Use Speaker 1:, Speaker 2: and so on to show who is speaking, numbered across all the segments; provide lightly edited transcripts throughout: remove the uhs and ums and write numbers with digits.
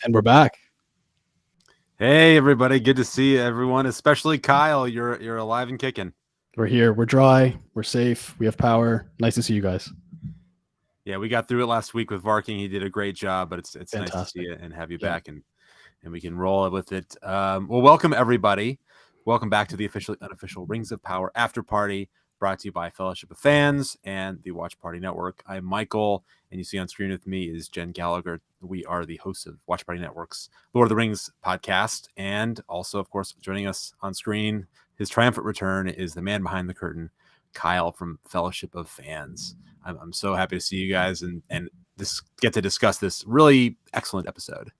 Speaker 1: And we're back.
Speaker 2: Hey everybody, good to see everyone, especially Kyle. You're alive and kicking.
Speaker 1: We're here. We're dry. We're safe. We have power. Nice to see you guys.
Speaker 2: Yeah, we got through it last week with Varking. He did a great job, but it's nice to see you and have you back and we can roll with it. Well, welcome everybody. Welcome back to the officially unofficial Rings of Power After Party, brought to you by Fellowship of Fans and the Watch Party Network. I'm Michael, and you see on screen with me is Jen Gallagher. We are the hosts of Watch Party Network's Lord of the Rings podcast, and also, of course, joining us on screen, his triumphant return is the man behind the curtain, Kyle from Fellowship of Fans. I'm so happy to see you guys and get to discuss this really excellent episode.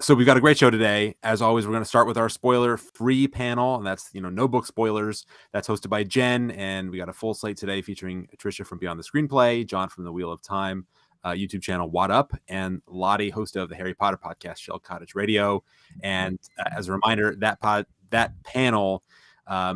Speaker 2: So we've got a great show today. As always, we're going to start with our spoiler-free panel, and that's no book spoilers. That's hosted by Jen, and we got a full slate today featuring Tricia from Beyond the Screenplay, John from the Wheel of Time YouTube channel What Up, and Lottie, host of the Harry Potter podcast Shell Cottage Radio. And as a reminder, that panel,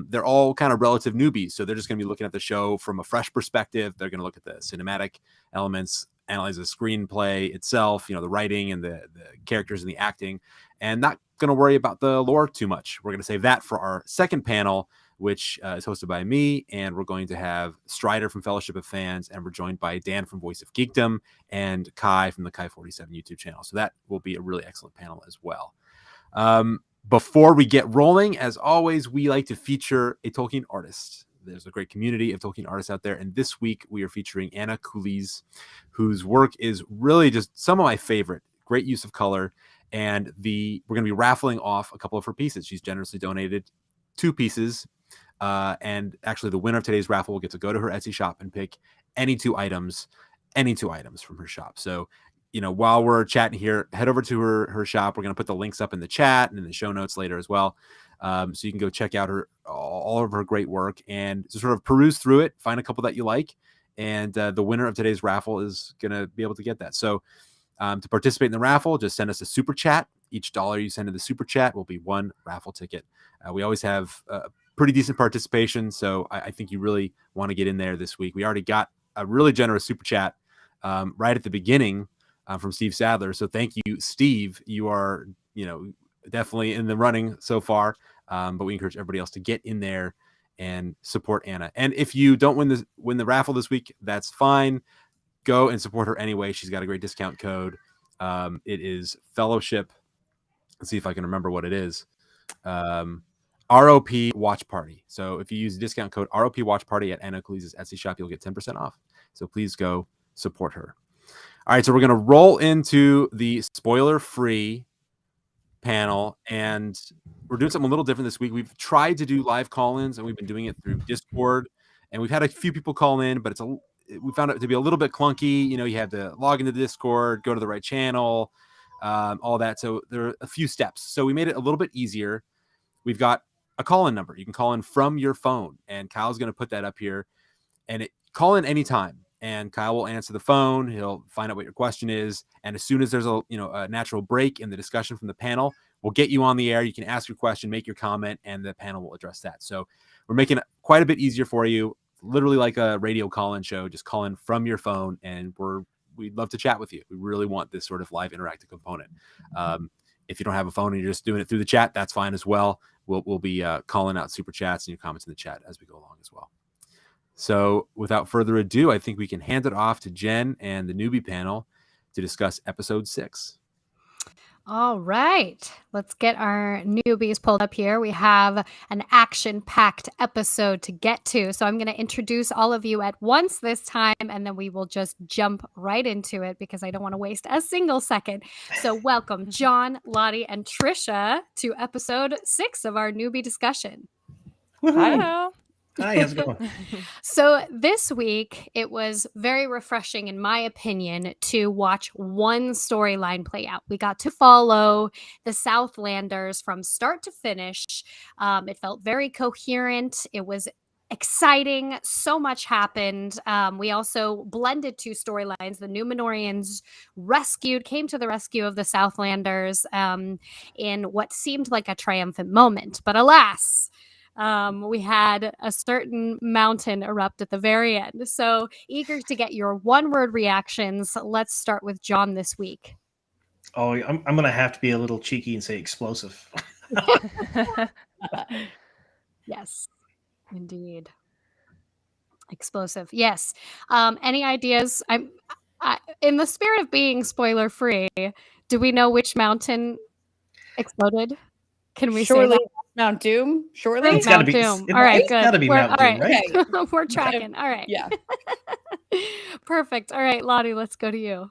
Speaker 2: they're all kind of relative newbies, so they're just going to be looking at the show from a fresh perspective. They're going to look at the cinematic elements, analyze the screenplay itself, the writing and the characters and the acting, and not going to worry about the lore too much. We're going to save that for our second panel, which is hosted by me, and we're going to have Strider from Fellowship of Fans, and we're joined by Dan from Voice of Geekdom and Kai from the Kai47 YouTube channel. So that will be a really excellent panel as well. Before we get rolling, as always, we like to feature a Tolkien artist. There's a great community of Tolkien artists out there. And this week we are featuring Anna Cooley's, whose work is really just some of my favorite. Great use of color. And we're going to be raffling off a couple of her pieces. She's generously donated 2 pieces. And actually the winner of today's raffle will get to go to her Etsy shop and pick any two items from her shop. So, while we're chatting here, head over to her shop. We're going to put the links up in the chat and in the show notes later as well. So you can go check out all of her great work and just sort of peruse through it, find a couple that you like, and the winner of today's raffle is going to be able to get that. So to participate in the raffle, just send us a super chat. Each dollar you send to the super chat will be 1 raffle ticket. We always have pretty decent participation, so I think you really want to get in there this week. We already got a really generous super chat right at the beginning from Steve Sadler. So thank you, Steve. You are, definitely in the running so far, but we encourage everybody else to get in there and support Anna. And if you don't win the raffle this week, that's fine. Go and support her anyway. She's got a great discount code. It is Fellowship. Let's see if I can remember what it is. ROP Watch Party. So if you use the discount code ROP Watch Party at Anna Cooley's Etsy shop, you'll get 10% off. So please go support her. All right, so we're going to roll into the spoiler-free panel, and we're doing something a little different this week. We've tried to do live call-ins, and we've been doing it through Discord, and we've had a few people call in, but we found it to be a little bit clunky. You have to log into the Discord, go to the right channel, all that. So there are a few steps. So we made it a little bit easier. We've got a call-in number. You can call in from your phone, and Kyle's going to put that up here, and call in anytime. And Kyle will answer the phone. He'll find out what your question is. And as soon as there's a natural break in the discussion from the panel, we'll get you on the air. You can ask your question, make your comment, and the panel will address that. So we're making it quite a bit easier for you. Literally like a radio call-in show. Just call in from your phone, and we'd love to chat with you. We really want this sort of live interactive component. If you don't have a phone and you're just doing it through the chat, that's fine as well. We'll be calling out super chats and your comments in the chat as we go along as well. So without further ado, I think we can hand it off to Jen and the newbie panel to discuss episode 6.
Speaker 3: All right, let's get our newbies pulled up here. We have an action-packed episode to get to, so I'm going to introduce all of you at once this time, and then we will just jump right into it because I don't want to waste a single second. So welcome, John, Lottie, and Tricia to episode 6 of our newbie discussion.
Speaker 4: Hello.
Speaker 5: Hi, how's it going?
Speaker 3: So this week, it was very refreshing, in my opinion, to watch one storyline play out. We got to follow the Southlanders from start to finish. It felt very coherent. It was exciting. So much happened. We also blended 2 storylines. The Númenóreans came to the rescue of the Southlanders in what seemed like a triumphant moment. But alas, We had a certain mountain erupt at the very end. So eager to get your one-word reactions. Let's start with John this week.
Speaker 4: Oh, I'm going to have to be a little cheeky and say explosive.
Speaker 3: Yes, indeed. Explosive. Yes. Any ideas? In the spirit of being spoiler free, do we know which mountain exploded? Can we
Speaker 5: Surely
Speaker 3: say that?
Speaker 5: Mount Doom? Surely?
Speaker 4: It's gotta
Speaker 3: Mount
Speaker 4: be-
Speaker 3: Doom.
Speaker 4: it-
Speaker 3: All right,
Speaker 4: it's
Speaker 3: good.
Speaker 4: gotta be Mount
Speaker 3: all
Speaker 4: Doom,
Speaker 3: right.
Speaker 5: right?
Speaker 3: We're tracking. All right.
Speaker 5: Yeah.
Speaker 3: Perfect. All right, Lottie, let's go to you.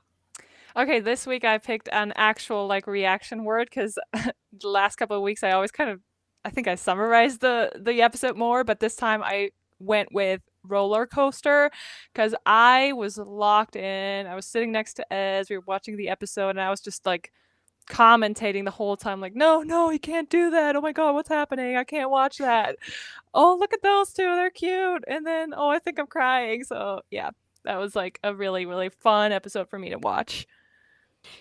Speaker 6: Okay, this week I picked an actual reaction word because the last couple of weeks I always I think I summarized the episode more, but this time I went with roller coaster because I was locked in. I was sitting next to Ez. We were watching the episode, and I was just commentating the whole time, no, you can't do that. Oh my god, what's happening? I can't watch that. Oh, look at those two, they're cute. And then, oh, I think I'm crying. So yeah, that was a really, really fun episode for me to watch.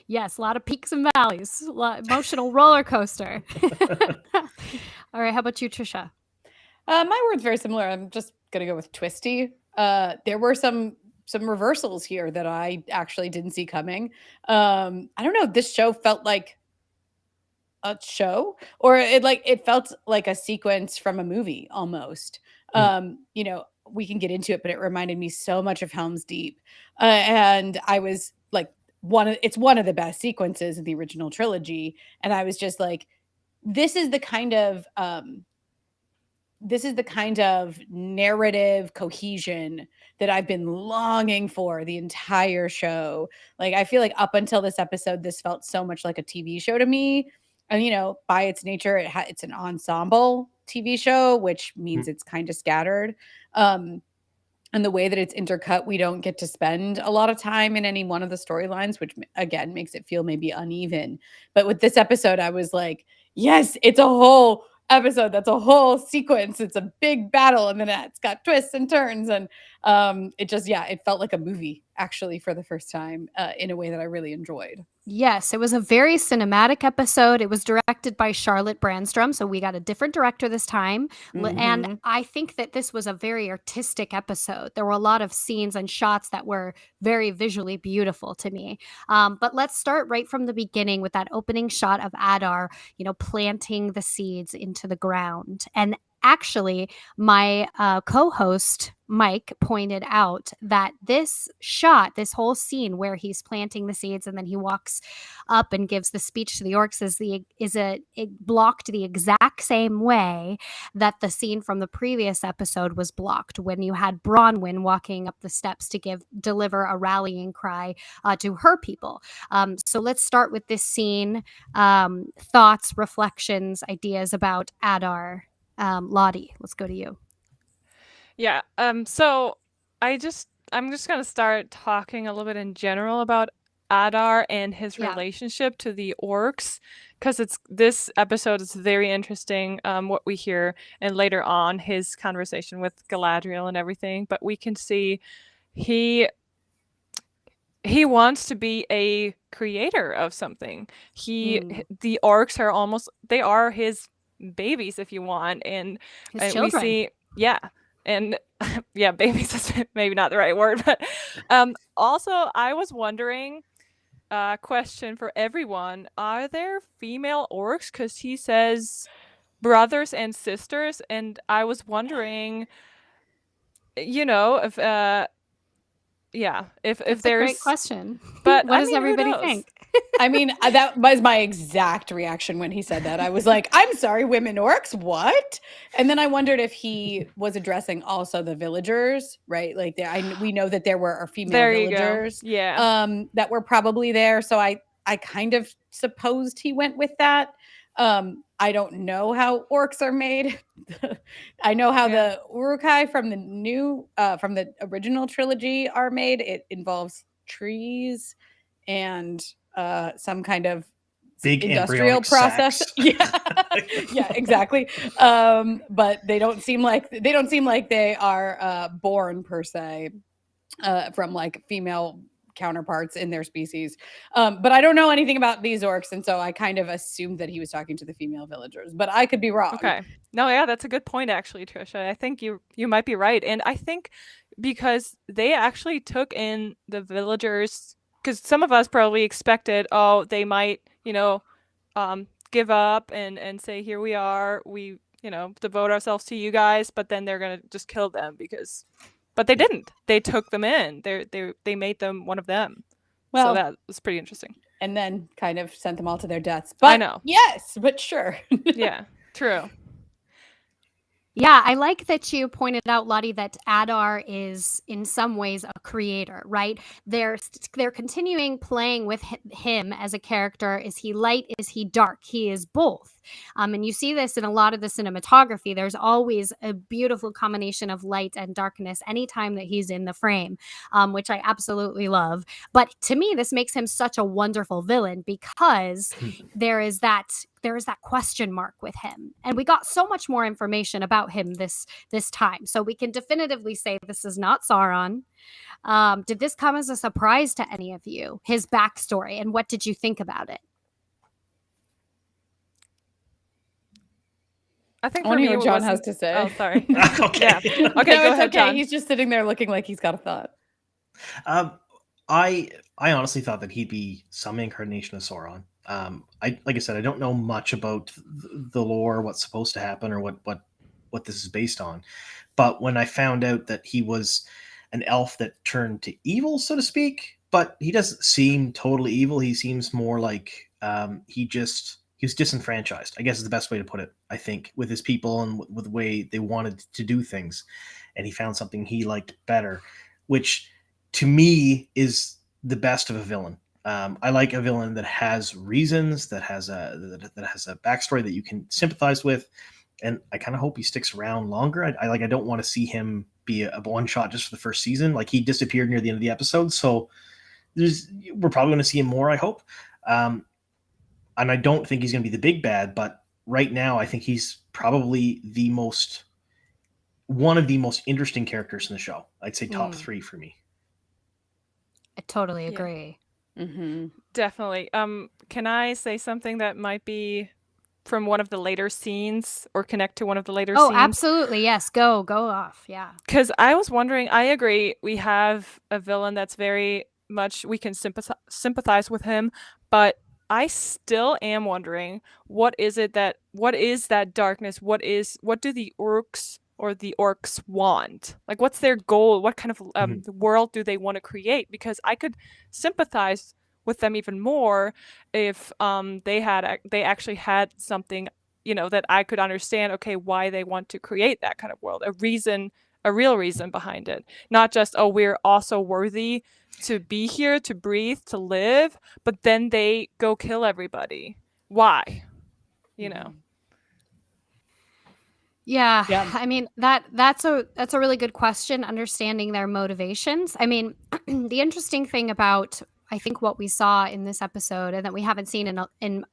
Speaker 3: Yes, a lot of peaks and valleys, emotional roller coaster. All right, how about you, Trisha?
Speaker 5: My word's very similar. I'm just gonna go with twisty. There were some reversals here that I actually didn't see coming. I don't know. This show felt like a show, or it felt like a sequence from a movie almost. We can get into it, but it reminded me so much of Helm's Deep, and I was like, it's one of the best sequences in the original trilogy, and I was just like, this is the kind of narrative cohesion that I've been longing for the entire show. Like, I feel like up until this episode, this felt so much like a TV show to me. And, by its nature, it's an ensemble TV show, which means it's kind of scattered. And the way that it's intercut, we don't get to spend a lot of time in any one of the storylines, which again makes it feel maybe uneven. But with this episode, I was like, yes, it's a whole episode. That's a whole sequence. It's a big battle. And then it's got twists and turns. And it felt like a movie actually for the first time in a way that I really enjoyed.
Speaker 3: Yes, it was a very cinematic episode. It was directed by Charlotte Brandstrom, so we got a different director this time. And I think that this was a very artistic episode. There were a lot of scenes and shots that were very visually beautiful to me. But let's start right from the beginning with that opening shot of Adar, planting the seeds into the ground. And actually, my co-host Mike pointed out that this whole scene where he's planting the seeds and then he walks up and gives the speech to the orcs it blocked the exact same way that the scene from the previous episode was blocked when you had Bronwyn walking up the steps to deliver a rallying cry to her people. So let's start with this scene. Thoughts, reflections, ideas about Adar. Lottie, let's go to you.
Speaker 6: Yeah. So I'm just gonna start talking a little bit in general about Adar and his relationship to the orcs, because this episode is very interesting. What we hear, and later on his conversation with Galadriel and everything. But we can see he wants to be a creator of something. The orcs are his babies, if you want, and
Speaker 3: His children.
Speaker 6: we see and babies is maybe not the right word, but also I was wondering, question for everyone, are there female orcs? Because he says brothers and sisters, and I was wondering, if if
Speaker 3: That's
Speaker 6: there's
Speaker 3: a great question.
Speaker 6: But
Speaker 3: what does
Speaker 6: who
Speaker 3: everybody
Speaker 6: knows?
Speaker 3: think?
Speaker 5: I mean, that was my exact reaction when he said that. I was like, I'm sorry, women orcs, what? And then I wondered if he was addressing also the villagers, right? Like, we know that there were female villagers that were probably there. So I kind of supposed he went with that. I don't know how orcs are made. I know how the Uruk-hai from the original trilogy are made. It involves trees and some kind of
Speaker 4: big
Speaker 5: industrial process.
Speaker 4: sacks.
Speaker 5: Yeah, exactly. But they don't seem like they are born per se from like female counterparts in their species. But I don't know anything about these orcs, and so I kind of assumed that he was talking to the female villagers, but I could be wrong.
Speaker 6: Okay. No, yeah, that's a good point actually, Trisha. I think you might be right. And I think because they actually took in the villagers, because some of us probably expected, oh, they might, give up and say, here we are, we, devote ourselves to you guys, but then they're gonna just kill them but they didn't. They took them in. They made them one of them.
Speaker 5: Well,
Speaker 6: so that was pretty interesting.
Speaker 5: And then kind of sent them all to their deaths. But
Speaker 6: I know.
Speaker 5: Yes, but sure.
Speaker 6: Yeah, true.
Speaker 3: Yeah, I like that you pointed out, Lottie, that Adar is in some ways a creator, right? They're continuing playing with him as a character. Is he light? Is he dark? He is both. And you see this in a lot of the cinematography. There's always a beautiful combination of light and darkness anytime that he's in the frame, which I absolutely love. But to me, this makes him such a wonderful villain because there is that question mark with him, and we got so much more information about him this time, so we can definitively say this is not Sauron. Did this come as a surprise to any of you, his backstory, and what did you think about it?
Speaker 6: I think
Speaker 5: I want
Speaker 6: for
Speaker 5: to
Speaker 6: me,
Speaker 5: hear what
Speaker 6: it
Speaker 5: John
Speaker 6: wasn't-
Speaker 5: has to say.
Speaker 6: Oh, sorry.
Speaker 4: Okay.
Speaker 6: Yeah. Okay,
Speaker 5: No,
Speaker 6: go
Speaker 5: it's
Speaker 6: ahead,
Speaker 5: okay.
Speaker 6: John.
Speaker 5: He's just sitting there looking like he's got a thought.
Speaker 4: I honestly thought that he'd be some incarnation of Sauron. Like I said, I don't know much about the lore, what's supposed to happen, or what this is based on. But when I found out that he was an elf that turned to evil, so to speak, but he doesn't seem totally evil. He seems more like he was disenfranchised, I guess is the best way to put it, I think, with his people and with the way they wanted to do things. And he found something he liked better, which to me is the best of a villain. I like a villain that has reasons, that has a backstory that you can sympathize with, and I kind of hope he sticks around longer. I don't want to see him be a one shot just for the first season. Like, he disappeared near the end of the episode, so we're probably going to see him more, I hope. And I don't think he's going to be the big bad, but right now I think he's probably one of the most interesting characters in the show. I'd say top 3 for me.
Speaker 3: I totally
Speaker 5: Yeah.
Speaker 3: agree.
Speaker 5: Mm-hmm.
Speaker 6: Definitely. Can I say something that might be from one of the later scenes or connect to one of the later
Speaker 3: Oh,
Speaker 6: scenes?
Speaker 3: absolutely. Yes. Go off. Yeah.
Speaker 6: Because I was wondering, I agree, we have a villain that's very much, we can sympathize with him, but I still am wondering, what is that darkness? What do the orcs want? Like, what's their goal? What kind of world do they want to create? Because I could sympathize with them even more if they actually had something, that I could understand, okay, why they want to create that kind of world, a real reason behind it, not just, oh, we're also worthy to be here, to breathe, to live, but then they go kill everybody. Why?
Speaker 3: Yeah.
Speaker 5: Yeah.
Speaker 3: I mean, that's a really good question, understanding their motivations. I mean, the interesting thing about, I think, what we saw in this episode, and that we haven't seen in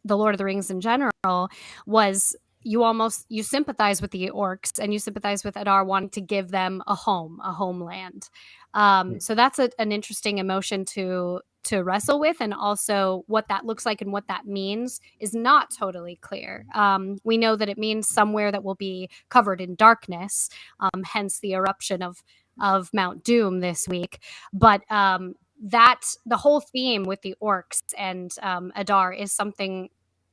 Speaker 3: the Lord of the Rings in general, was you sympathize with the orcs, and you sympathize with Adar wanting to give them a homeland. So that's an interesting emotion to wrestle with, and also what that looks like and what that means is not totally clear. We know that it means somewhere that will be covered in darkness, hence the eruption of Mount Doom this week. But that the whole theme with the orcs and Adar is something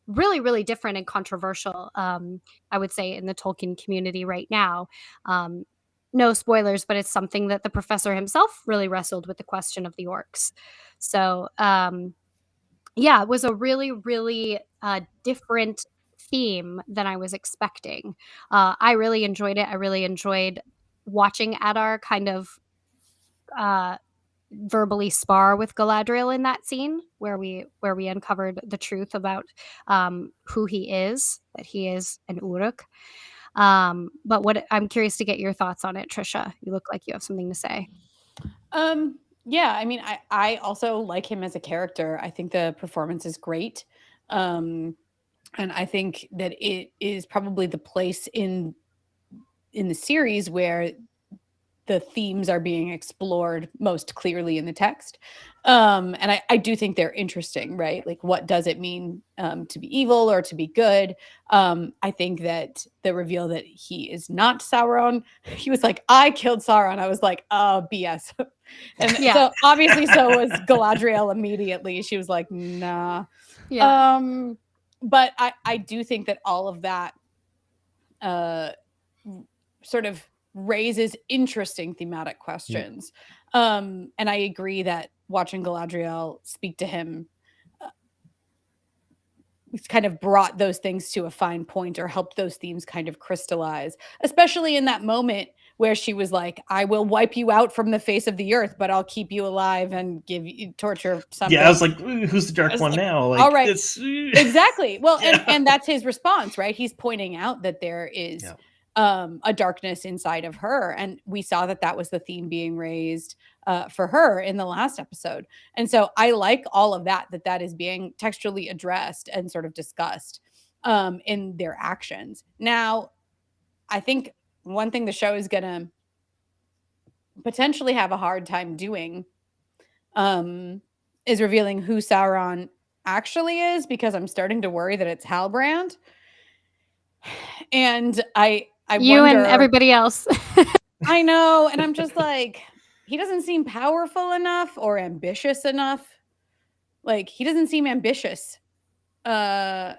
Speaker 3: really, really different and controversial, I would say, in the Tolkien community right now. No spoilers, but it's something that the professor himself really wrestled with, the question of the orcs. So, it was a really, really different theme than I was expecting. I really enjoyed it. I really enjoyed watching Adar kind of verbally spar with Galadriel in that scene where we uncovered the truth about who he is, that he is an Uruk. But I'm curious to get your thoughts on it, Trisha. You look like you have something to say.
Speaker 5: Yeah, I mean, I also like him as a character. I think the performance is great. And I think that it is probably the place in the series where the themes are being explored most clearly in the text. And I do think they're interesting, right? Like, what does it mean to be evil or to be good? I think that the reveal that he is not Sauron, he was like, I killed Sauron. I was like, BS. And
Speaker 3: Yeah.
Speaker 5: so obviously so was Galadriel immediately. She was like, nah.
Speaker 3: Yeah.
Speaker 5: But I do think that all of that sort of raises interesting thematic questions. And I agree that watching Galadriel speak to him kind of brought those things to a fine point, or helped those themes kind of crystallize, especially in that moment where she was like, I will wipe you out from the face of the earth, but I'll keep you alive and give you torture something.
Speaker 4: Yeah, I was like, who's the dark one now? Like,
Speaker 5: all right.
Speaker 4: it's
Speaker 5: Exactly. Well,
Speaker 4: Yeah.
Speaker 5: and that's his response, right? He's pointing out that there is a darkness inside of her, and we saw that was the theme being raised for her in the last episode. And so I like all of that is being textually addressed and sort of discussed in their actions. Now, I think one thing the show is going to potentially have a hard time doing is revealing who Sauron actually is, because I'm starting to worry that it's Halbrand. And I
Speaker 3: you
Speaker 5: wonder,
Speaker 3: and everybody else.
Speaker 5: I know, and I'm just like, he doesn't seem powerful enough or ambitious enough. Like, he doesn't seem ambitious. And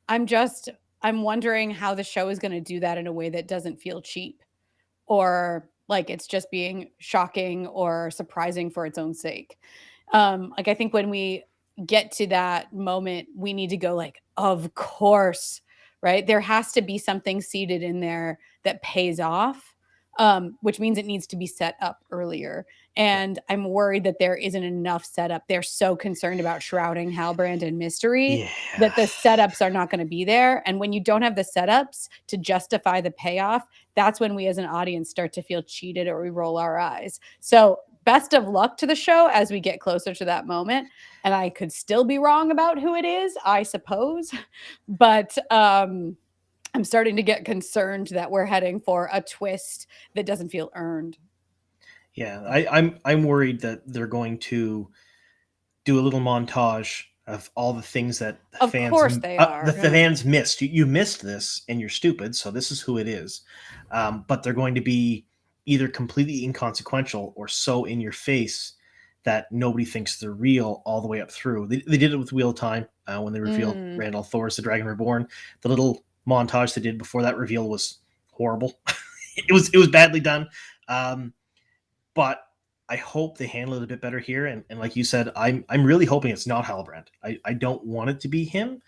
Speaker 5: I'm wondering how the show is going to do that in a way that doesn't feel cheap, or like it's just being shocking or surprising for its own sake. Like, I think when we get to that moment, we need to go like, of course, right? There has to be something seeded in there that pays off, which means it needs to be set up earlier. And I'm worried that there isn't enough setup. They're so concerned about shrouding Halbrand in mystery that the setups are not going to be there. And when you don't have the setups to justify the payoff, that's when we as an audience start to feel cheated, or we roll our eyes. So best of luck to the show as we get closer to that moment. And I could still be wrong about who it is, I suppose. But I'm starting to get concerned that we're heading for a twist that doesn't feel earned.
Speaker 4: Yeah, I'm worried that they're going to do a little montage of all the things that the
Speaker 5: Of course they are.
Speaker 4: the fans missed. You missed this, and you're stupid. So this is who it is. But they're going to be either completely inconsequential or so in your face that nobody thinks they're real all the way up through. They did it with Wheel of Time when they revealed Randall Thor's the Dragon Reborn. The little montage they did before that reveal was horrible. It was badly done. But I hope they handle it a bit better here. And like you said, I'm really hoping it's not Halbrand. I don't want it to be him,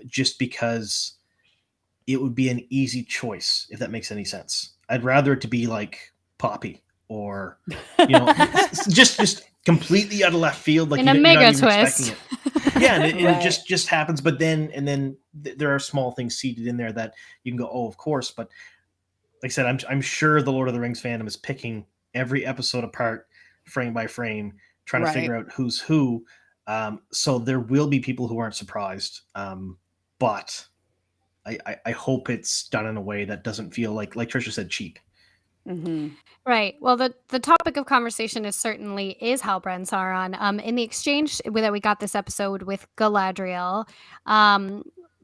Speaker 4: just because it would be an easy choice, if that makes any sense. I'd rather it to be like Poppy, or just completely out of left field, like
Speaker 3: in a mega twist.
Speaker 4: Yeah, and it just happens. But then there are small things seeded in there that you can go, oh, of course. But like I said, I'm sure the Lord of the Rings fandom is picking every episode apart, frame by frame, trying to figure out who's who. So there will be people who aren't surprised. But I hope it's done in a way that doesn't feel like Trisha said, cheap.
Speaker 5: Mm-hmm.
Speaker 3: Right. Well, the topic of conversation is Halbrand Sauron. In the exchange that we got this episode with Galadriel,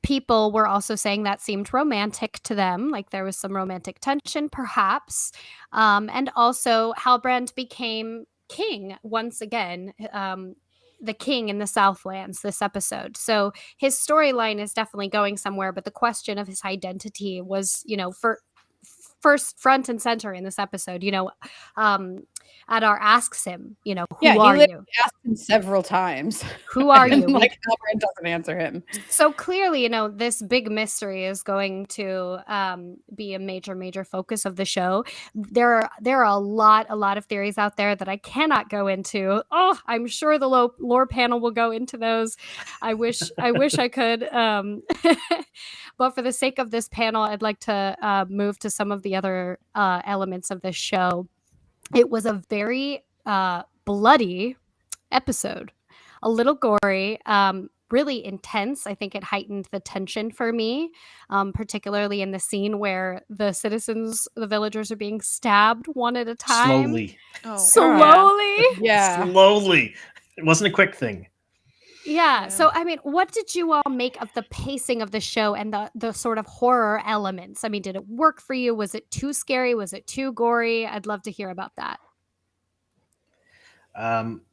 Speaker 3: people were also saying that seemed romantic to them, like there was some romantic tension, perhaps. And also, Halbrand became king once again. The king in the Southlands this episode. So his storyline is definitely going somewhere, but the question of his identity was, first front and center in this episode. Adar asks him, who are you?
Speaker 5: Asked him several times.
Speaker 3: Who are you?
Speaker 5: Like, Halbrand doesn't answer him.
Speaker 3: So clearly, this big mystery is going to be a major focus of the show. There are a lot of theories out there that I cannot go into. Oh, I'm sure the lore panel will go into those. I wish I could. But for the sake of this panel, I'd like to move to some of the other elements of this show. It was a very bloody episode, a little gory. really intense. I think it heightened the tension for me, particularly in the scene where the villagers are being stabbed one at a time.
Speaker 4: Slowly.
Speaker 6: Oh,
Speaker 3: Slowly.
Speaker 5: Yeah.
Speaker 4: Slowly. It wasn't a quick thing.
Speaker 3: Yeah.
Speaker 6: Yeah.
Speaker 3: So, I mean, what did you all make of the pacing of the show and the sort of horror elements? I mean, did it work for you? Was it too scary? Was it too gory? I'd love to hear about that.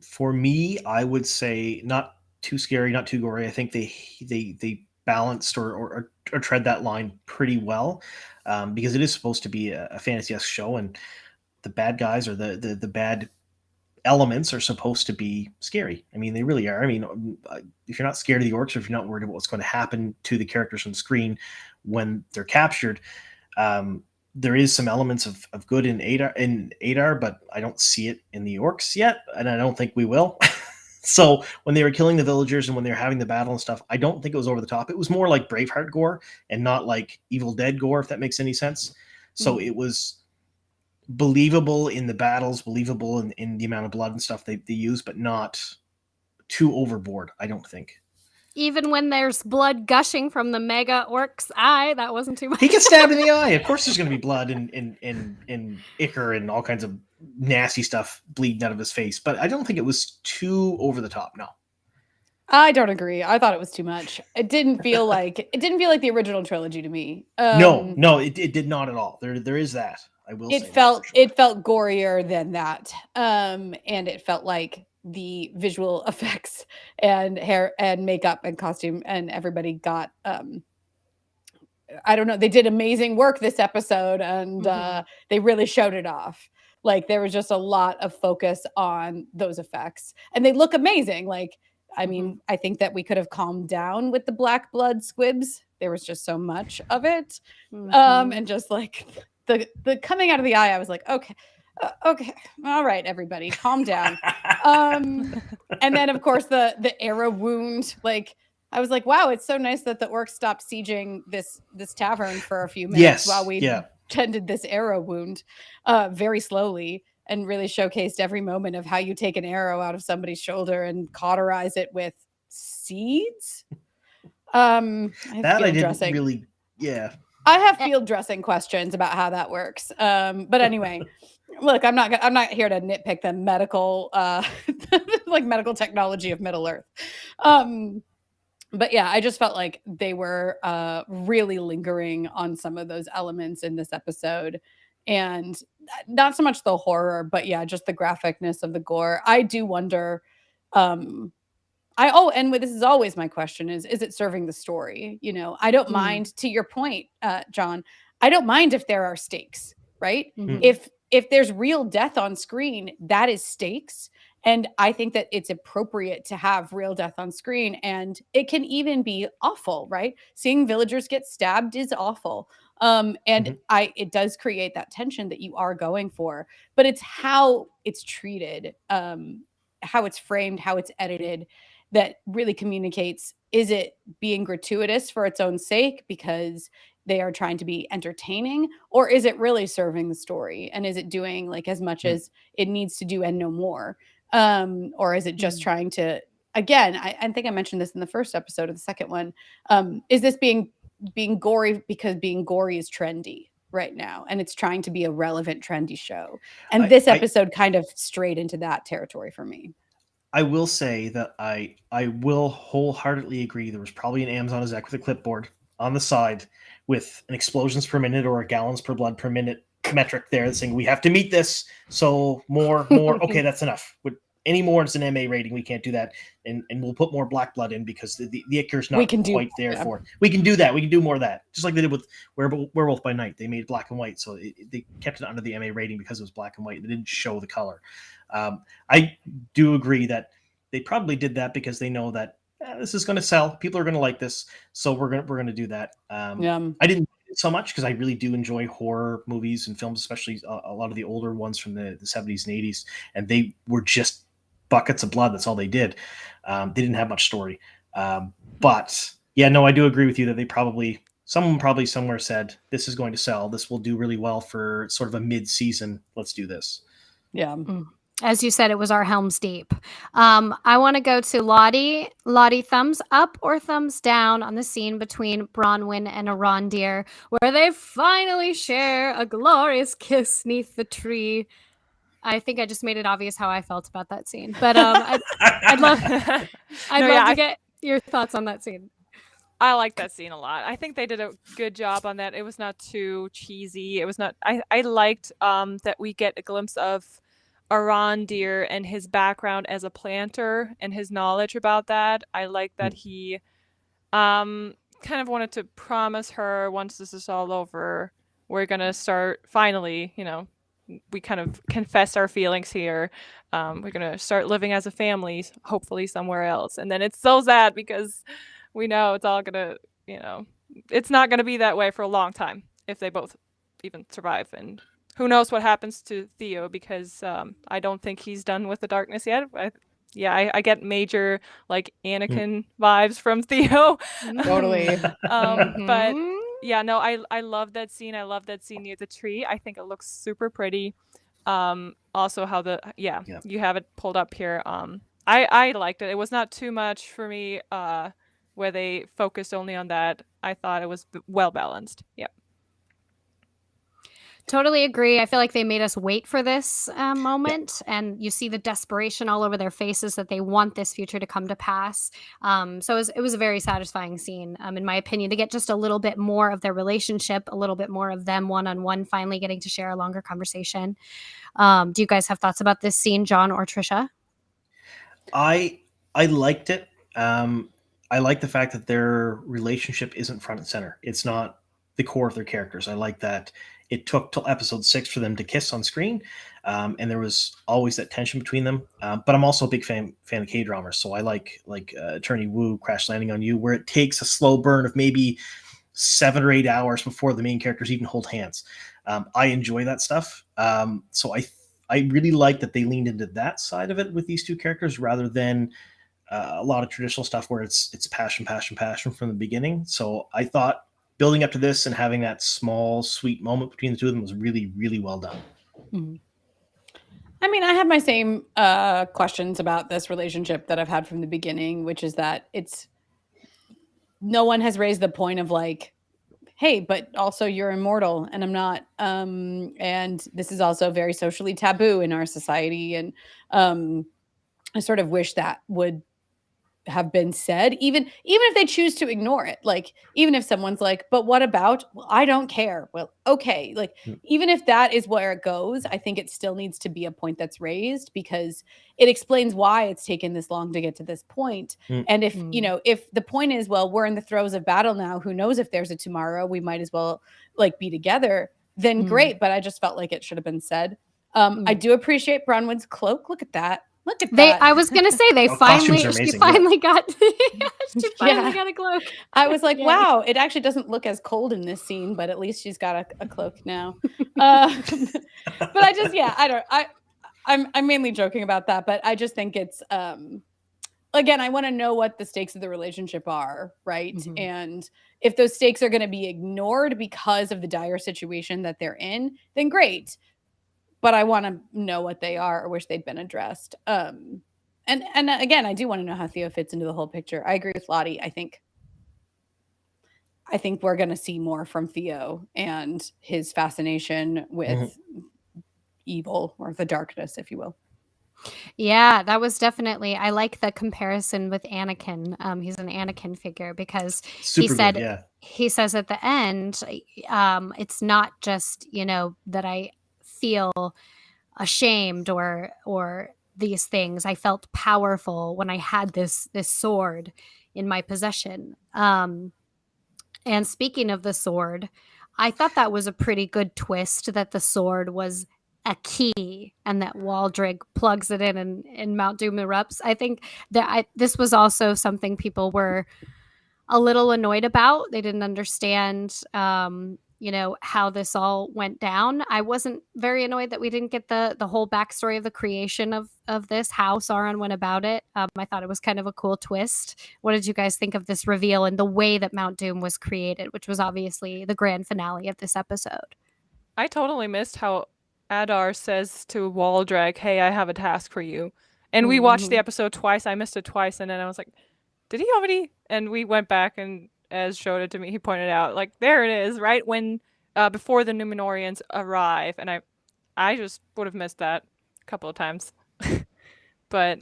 Speaker 4: For me, I would say not too scary, not too gory. I think they balanced or tread that line pretty well, because it is supposed to be a fantasy-esque show, and the bad guys or the bad elements are supposed to be scary. I mean, they really are. I mean, if you're not scared of the orcs, or if you're not worried about what's going to happen to the characters on screen when they're captured, there is some elements of good in Adar, but I don't see it in the orcs yet, and I don't think we will. So when they were killing the villagers and when they were having the battle and stuff, I don't think it was over the top. It was more like Braveheart gore and not like Evil Dead gore, if that makes any sense. So it was believable in the battles, believable in the amount of blood and stuff they use, but not too overboard, I don't think.
Speaker 3: Even when there's blood gushing from the mega orc's eye, that wasn't too much.
Speaker 4: He gets stabbed in the eye. Of course there's going to be blood and ichor and all kinds of nasty stuff bleeding out of his face, but I don't think it was too over the top, no.
Speaker 5: I don't agree. I thought it was too much. It didn't feel like the original trilogy to me.
Speaker 4: No, it did not at all. There is that. I will say
Speaker 5: it felt gorier than that. And it felt like the visual effects and hair and makeup and costume and everybody got I don't know, they did amazing work this episode, and they really showed it off. Like there was just a lot of focus on those effects, and they look amazing. Like, I mean, I think that we could have calmed down with the black blood squibs. There was just so much of it. And just like the coming out of the eye, I was like, okay, all right, everybody, calm down. And then of course the arrow wound, like I was like, wow, it's so nice that the orcs stopped sieging this tavern for a few minutes while we tended this arrow wound very slowly, and really showcased every moment of how you take an arrow out of somebody's shoulder and cauterize it with seeds. I have field dressing questions about how that works. But anyway, look, I'm not here to nitpick the medical like medical technology of Middle Earth. But yeah, I just felt like they were really lingering on some of those elements in this episode, and not so much the horror, but yeah, just the graphicness of the gore. I do wonder. And this is always my question: is it serving the story? You know, I don't mind. To your point, John, I don't mind if there are stakes, right? If there's real death on screen, that is stakes. And I think that it's appropriate to have real death on screen, and it can even be awful, right? Seeing villagers get stabbed is awful. It does create that tension that you are going for, but it's how it's treated, how it's framed, how it's edited, that really communicates, is it being gratuitous for its own sake because they are trying to be entertaining, or is it really serving the story? And is it doing like as much as it needs to do and no more? Or is it just trying to, again, I think I mentioned this in the first episode of the second one. Is this being gory because being gory is trendy right now, and it's trying to be a relevant, trendy show? And this episode kind of strayed into that territory for me.
Speaker 4: I will say that I will wholeheartedly agree. There was probably an Amazon exec with a clipboard on the side with an explosions per minute or a gallons per blood per minute metric there saying we have to meet this, so more okay, that's enough. With any more, it's an MA rating, we can't do that, and we'll put more black blood in because the ichor's not quite there for it. We can do that, we can do more of that, just like they did with Werewolf by Night. They made black and white, so they kept it under the MA rating because it was black and white. They didn't show the color. I do agree that they probably did that because they know that this is going to sell, people are going to like this, so we're going to do that. I didn't so much because I really do enjoy horror movies and films, especially a lot of the older ones from the 70s and 80s, and they were just buckets of blood. That's all they did. They didn't have much story. But yeah, no, I do agree with you that someone probably somewhere said, this is going to sell. This will do really well for sort of a mid-season. Let's do this.
Speaker 5: Yeah.
Speaker 3: As you said, it was our Helm's Deep. I want to go to Lottie. Lottie, thumbs up or thumbs down on the scene between Bronwyn and Arondir, where they finally share a glorious kiss neath the tree. I think I just made it obvious how I felt about that scene. But I'd love to get your thoughts on that scene.
Speaker 6: I like that scene a lot. I think they did a good job on that. It was not too cheesy. It was not. I liked that we get a glimpse of Arondir and his background as a planter and his knowledge about that. I like that he kind of wanted to promise her, once this is all over, we're gonna start finally, we kind of confess our feelings here. We're gonna start living as a family, hopefully somewhere else. And then it's so sad because we know it's all gonna, it's not gonna be that way for a long time if they both even survive. And who knows what happens to Theo, because I don't think he's done with the darkness yet. I get major like Anakin vibes from Theo.
Speaker 5: Totally.
Speaker 6: But yeah, no, I love that scene. I love that scene near the tree. I think it looks super pretty. Also how you have it pulled up here. I liked it. It was not too much for me where they focused only on that. I thought it was well balanced. Yep.
Speaker 3: Totally agree. I feel like they made us wait for this moment, and you see the desperation all over their faces that they want this future to come to pass. So it was a very satisfying scene, in my opinion, to get just a little bit more of their relationship, a little bit more of them one-on-one, finally getting to share a longer conversation. Do you guys have thoughts about this scene, John or Trisha?
Speaker 4: I liked it. I like the fact that their relationship isn't front and center. It's not the core of their characters. I like that it took till episode 6 for them to kiss on screen, and there was always that tension between them. But I'm also a big fan of K-dramas, so I like Attorney Woo, Crash Landing on You, where it takes a slow burn of maybe 7 or 8 hours before the main characters even hold hands. I enjoy that stuff. So I really like that they leaned into that side of it with these two characters rather than a lot of traditional stuff where it's passion from the beginning. So I thought building up to this and having that small, sweet moment between the two of them was really, really well done.
Speaker 5: Mm-hmm. I mean, I have my same questions about this relationship that I've had from the beginning, which is that no one has raised the point of like, hey, but also you're immortal and I'm not. And this is also very socially taboo in our society. And I sort of wish that would have been said, even if they choose to ignore it. Like, even if someone's like, but what about, well, I don't care. Well, okay. Like, even if that is where it goes, I think it still needs to be a point that's raised because it explains why it's taken this long to get to this point. And if, if the point is, well, we're in the throes of battle now, who knows if there's a tomorrow, we might as well like be together, then great. But I just felt like it should have been said. I do appreciate Bronwyn's cloak. Look at that. Look at that.
Speaker 3: I was gonna say she finally got a cloak.
Speaker 5: I was like, wow, it actually doesn't look as cold in this scene, but at least she's got a cloak now. But I'm mainly joking about that, but I just think it's again, I want to know what the stakes of the relationship are, right? And if those stakes are going to be ignored because of the dire situation that they're in, then great. But I want to know what they are or wish they'd been addressed. And again, I do want to know how Theo fits into the whole picture. I agree with Lottie. I think we're going to see more from Theo and his fascination with evil or the darkness, if you will.
Speaker 3: Yeah, that was definitely, I like the comparison with Anakin. He's an Anakin figure because he says at the end, it's not just, that I feel ashamed or these things. I felt powerful when I had this sword in my possession. And speaking of the sword, I thought that was a pretty good twist that the sword was a key and that Waldrig plugs it in and Mount Doom erupts. I think that this was also something people were a little annoyed about. They didn't understand how this all went down. I wasn't very annoyed that we didn't get the whole backstory of the creation of this, how Sauron went about it. I thought it was kind of a cool twist. What did you guys think of this reveal and the way that Mount Doom was created, which was obviously the grand finale of this episode?
Speaker 6: I totally missed how Adar says to Waldreg, "Hey, I have a task for you." And we watched the
Speaker 3: Mhm.
Speaker 6: episode twice. I missed it twice, and then I was like, "Did he already?" And we went back, and as showed it to me, he pointed out, like, there it is, right when before the Numenorians arrive, and I just would have missed that a couple of times. But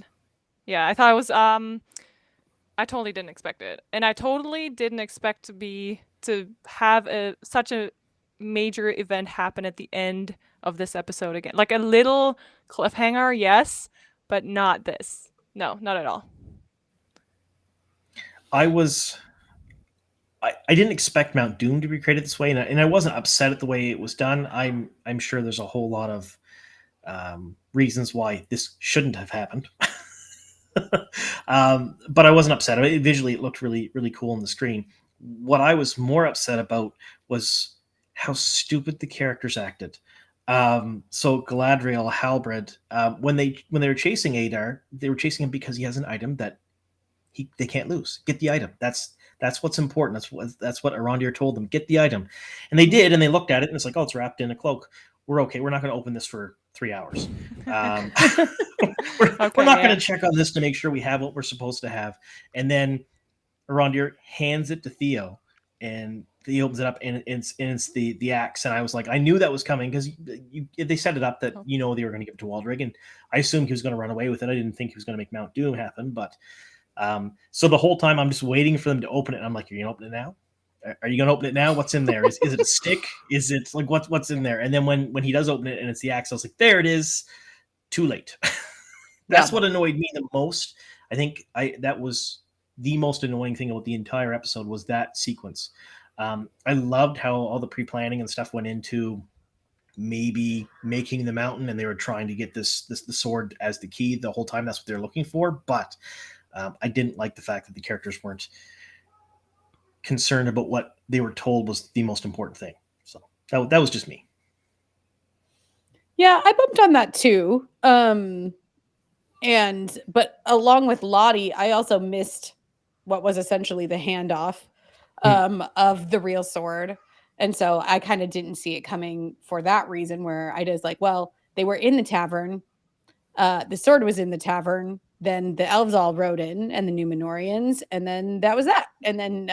Speaker 6: yeah, I thought it was I totally didn't expect it, and I totally didn't expect to have such a major event happen at the end of this episode again. Like a little cliffhanger, yes, but not this. No, not at all.
Speaker 4: I didn't expect Mount Doom to be created this way, and I wasn't upset at the way it was done. I'm sure there's a whole lot of reasons why this shouldn't have happened. But I wasn't upset. I mean, visually, it looked really, really cool on the screen. What I was more upset about was how stupid the characters acted. So Galadriel, Halbrand, when they were chasing Adar, they were chasing him because he has an item that they can't lose. Get the item. That's what's important. That's what Arondir told them. Get the item, and they did. And they looked at it, and it's like, oh, it's wrapped in a cloak. We're okay. We're not going to open this for 3 hours. We're not going to check on this to make sure we have what we're supposed to have. And then Arondir hands it to Theo, and he opens it up, and it's the axe. And I was like, I knew that was coming because they set it up that they were going to give it to Waldreg, and I assumed he was going to run away with it. I didn't think he was going to make Mount Doom happen, but so the whole time I'm just waiting for them to open it. And I'm like, you're going to open it now? Are you going to open it now? What's in there? Is it a stick? Is it like what's in there? And then when he does open it and it's the axe, I was like, there it is. Too late. That's what annoyed me the most. I think that was the most annoying thing about the entire episode was that sequence. I loved how all the pre-planning and stuff went into maybe making the mountain, and they were trying to get the sword as the key the whole time. That's what they're looking for. But I didn't like the fact that the characters weren't concerned about what they were told was the most important thing. So that was just me.
Speaker 5: Yeah, I bumped on that too. But along with Lottie, I also missed what was essentially the handoff of the real sword. And so I kind of didn't see it coming for that reason, where I was like, well, they were in the tavern. The sword was in the tavern. Then the elves all rode in, and the Numenorians, and then that was that. And then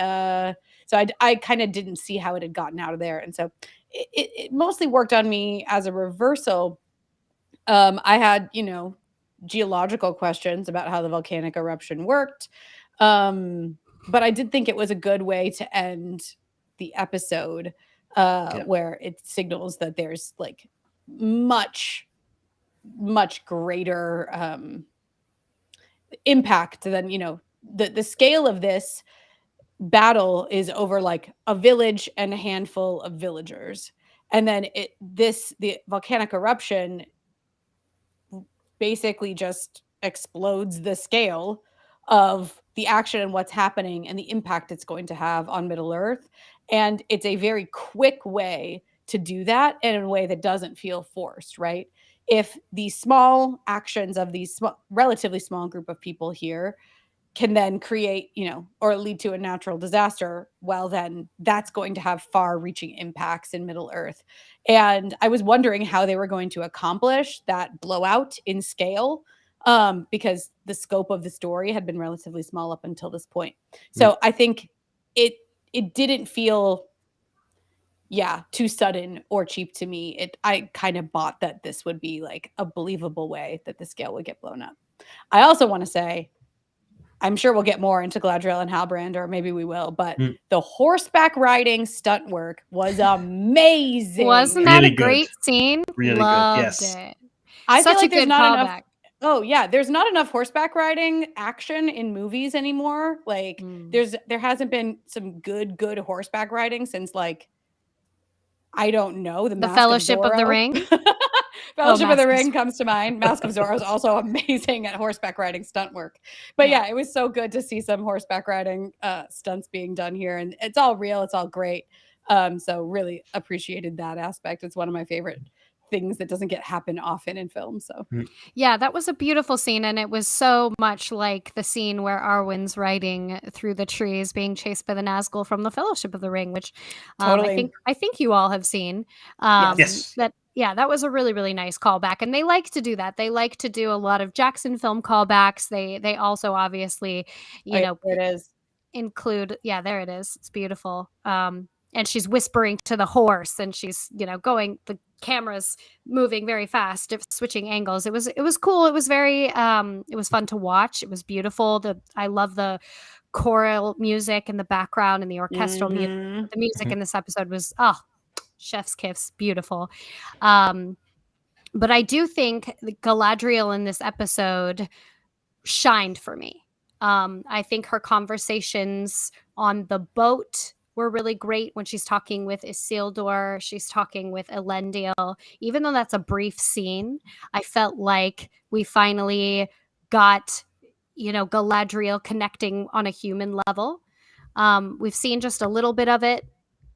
Speaker 5: so I kind of didn't see how it had gotten out of there. And so it mostly worked on me as a reversal. I had, geological questions about how the volcanic eruption worked. But I did think it was a good way to end the episode where it signals that there's like much greater impact than, the scale of this battle is over like a village and a handful of villagers. And then the volcanic eruption basically just explodes the scale of the action and what's happening and the impact it's going to have on Middle Earth. And it's a very quick way to do that in a way that doesn't feel forced, right? If the small actions of these relatively small group of people here can then create, or lead to a natural disaster, well, then that's going to have far-reaching impacts in Middle Earth. And I was wondering how they were going to accomplish that blowout in scale, because the scope of the story had been relatively small up until this point. So I think it didn't feel too sudden or cheap to me. I kind of bought that this would be like a believable way that the scale would get blown up. I also want to say, I'm sure we'll get more into Galadriel and Halbrand, or maybe we will, but the horseback riding stunt work was amazing.
Speaker 3: Wasn't that a great scene?
Speaker 4: Really
Speaker 3: Loved
Speaker 4: good. Yes.
Speaker 3: it.
Speaker 5: I
Speaker 3: Such
Speaker 5: feel like
Speaker 3: a
Speaker 5: there's
Speaker 3: good
Speaker 5: not
Speaker 3: callback.
Speaker 5: enough. Oh yeah, there's not enough horseback riding action in movies anymore. Like there hasn't been some good horseback riding since like, I don't know, the
Speaker 3: Fellowship of the
Speaker 5: Zorro.
Speaker 3: Ring.
Speaker 5: Fellowship of the
Speaker 3: Mask
Speaker 5: Ring comes to mind. Mask of Zorro is also amazing at horseback riding stunt work. But yeah, it was so good to see some horseback riding stunts being done here, and it's all real. It's all great. So really appreciated that aspect. It's one of my favorite things that doesn't happen often in film. So
Speaker 3: yeah, that was a beautiful scene, and it was so much like the scene where Arwen's riding through the trees being chased by the Nazgul from the Fellowship of the Ring, which
Speaker 5: Totally.
Speaker 3: I think you all have seen.
Speaker 4: Yes.
Speaker 3: That that was a really, really nice callback. And they like to do that. They like to do a lot of Jackson film callbacks. They also obviously,
Speaker 5: Oh, yeah, there it is.
Speaker 3: include, there it is. It's beautiful. And she's whispering to the horse, and she's, going, the camera's moving very fast, switching angles. It was cool. It was very it was fun to watch. It was beautiful. I love the choral music in the background and the orchestral music.
Speaker 5: Mhm.
Speaker 3: The music
Speaker 4: Mhm.
Speaker 3: in this episode was chef's kiss, beautiful. But I do think Galadriel in this episode shined for me. I think her conversations on the boat were really great when she's talking with Isildur, she's talking with Elendil. Even though that's a brief scene, I felt like we finally got, Galadriel connecting on a human level. We've seen just a little bit of it,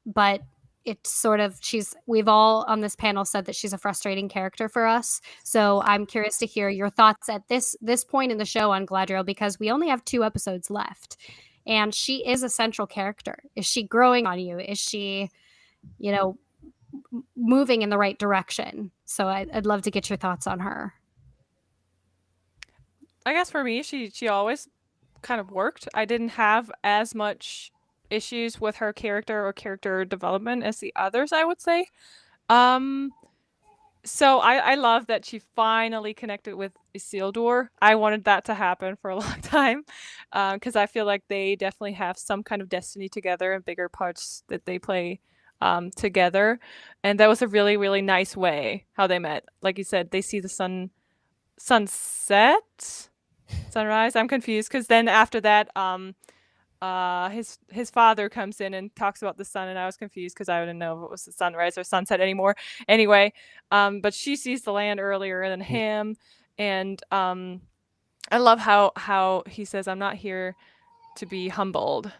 Speaker 3: but it's sort of, we've all on this panel said that she's a frustrating character for us. So I'm curious to hear your thoughts at this point in the show on Galadriel, because we only have 2 episodes left, and she is a central character. Is she growing on you? Is she, moving in the right direction? So I'd love to get your thoughts on her.
Speaker 6: I guess for me, she always kind of worked. I didn't have as much issues with her character or character development as the others, I would say. So I love that she finally connected with Isildur. I wanted that to happen for a long time, because I feel like they definitely have some kind of destiny together and bigger parts that they play together. And that was a really, really nice way how they met. Like you said, they see the sunrise. I'm confused, because then after that, his father comes in and talks about the sun, and I was confused because I didn't know if it was the sunrise or sunset anymore. Anyway, but she sees the land earlier than him, and I love how he says, "I'm not here to be humbled.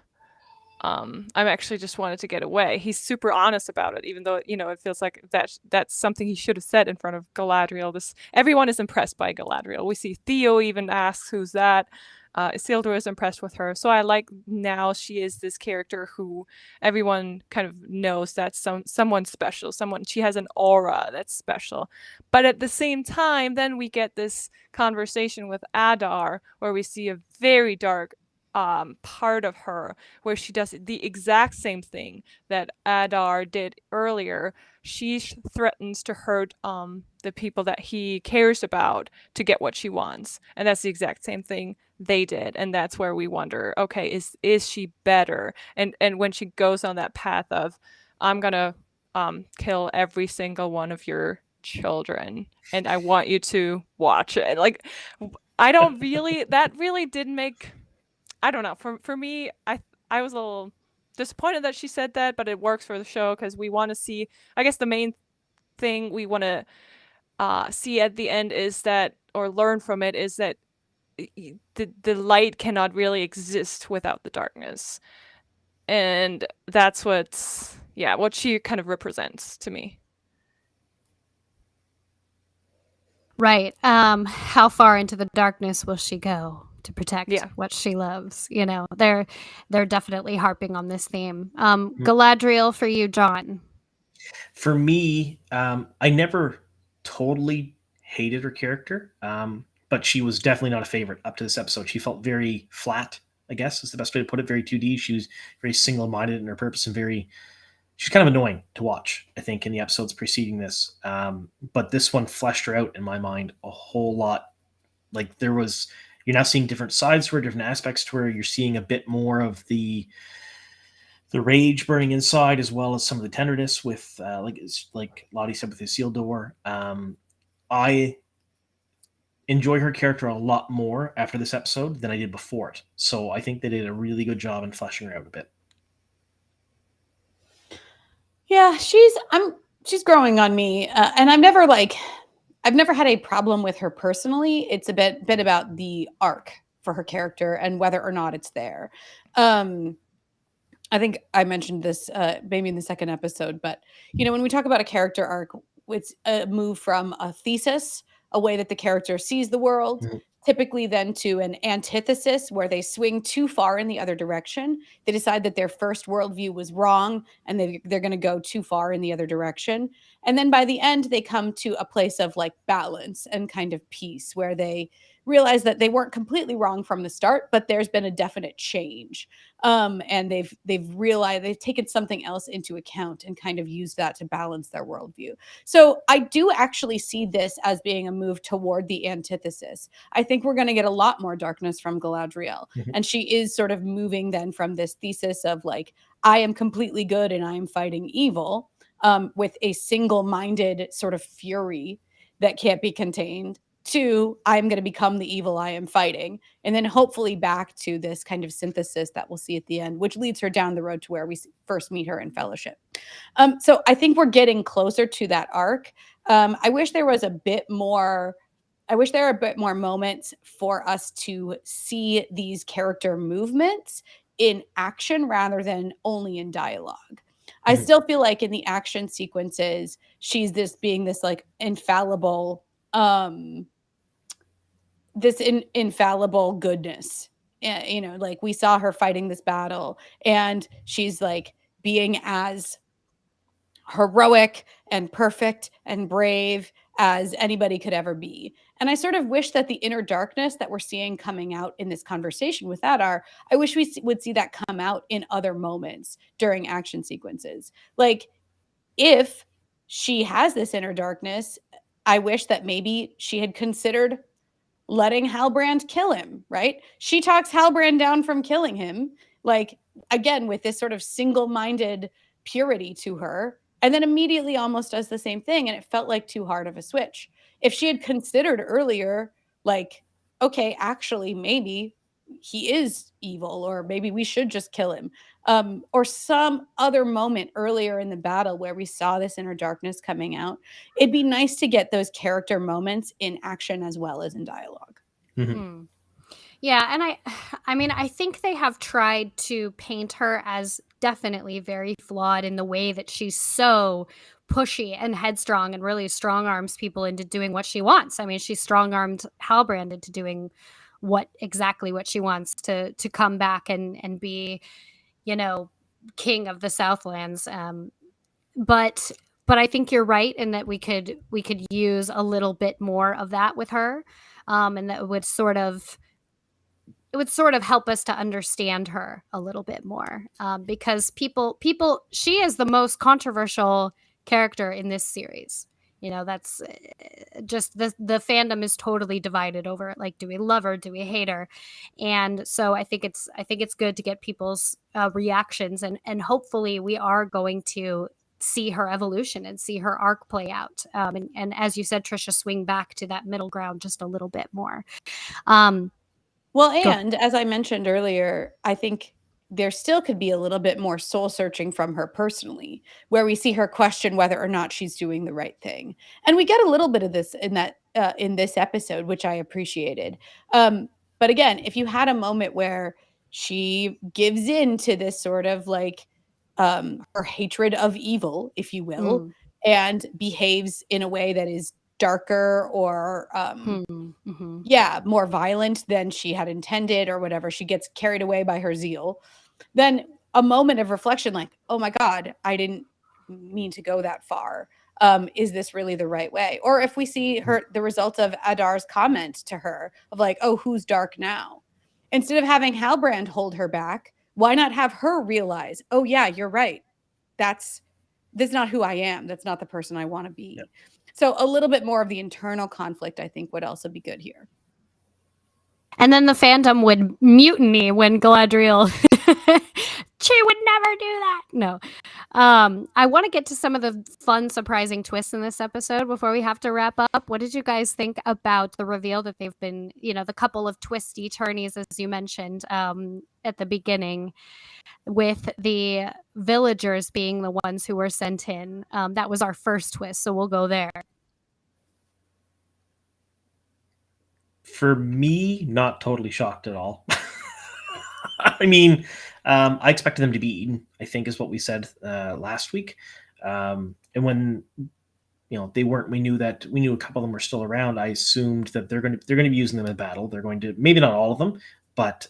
Speaker 6: I'm actually just wanted to get away." He's super honest about it, even though it feels like that's something he should have said in front of Galadriel. Everyone is impressed by Galadriel. We see Theo even asks, "Who's that?" Isildur is impressed with her. So I like now she is this character who everyone kind of knows that's someone special. She has an aura that's special. But at the same time, then we get this conversation with Adar where we see a very dark part of her, where she does the exact same thing that Adar did earlier. She threatens to hurt the people that he cares about to get what she wants, and that's the exact same thing they did. And that's where we wonder, okay, is she better? And when she goes on that path of, I'm gonna kill every single one of your children, and I want you to watch it. Like, I don't really, that really didn't make, I don't know. For me, I was a little disappointed that she said that, but it works for the show because we want to see, I guess the main thing we want to see at the end is that, or learn from it, is that the light cannot really exist without the darkness. And that's what she kind of represents to me.
Speaker 3: Right. How far into the darkness will she go to protect
Speaker 6: Yeah.
Speaker 3: what she loves? They're definitely harping on this theme. Galadriel for you, John.
Speaker 4: For me, I never totally hated her character, but she was definitely not a favorite up to this episode. She felt very flat, I guess is the best way to put it, very 2D. She was very single-minded in her purpose and she's kind of annoying to watch, I think, in the episodes preceding this. But this one fleshed her out in my mind a whole lot. Like you're now seeing different sides to her, different aspects to her. You're seeing a bit more of the rage burning inside, as well as some of the tenderness with, like Lottie said, with Isildur. I enjoy her character a lot more after this episode than I did before it. So I think they did a really good job in fleshing her out a bit.
Speaker 5: Yeah, she's growing on me, and I've never had a problem with her personally. It's a bit about the arc for her character and whether or not it's there. I think I mentioned this maybe in the second episode, but when we talk about a character arc, it's a move from a thesis, a way that the character sees the world, typically then to an antithesis where they swing too far in the other direction. They decide that their first worldview was wrong and they're going to go too far in the other direction. And then by the end, they come to a place of like balance and kind of peace where they realize that they weren't completely wrong from the start, but there's been a definite change. And they've realized they've taken something else into account and kind of used that to balance their worldview. So I do actually see this as being a move toward the antithesis. I think we're going to get a lot more darkness from Galadriel.
Speaker 4: Mhm.
Speaker 5: And she is sort of moving then from this thesis of like, I am completely good and I am fighting evil, with a single-minded sort of fury that can't be contained, to I'm going to become the evil I am fighting. And then hopefully back to this kind of synthesis that we'll see at the end, which leads her down the road to where we first meet her in Fellowship. So I think we're getting closer to that arc. I wish there was a bit more. I wish there were a bit more moments for us to see these character movements in action rather than only in dialogue. I
Speaker 4: Mhm.
Speaker 5: still feel like in the action sequences, she's this like infallible, infallible goodness. Like we saw her fighting this battle and she's like being as heroic and perfect and brave as anybody could ever be. And I sort of wish that the inner darkness that we're seeing coming out in this conversation with Adar, I wish we would see that come out in other moments during action sequences. Like if she has this inner darkness, I wish that maybe she had considered letting Halbrand kill him, right? She talks Halbrand down from killing him, like, again, with this sort of single-minded purity to her, and then immediately almost does the same thing, and it felt like too hard of a switch. If she had considered earlier, like, okay, actually, maybe he is evil, or maybe we should just kill him, or some other moment earlier in the battle where we saw this inner darkness coming out, it'd be nice to get those character moments in action as well as in dialogue.
Speaker 4: Mhm.
Speaker 3: Mm. Yeah, and I mean, I think they have tried to paint her as definitely very flawed in the way that she's so pushy and headstrong and really strong arms people into doing what she wants. I mean, she strong armed Halbrand into doing exactly what she wants to come back and be, king of the Southlands. But I think you're right in that we could use a little bit more of that with her, and that would sort of help us to understand her a little bit more, because she is the most controversial character in this series. That's just the fandom is totally divided over it. Like, do we love her? Do we hate her? And so I think it's good to get people's reactions, and hopefully we are going to see her evolution and see her arc play out. And as you said, Trisha, swing back to that middle ground just a little bit more.
Speaker 5: Well,
Speaker 3: Go.
Speaker 5: and as I mentioned earlier, I think there still could be a little bit more soul searching from her personally, where we see her question whether or not she's doing the right thing. And we get a little bit of this in this episode, which I appreciated. But again, if you had a moment where she gives in to this sort of like her hatred of evil, if you will, and behaves in a way that is darker or more violent than she had intended or whatever, she gets carried away by her zeal, then a moment of reflection like, oh my God, I didn't mean to go that far. Is this really the right way? Or if we see the result of Adar's comment to her of like, oh, who's dark now? Instead of having Halbrand hold her back, why not have her realize, oh yeah, you're right. That's not who I am. That's not the person I want to be.
Speaker 4: Yep.
Speaker 5: So a little bit more of the internal conflict, I think, would also be good here.
Speaker 3: And then the fandom would mutiny when Galadriel, she would never do that. No. I want to get to some of the fun, surprising twists in this episode before we have to wrap up. What did you guys think about the reveal that they've been, the couple of twisty turnies, as you mentioned, at the beginning, with the villagers being the ones who were sent in? That was our first twist, so we'll go there.
Speaker 4: For me, not totally shocked at all. I mean, I expected them to be eaten, I think is what we said last week. And when they weren't. We knew a couple of them were still around. I assumed that they're going to be using them in battle. They're going to, maybe not all of them, but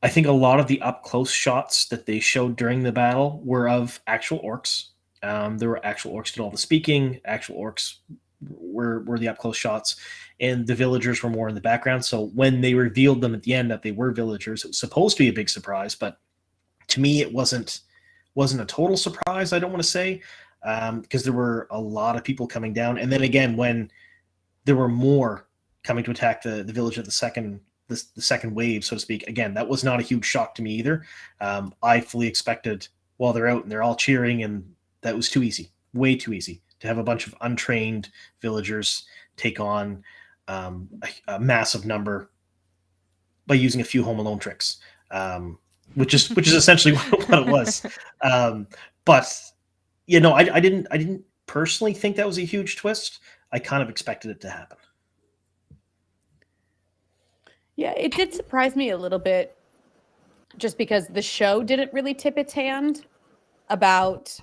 Speaker 4: I think a lot of the up close shots that they showed during the battle were of actual orcs. There were actual orcs did all the speaking. Actual orcs were the up close shots, and the villagers were more in the background. So when they revealed them at the end that they were villagers, it was supposed to be a big surprise, but to me it wasn't a total surprise. I don't want to say, because there were a lot of people coming down, and then again when there were more coming to attack the village of the second wave, so to speak. Again, that was not a huge shock to me either. I fully expected, while they're out and they're all cheering, and that was too easy, way too easy to have a bunch of untrained villagers take on a massive number by using a few Home Alone tricks, which is essentially what it was. But I didn't personally think that was a huge twist. I kind of expected it to happen.
Speaker 5: Yeah, it did surprise me a little bit, just because the show didn't really tip its hand about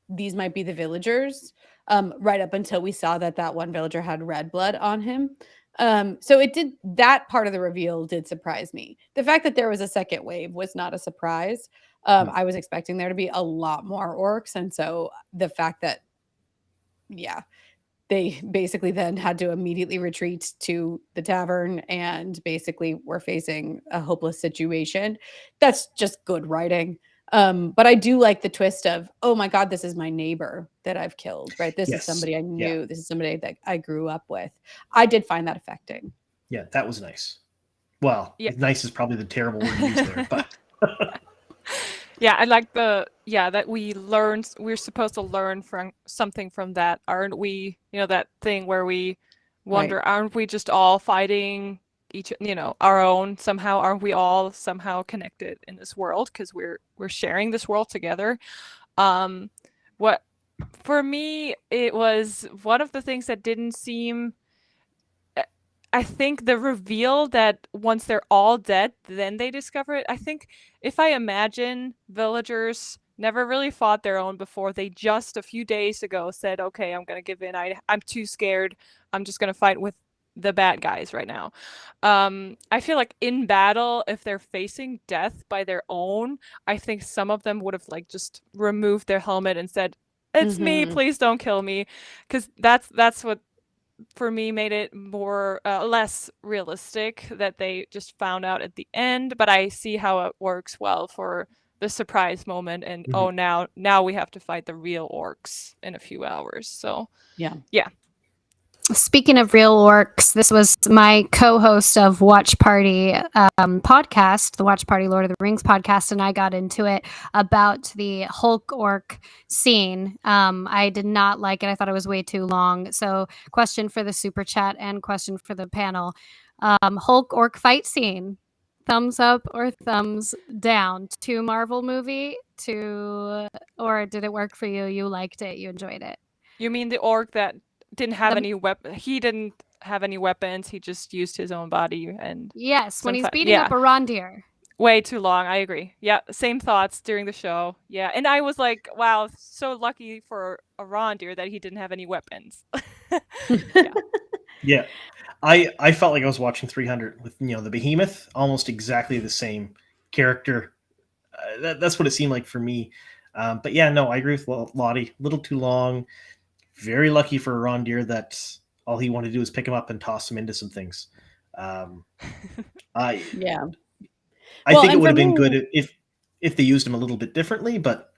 Speaker 5: these might be the villagers, right up until we saw that one villager had red blood on him. So that part of the reveal did surprise me. The fact that there was a second wave was not a surprise. I was expecting there to be a lot more orcs, and so the fact that, they basically then had to immediately retreat to the tavern and basically were facing a hopeless situation. That's just good writing. But I do like the twist of, oh my God, this is my neighbor that I've killed, right? This is somebody I knew. Yeah. This is somebody that I grew up with. I did find that affecting.
Speaker 4: Yeah, that was nice. Well, nice is probably the terrible word to use there, but...
Speaker 6: Yeah, I like that we're supposed to learn from something from that, aren't we? That thing where we wonder, aren't we just all fighting our own somehow? Aren't we all somehow connected in this world because we're sharing this world together? What for me, it was one of the things that didn't seem. I think the reveal that once they're all dead, then they discover it. I think if I imagine villagers never really fought their own before, they just a few days ago said, okay, I'm going to give in. I'm too scared. I'm just going to fight with the bad guys right now. I feel like in battle, if they're facing death by their own, I think some of them would have just removed their helmet and said, it's me, please don't kill me. Because that's what, for me, made it more less realistic that they just found out at the end. But I see how it works well for the surprise moment, and now we have to fight the real orcs in a few hours. So yeah.
Speaker 3: Speaking of real orcs, this was my co-host of Watch Party podcast, the Watch Party Lord of the Rings podcast, and I got into it about the Hulk orc scene. I did not like it. I thought it was way too long. So question for the super chat and question for the panel. Hulk orc fight scene, thumbs up or thumbs down to Marvel movie, or did it work for you? You liked it? You enjoyed it?
Speaker 6: You mean the orc that didn't have any weapon? He didn't have any weapons. He just used his own body. And
Speaker 3: yes, when he's beating up a reindeer.
Speaker 6: Way too long. I agree. Yeah, same thoughts during the show. Yeah, and I was like, wow, so lucky for a reindeer that he didn't have any weapons.
Speaker 4: Yeah. I felt like I was watching 300 with the behemoth, almost exactly the same character. That's what it seemed like for me. But yeah, no, I agree with Lottie. A little too long. Very lucky for a reindeer that all he wanted to do was pick him up and toss him into some things. I think it would have been good if they used him a little bit differently, but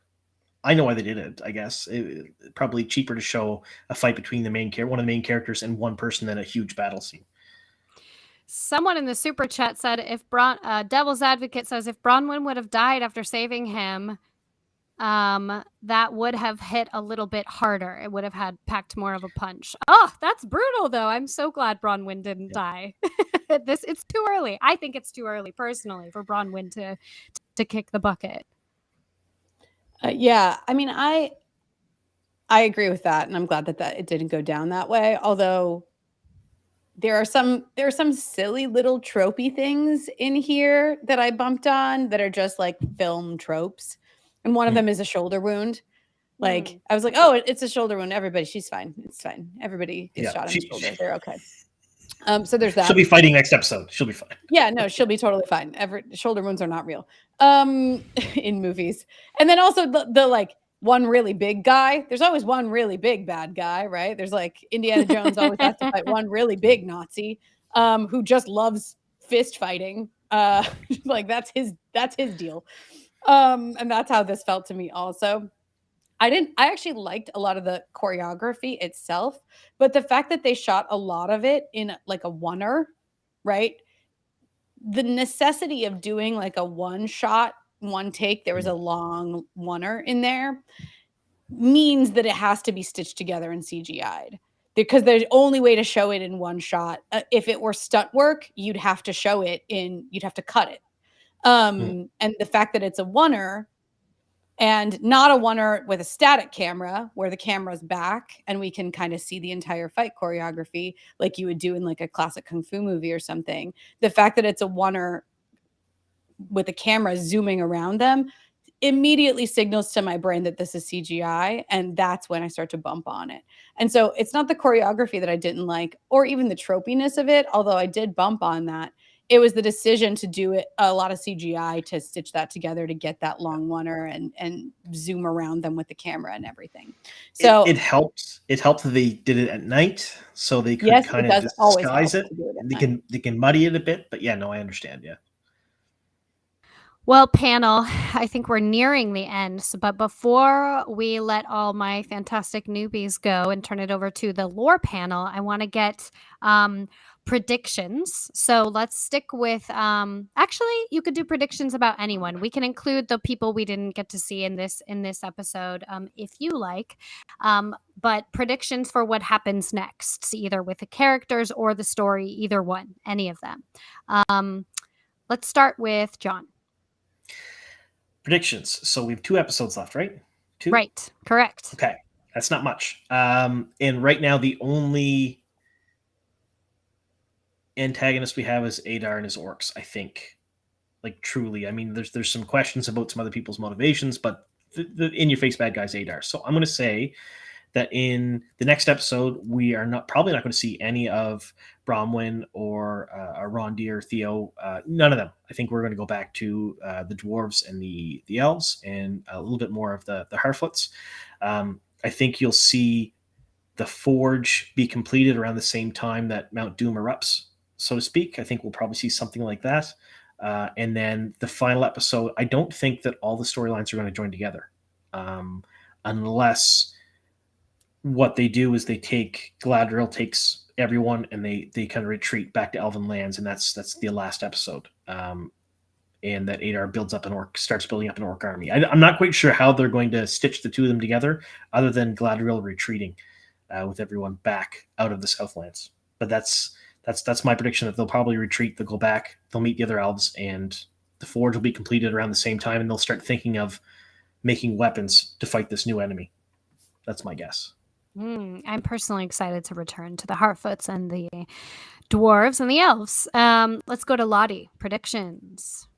Speaker 4: I know why they did it. I guess it probably cheaper to show a fight between one of the main characters and one person than a huge battle scene.
Speaker 3: Someone in the super chat said Devil's Advocate says if Bronwyn would have died after saving him, that would have hit a little bit harder. It would have packed more of a punch. Oh, that's brutal though. I'm so glad Bronwyn didn't die. It's too early. I think it's too early personally for Bronwyn to kick the bucket.
Speaker 5: Yeah, I mean, I agree with that, and I'm glad that it didn't go down that way. Although there are some silly little tropey things in here that I bumped on that are just like film tropes. And one of them is a shoulder wound. Like I was like, oh, it's a shoulder wound. Everybody, she's fine. It's fine. Everybody gets
Speaker 4: Yeah,
Speaker 5: shot in the shoulder. They're okay. So there's that.
Speaker 4: She'll be fighting next episode. She'll be fine.
Speaker 5: Yeah, no, she'll be totally fine. Shoulder wounds are not real in movies. And then also the like one really big guy. There's always one really big bad guy, right? There's like Indiana Jones always has to fight one really big Nazi who just loves fist fighting. Like that's his deal. And that's how this felt to me also. I actually liked a lot of the choreography itself, but the fact that they shot a lot of it in like a oneer, right? The necessity of doing like a one shot, one take, there was a long oneer in there, means that it has to be stitched together and CGI'd. Because the only way to show it in one shot, if it were stunt work, you'd have to show it you'd have to cut it. And the fact that it's a oneer, and not a oneer with a static camera where the camera's back and we can kind of see the entire fight choreography like you would do in like a classic kung fu movie or something. The fact that it's a oneer with the camera zooming around them immediately signals to my brain that this is CGI, and that's when I start to bump on it. And so it's not the choreography that I didn't like or even the tropiness of it, although I did bump on that. It was the decision to do it a lot of CGI to stitch that together to get that long oneer and zoom around them with the camera and everything. So
Speaker 4: it helps. It helped that they did it at night, so they could
Speaker 5: yes,
Speaker 4: kind
Speaker 5: it
Speaker 4: of
Speaker 5: does always
Speaker 4: disguise
Speaker 5: help
Speaker 4: it.
Speaker 5: to do it at
Speaker 4: They
Speaker 5: night.
Speaker 4: can muddy it a bit, but yeah, no, I understand. Yeah.
Speaker 3: Well, panel, I think we're nearing the end. But before we let all my fantastic newbies go and turn it over to the lore panel, I want to get predictions. So let's stick with actually, you could do predictions about anyone. We can include the people we didn't get to see in this episode if you like. But predictions for what happens next, either with the characters or the story, either one, any of them. Let's start with John.
Speaker 4: Predictions. So we have 2 episodes left, right? 2?
Speaker 3: Right. Correct.
Speaker 4: Okay. That's not much. And right now, the only antagonist we have is Adar and his orcs, I think. Like, truly. I mean, there's some questions about some other people's motivations, but the in-your-face bad guy's Adar. So I'm going to say that in the next episode, we are probably not going to see any of Bronwyn or Rondir, Theo, none of them. I think we're going to go back to the dwarves and the elves and a little bit more of the Harfoots. I think you'll see the Forge be completed around the same time that Mount Doom erupts, so to speak. I think we'll probably see something like that. And then the final episode, I don't think that all the storylines are going to join together unless what they do is Galadriel takes everyone and they kind of retreat back to Elven lands, and that's the last episode. And that Adar starts building up an orc army. I'm not quite sure how they're going to stitch the two of them together, other than Galadriel retreating with everyone back out of the Southlands. But that's my prediction, that they'll probably retreat. They'll go back. They'll meet the other elves, and the Forge will be completed around the same time, and they'll start thinking of making weapons to fight this new enemy. That's my guess.
Speaker 3: I'm personally excited to return to the Harfoots and the dwarves and the elves. Let's go to Lottie. Predictions.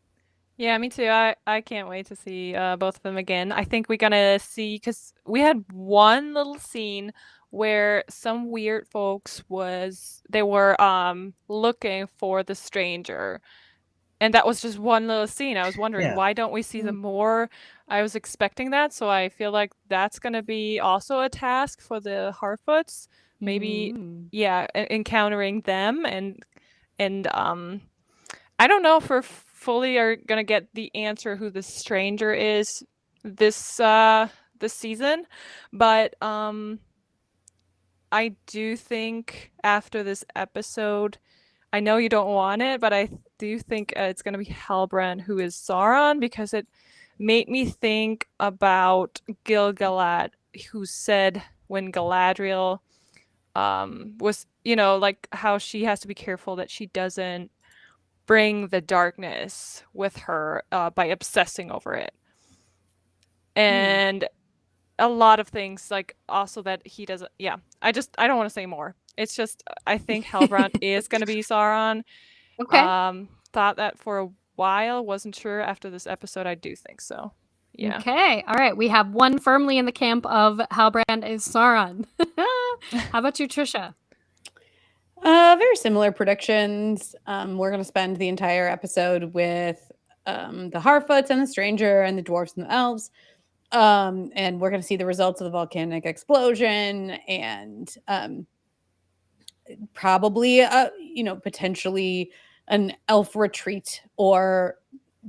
Speaker 6: Yeah, me too. I can't wait to see both of them again. I think we're gonna see, because we had one little scene where some weird folks were looking for the stranger. And that was just one little scene. I was wondering, why don't we see them more? I was expecting that, so I feel like that's going to be also a task for the Harfoots. Maybe, encountering them. And I don't know if we're fully are going to get the answer who the stranger is this season. But I do think after this episode, I know you don't want it, but I do think it's going to be Halbrand who is Sauron, because it made me think about Gil-galad, who said when Galadriel was, like how she has to be careful that she doesn't bring the darkness with her by obsessing over it. And a lot of things, like also that he doesn't, I don't want to say more. It's just, I think Halbrand is going to be Sauron.
Speaker 3: Okay.
Speaker 6: Thought that for a while, wasn't sure. After this episode, I do think so. Yeah.
Speaker 3: Okay. All right. We have one firmly in the camp of Halbrand is Sauron. How about you, Trisha?
Speaker 5: Very similar predictions. We're going to spend the entire episode with the Harfoots and the Stranger and the Dwarves and the Elves. And we're going to see the results of the volcanic explosion and probably, potentially an elf retreat or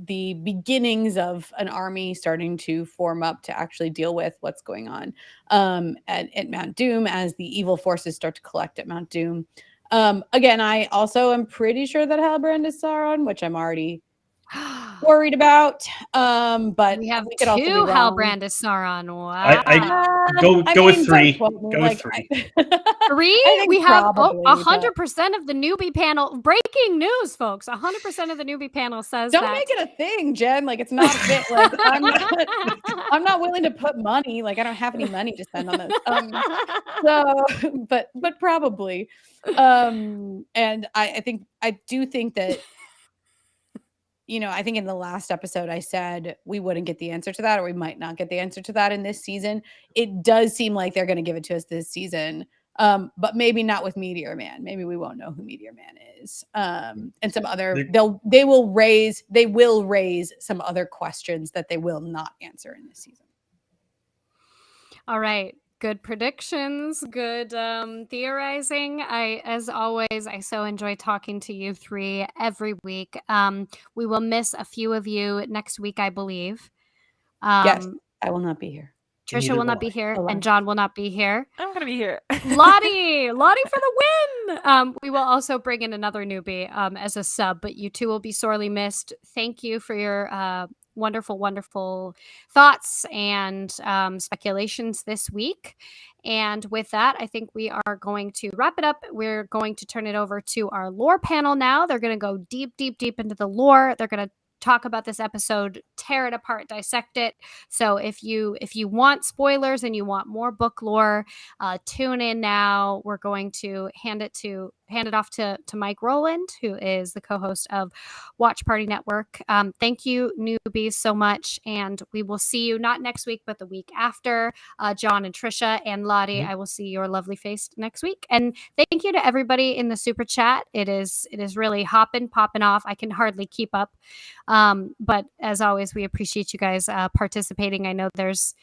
Speaker 5: the beginnings of an army starting to form up to actually deal with what's going on at Mount Doom as the evil forces start to collect at Mount Doom. Again, I also am pretty sure that Halbrand is Sauron, which I'm already worried about. But
Speaker 3: we have
Speaker 5: we could also be
Speaker 3: two
Speaker 5: wrong.
Speaker 3: Halbrand is Sauron. Wow.
Speaker 4: Go with three.
Speaker 5: don't quote me,
Speaker 4: Go with three.
Speaker 3: Three?
Speaker 5: I think
Speaker 3: We have
Speaker 5: probably,
Speaker 3: 100% of the newbie panel. Breaking news, folks. 100% of the newbie panel says
Speaker 5: Don't
Speaker 3: that.
Speaker 5: make it a thing, Jen. Like it's not a bit. Like I'm not willing to put money. Like I don't have any money to spend on this. So, but probably. And I do think that. I think in the last episode I said we wouldn't get the answer to that, or we might not get the answer to that in this season. It does seem like they're going to give it to us this season. But maybe not with Meteor Man. Maybe we won't know who Meteor Man is. And some other they will raise some other questions that they will not answer in this season.
Speaker 3: All right. Good predictions, good theorizing. As always, I so enjoy talking to you three every week. We will miss a few of you next week, I believe.
Speaker 5: Yes, I will not be here.
Speaker 3: Trisha will not be here, and John will not be here.
Speaker 6: I'm going to be here.
Speaker 3: Lottie for the win! We will also bring in another newbie as a sub, but you two will be sorely missed. Thank you for your wonderful thoughts and speculations this week. And with that, I think we are going to wrap it up. We're going to turn it over to our lore panel now. They're going to go deep into the lore. They're going to talk about this episode, tear it apart, dissect it. So if you want spoilers and you want more book lore, tune in now. We're going to hand it off to Mike Rowland, who is the co-host of Watch Party Network. Thank you, newbies, so much, and we will see you not next week, but the week after. John and Trisha and Lottie, I will see your lovely face next week. And thank you to everybody in the super chat. It is really popping off. I can hardly keep up. But as always, we appreciate you guys participating. I know there's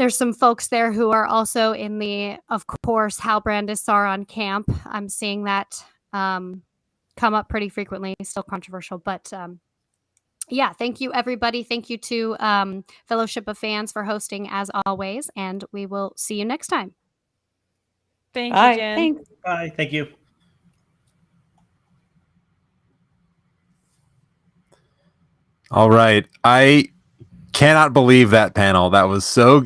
Speaker 3: some folks there who are also in the, of course, Halbrand is Sauron camp. I'm seeing that come up pretty frequently. Still controversial, but yeah, thank you, everybody. Thank you to Fellowship of Fans for hosting, as always, and we will see you next time.
Speaker 6: Thank
Speaker 5: Bye.
Speaker 6: you, Jen.
Speaker 5: Thanks.
Speaker 4: Bye. Thank you.
Speaker 2: All right. I cannot believe that panel. That was so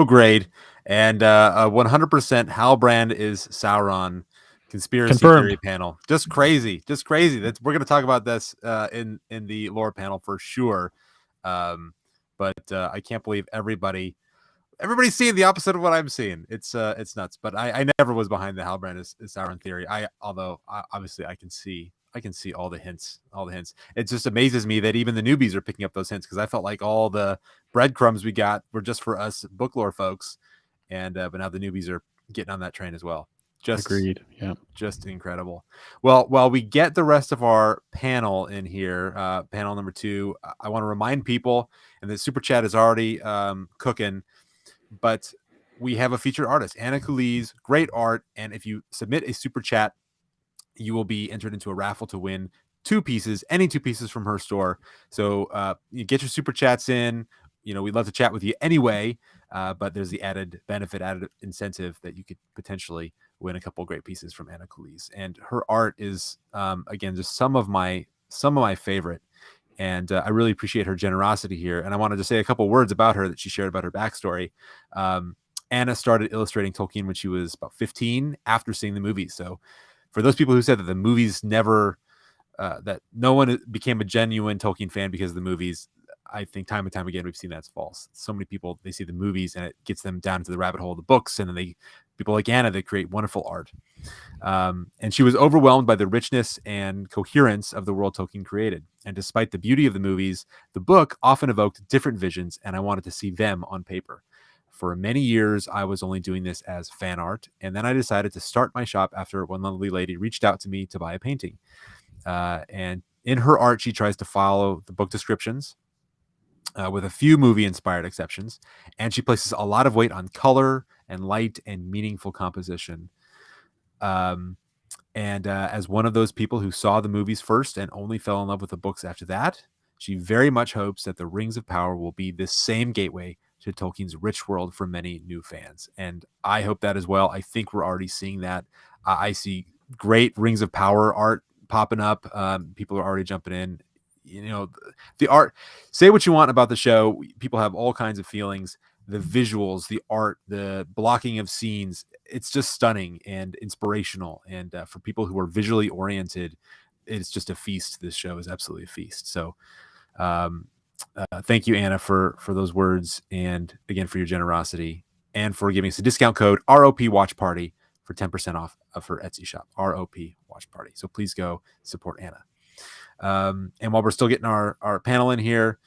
Speaker 2: great. And 100% Halbrand is Sauron conspiracy theory panel. Just crazy. We're going to talk about this in the lore panel for sure. But I can't believe everybody's seeing the opposite of what I'm seeing. It's nuts. But I never was behind the Halbrand is Sauron theory. Although obviously I can see all the hints. It just amazes me that even the newbies are picking up those hints, because I felt like all the breadcrumbs we got were just for us book lore folks, and but now the newbies are getting on that train as well. Just
Speaker 1: agreed. Yeah,
Speaker 2: just incredible. Well, while we get the rest of our panel in here, panel number 2, I want to remind people, and the super chat is already cooking, but we have a featured artist, Anna Coolise, great art, and if you submit a super chat, you will be entered into a raffle to win any two pieces from her store. So you get your super chats in. We'd love to chat with you anyway, but there's the added incentive that you could potentially win a couple great pieces from Anna Coolise. And her art is, again, just some of my favorite. And I really appreciate her generosity here. And I wanted to say a couple words about her that she shared about her backstory. Anna started illustrating Tolkien when she was about 15 after seeing the movies. So for those people who said that the movies never, that no one became a genuine Tolkien fan because of the movies, I think time and time again we've seen that's false. So many people, they see the movies and it gets them down to the rabbit hole of the books, and then they people like Anna that create wonderful art. And she was overwhelmed by the richness and coherence of the world Tolkien created. And despite the beauty of the movies, the book often evoked different visions, and I wanted to see them on paper. For many years, I was only doing this as fan art, and then I decided to start my shop after one lovely lady reached out to me to buy a painting. And in her art, she tries to follow the book descriptions with a few movie-inspired exceptions, and she places a lot of weight on color and light and meaningful composition. As one of those people who saw the movies first and only fell in love with the books after that, she very much hopes that the Rings of Power will be this same gateway to Tolkien's rich world for many new fans. And I hope that as well. I think we're already seeing that. I see great Rings of Power art popping up. People are already jumping in. The art, say what you want about the show. People have all kinds of feelings. The visuals, the art, the blocking of scenes, it's just stunning and inspirational. And for people who are visually oriented, it's just a feast. This show is absolutely a feast. So thank you, Anna, for those words, and again for your generosity, and for giving us a discount code ROP Watch Party for 10% off of her Etsy shop, ROP Watch Party. So please go support Anna. And while we're still getting our panel in here,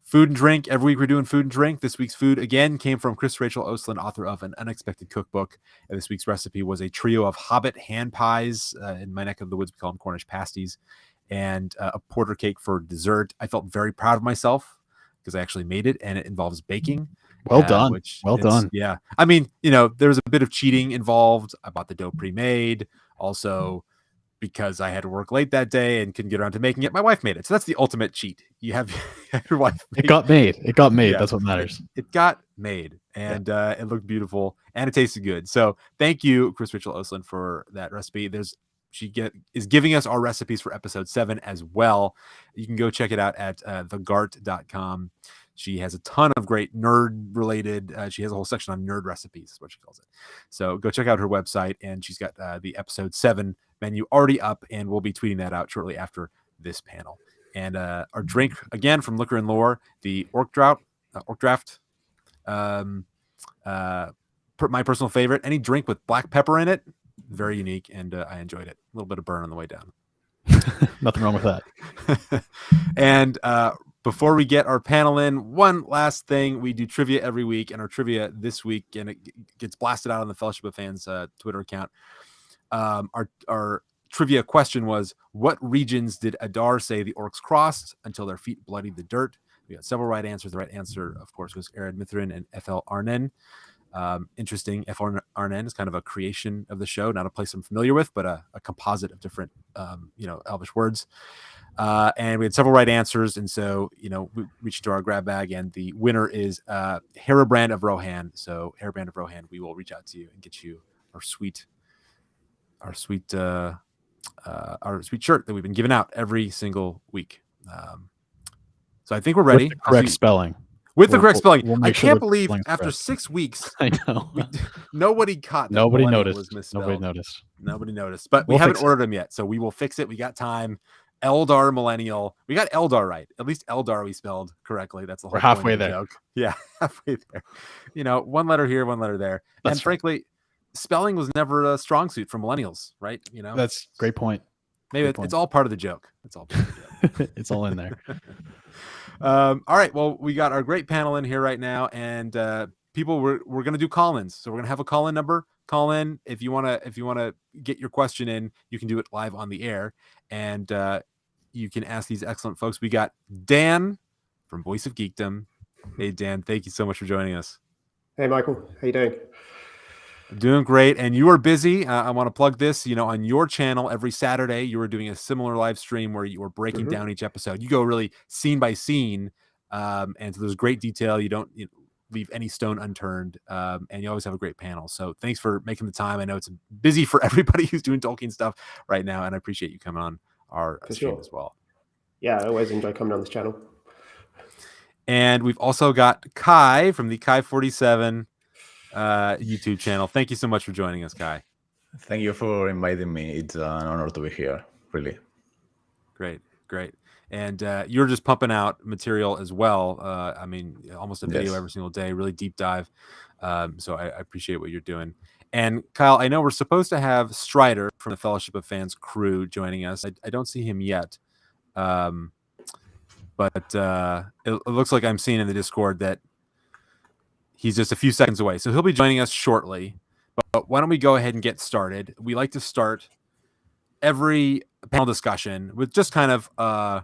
Speaker 2: food and drink. Every week we're doing food and drink. This week's food, again, came from Chris Rachel Osland, author of An Unexpected Cookbook. And this week's recipe was a trio of Hobbit hand pies. In my neck of the woods, we call them Cornish pasties. And a porter cake for dessert. I felt very proud of myself because I actually made it, and it involves baking.
Speaker 1: Well done. Well done.
Speaker 2: Yeah. I mean, there was a bit of cheating involved. I bought the dough pre-made. Also, because I had to work late that day and couldn't get around to making it, my wife made it. So that's the ultimate cheat. You have your wife
Speaker 1: make it. Got made. It got made.
Speaker 2: Yeah.
Speaker 1: That's what matters.
Speaker 2: It got made, and it looked beautiful, and it tasted good. So thank you, Chris Rachel Osland, for that recipe. She is giving us our recipes for episode 7 as well. You can go check it out at thegart.com. She has a ton of great nerd related. She has a whole section on nerd recipes, is what she calls it. So go check out her website, and she's got the episode 7 menu already up, and we'll be tweeting that out shortly after this panel. And our drink, again, from Liquor and Lore, the Orc Draft. My personal favorite. Any drink with black pepper in it, very unique, and I enjoyed it. A little bit of burn on the way down.
Speaker 1: Nothing wrong with that.
Speaker 2: And before we get our panel in, one last thing. We do trivia every week, and our trivia this week, and it gets blasted out on the Fellowship of Fans Twitter account. Our trivia question was, what regions did Adar say the orcs crossed until their feet bloodied the dirt? We got several right answers. The right answer, of course, was Ered Mithrin and FL Arnen. Interesting. FL Arnen is kind of a creation of the show, not a place I'm familiar with, but a composite of different, Elvish words. And we had several right answers. And so, we reached into our grab bag, and the winner is Harabrand of Rohan. So Harabrand of Rohan, we will reach out to you and get you our sweet shirt that we've been giving out every single week. So I think we're ready.
Speaker 1: With the correct spelling.
Speaker 2: With the correct spelling.
Speaker 1: We'll
Speaker 2: I
Speaker 1: sure
Speaker 2: can't believe after
Speaker 1: correct.
Speaker 2: 6 weeks,
Speaker 1: I know.
Speaker 2: nobody caught that.
Speaker 1: Nobody
Speaker 2: millennial
Speaker 1: noticed.
Speaker 2: was misspelled.
Speaker 1: Nobody noticed.
Speaker 2: But we
Speaker 1: We'll
Speaker 2: haven't
Speaker 1: fix it.
Speaker 2: ordered them yet, so we will fix it. We got time. Eldar Millennial. We got Eldar right. At least Eldar we spelled correctly. That's the whole
Speaker 1: We're halfway
Speaker 2: point of the
Speaker 1: there.
Speaker 2: joke. Yeah, halfway there. One letter here, one letter there.
Speaker 1: That's
Speaker 2: and frankly, spelling was never a strong suit for millennials, right?
Speaker 1: That's a great point.
Speaker 2: Maybe
Speaker 1: Good point.
Speaker 2: it's all part of the joke. It's all part of the joke.
Speaker 1: It's all in there.
Speaker 2: All right. Well, we got our great panel in here right now, and people, we're going to do call-ins. So we're going to have a call-in number. Call in if you want to get your question in. You can do it live on the air, and you can ask these excellent folks. We got Dan from Voice of Geekdom. Hey, Dan, thank you so much for joining us.
Speaker 7: Hey, Michael. How you doing?
Speaker 2: I'm doing great, and you are busy. I want to plug this. On your channel every Saturday, you were doing a similar live stream where you were breaking down each episode. You go really scene by scene, and so there's great detail. You don't leave any stone unturned, and you always have a great panel. So thanks for making the time. I know it's busy for everybody who's doing Tolkien stuff right now, and I appreciate you coming on our stream as well.
Speaker 7: Yeah, I always enjoy coming on this channel.
Speaker 2: And we've also got Kai from the Kai 47 YouTube channel. Thank you so much for joining us, Kai.
Speaker 8: Thank you for inviting me. It's an honor to be here, really.
Speaker 2: Great. And you're just pumping out material as well. Almost a video every single day, really deep dive. So I appreciate what you're doing. And Kyle, I know we're supposed to have Strider from the Fellowship of Fans crew joining us. I don't see him yet. But it looks like I'm seeing in the Discord that he's just a few seconds away. So he'll be joining us shortly. But why don't we go ahead and get started? We like to start every panel discussion with just kind of I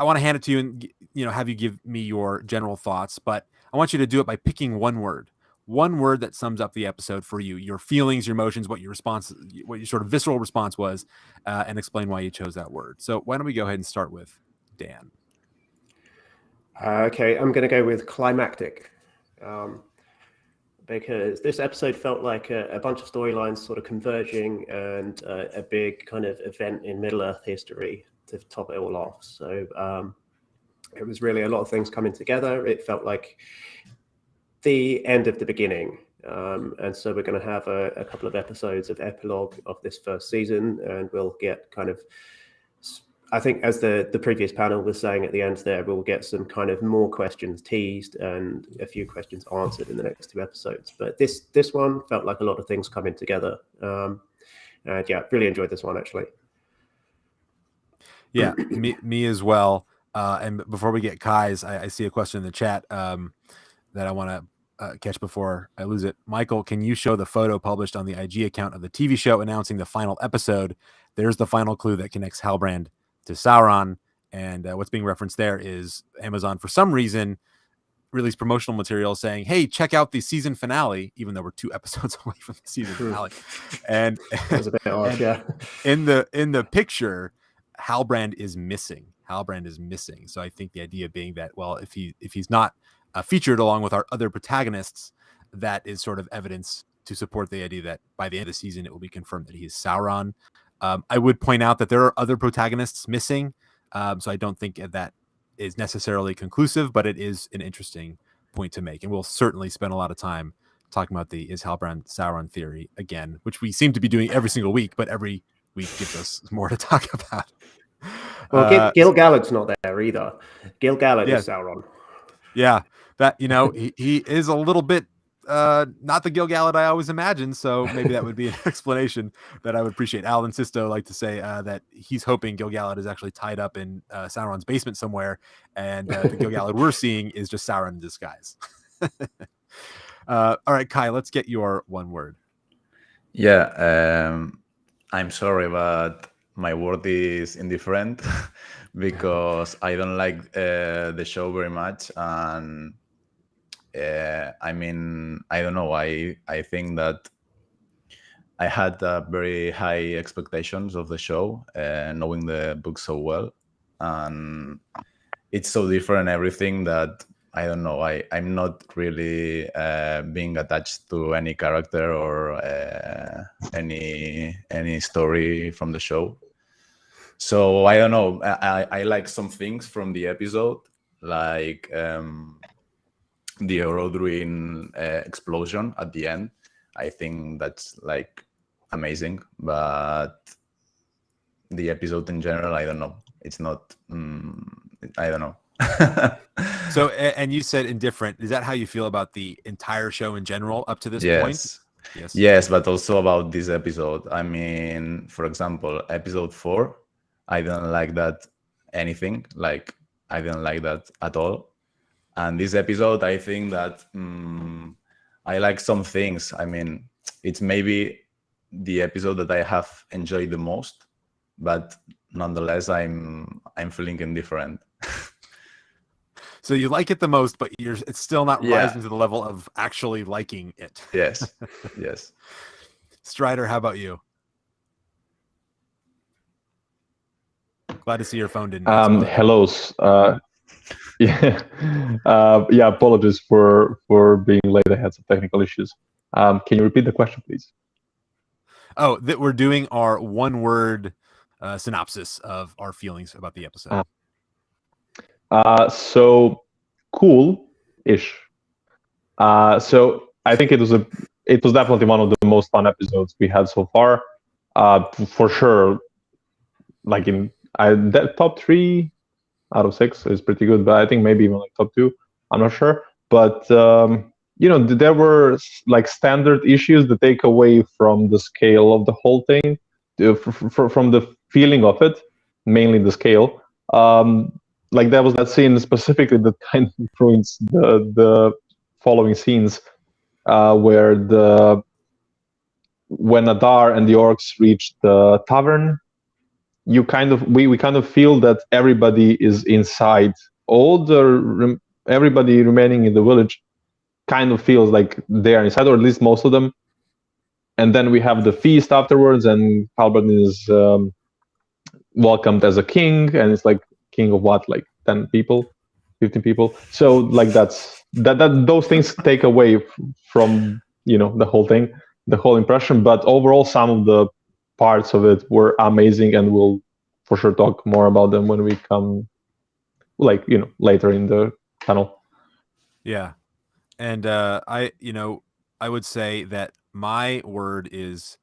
Speaker 2: want to hand it to you and have you give me your general thoughts, but I want you to do it by picking one word that sums up the episode for you, your feelings, your emotions, what your sort of visceral response was, and explain why you chose that word. So why don't we go ahead and start with Dan?
Speaker 7: Okay, I'm going to go with climactic, because this episode felt like a bunch of storylines sort of converging and a big kind of event in Middle-earth history to top it all off. So it was really a lot of things coming together. It felt like the end of the beginning. And so we're going to have a couple of episodes of epilogue of this first season, and we'll get kind of, I think as the previous panel was saying at the end there, we'll get some kind of more questions teased and a few questions answered in the next two episodes. But this one felt like a lot of things coming together. And yeah, really enjoyed this one, actually.
Speaker 2: Yeah, me as well. And before we get Kai's, I see a question in the chat that I want to catch before I lose it. Michael, can you show the photo published on the IG account of the TV show announcing the final episode? There's the final clue that connects Halbrand to Sauron. And what's being referenced there is Amazon, for some reason, released promotional material saying, hey, check out the season finale, even though we're 2 episodes away from the season finale. And
Speaker 7: that was a bit odd, yeah.
Speaker 2: In the picture, Halbrand is missing. So I think the idea being that, well, if he's not featured along with our other protagonists, that is sort of evidence to support the idea that by the end of the season, it will be confirmed that he is Sauron. I would point out that there are other protagonists missing. So I don't think that is necessarily conclusive, but it is an interesting point to make. And we'll certainly spend a lot of time talking about the is Halbrand Sauron theory again, which we seem to be doing every single week, but every week gives us more to talk about.
Speaker 7: Well, Gil Gallad's not there either. Gil Gallad is Sauron.
Speaker 2: Yeah, that he is a little bit not the Gil Galad I always imagined. So maybe that would be an explanation that I would appreciate. Alan Sisto like to say that he's hoping Gil Galad is actually tied up in Sauron's basement somewhere, and the Gil Galad we're seeing is just Sauron in disguise. All right, Kai, let's get your one word.
Speaker 8: Yeah, I'm sorry, but my word is indifferent because I don't like the show very much, and I mean, I don't know. I think that I had very high expectations of the show, knowing the book so well, and it's so different everything that I don't know. I'm not really being attached to any character or any story from the show. So I don't know. I like some things from the episode, like the Orodruin explosion at the end. I think that's like amazing, but the episode in general, I don't know. It's not. I don't know.
Speaker 2: So, and you said indifferent. Is that how you feel about the entire show in general up to this point?
Speaker 8: Yes, but also about this episode. I mean, for example, episode 4, I didn't like that anything. Like, I didn't like that at all. And this episode, I think that I like some things. I mean, it's maybe the episode that I have enjoyed the most, but nonetheless, I'm feeling indifferent.
Speaker 2: So you like it the most, but it's still not rising to the level of actually liking it.
Speaker 8: Yes, yes.
Speaker 2: Strider, how about you? Glad to see your phone didn't.
Speaker 9: Hello. Apologies for being late. I had some technical issues. Can you repeat the question, please?
Speaker 2: Oh, that we're doing our one-word synopsis of our feelings about the episode.
Speaker 9: So cool-ish. So I think it was definitely one of the most fun episodes we had so far. For sure, like in that top 3 out of 6 is pretty good, but I think maybe even like top 2. I'm not sure. but there were like standard issues that take away from the scale of the whole thing, from the feeling of it, mainly the scale. Like there was that scene specifically that kind of ruins the following scenes, where when Adar and the orcs reach the tavern, we kind of feel that everybody is inside. Everybody remaining in the village kind of feels like they're inside, or at least most of them. And then we have the feast afterwards, and Halbert is welcomed as a king, and it's like king of what, like 10 people, 15 people. So like those things take away from the whole thing, the whole impression. But overall, some of the parts of it were amazing, and we'll for sure talk more about them when we come, later in the panel.
Speaker 2: Yeah. And I would say that my word is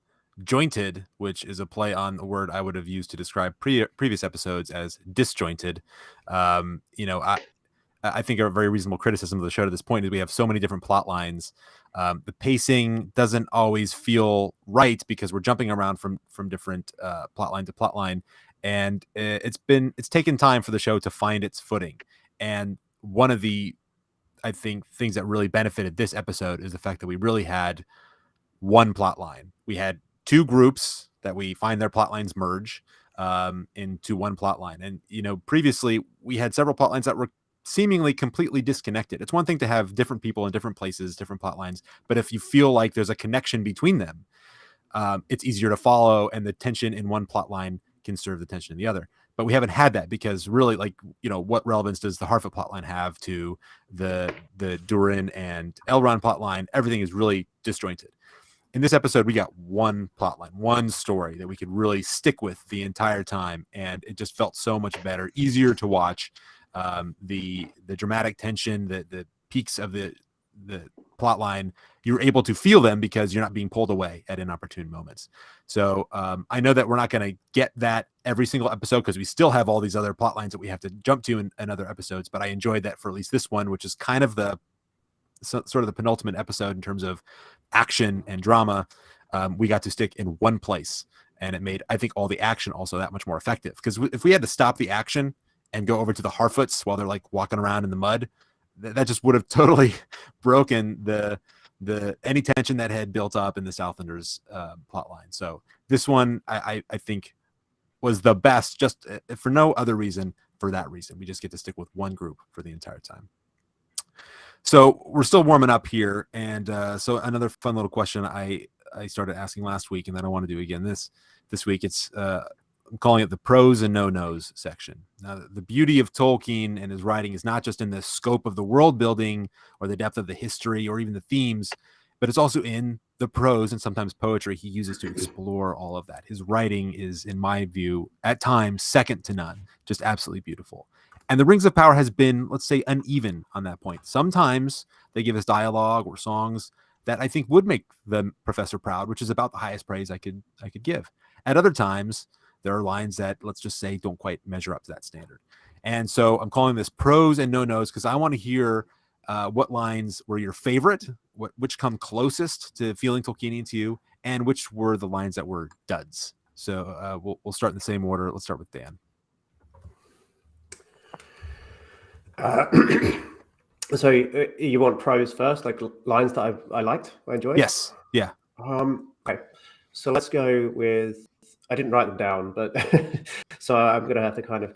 Speaker 2: jointed, which is a play on the word I would have used to describe previous episodes as disjointed. I think a very reasonable criticism of the show to this point is we have so many different plot lines. The pacing doesn't always feel right because we're jumping around from different plot line to plot line, and it's taken time for the show to find its footing. And one of the, I think, things that really benefited this episode is the fact that we really had one plot line. We had two groups that we find their plot lines merge into one plot line. And, previously we had several plot lines that were seemingly completely disconnected. It's one thing to have different people in different places, different plot lines, but if you feel like there's a connection between them, it's easier to follow, and the tension in one plot line can serve the tension in the other. But we haven't had that because really, what relevance does the Harfoot plotline have to the Durin and Elrond plotline? Everything is really disjointed. In this episode, we got one plotline, one story that we could really stick with the entire time, and it just felt so much better, easier to watch. The dramatic tension, the peaks of the plotline, you're able to feel them because you're not being pulled away at inopportune moments. So I know that we're not going to get that every single episode because we still have all these other plot lines that we have to jump to in other episodes, but I enjoyed that for at least this one, which is kind of sort of the penultimate episode in terms of action and drama. We got to stick in one place, and it made, I think, all the action also that much more effective, because if we had to stop the action and go over to the Harfoots while they're like walking around in the mud, that just would have totally broken the any tension that had built up in the Southlanders plot line. So this one I think was the best, just for no other reason. For that reason, we just get to stick with one group for the entire time. So we're still warming up here, and so another fun little question I started asking last week, and then I want to do again this week. It's I'm calling it the pros and no-nos section. Now, the beauty of Tolkien and his writing is not just in the scope of the world building or the depth of the history or even the themes, but it's also in the prose and sometimes poetry he uses to explore all of that. His writing is, in my view, at times second to none, just absolutely beautiful. And the Rings of Power has been, let's say, uneven on that point. Sometimes they give us dialogue or songs that I think would make the professor proud, which is about the highest praise I could give. At other times, there are lines that, let's just say, don't quite measure up to that standard. And so I'm calling this pros and no-nos because I want to hear what lines were your favorite, which come closest to feeling Tolkienian to you, and which were the lines that were duds. So we'll start in the same order. Let's start with Dan.
Speaker 7: So you want pros first, like lines that I liked, I enjoyed?
Speaker 2: Yes. Yeah.
Speaker 7: Okay. So let's go with, I didn't write them down, but so I'm going to have to kind of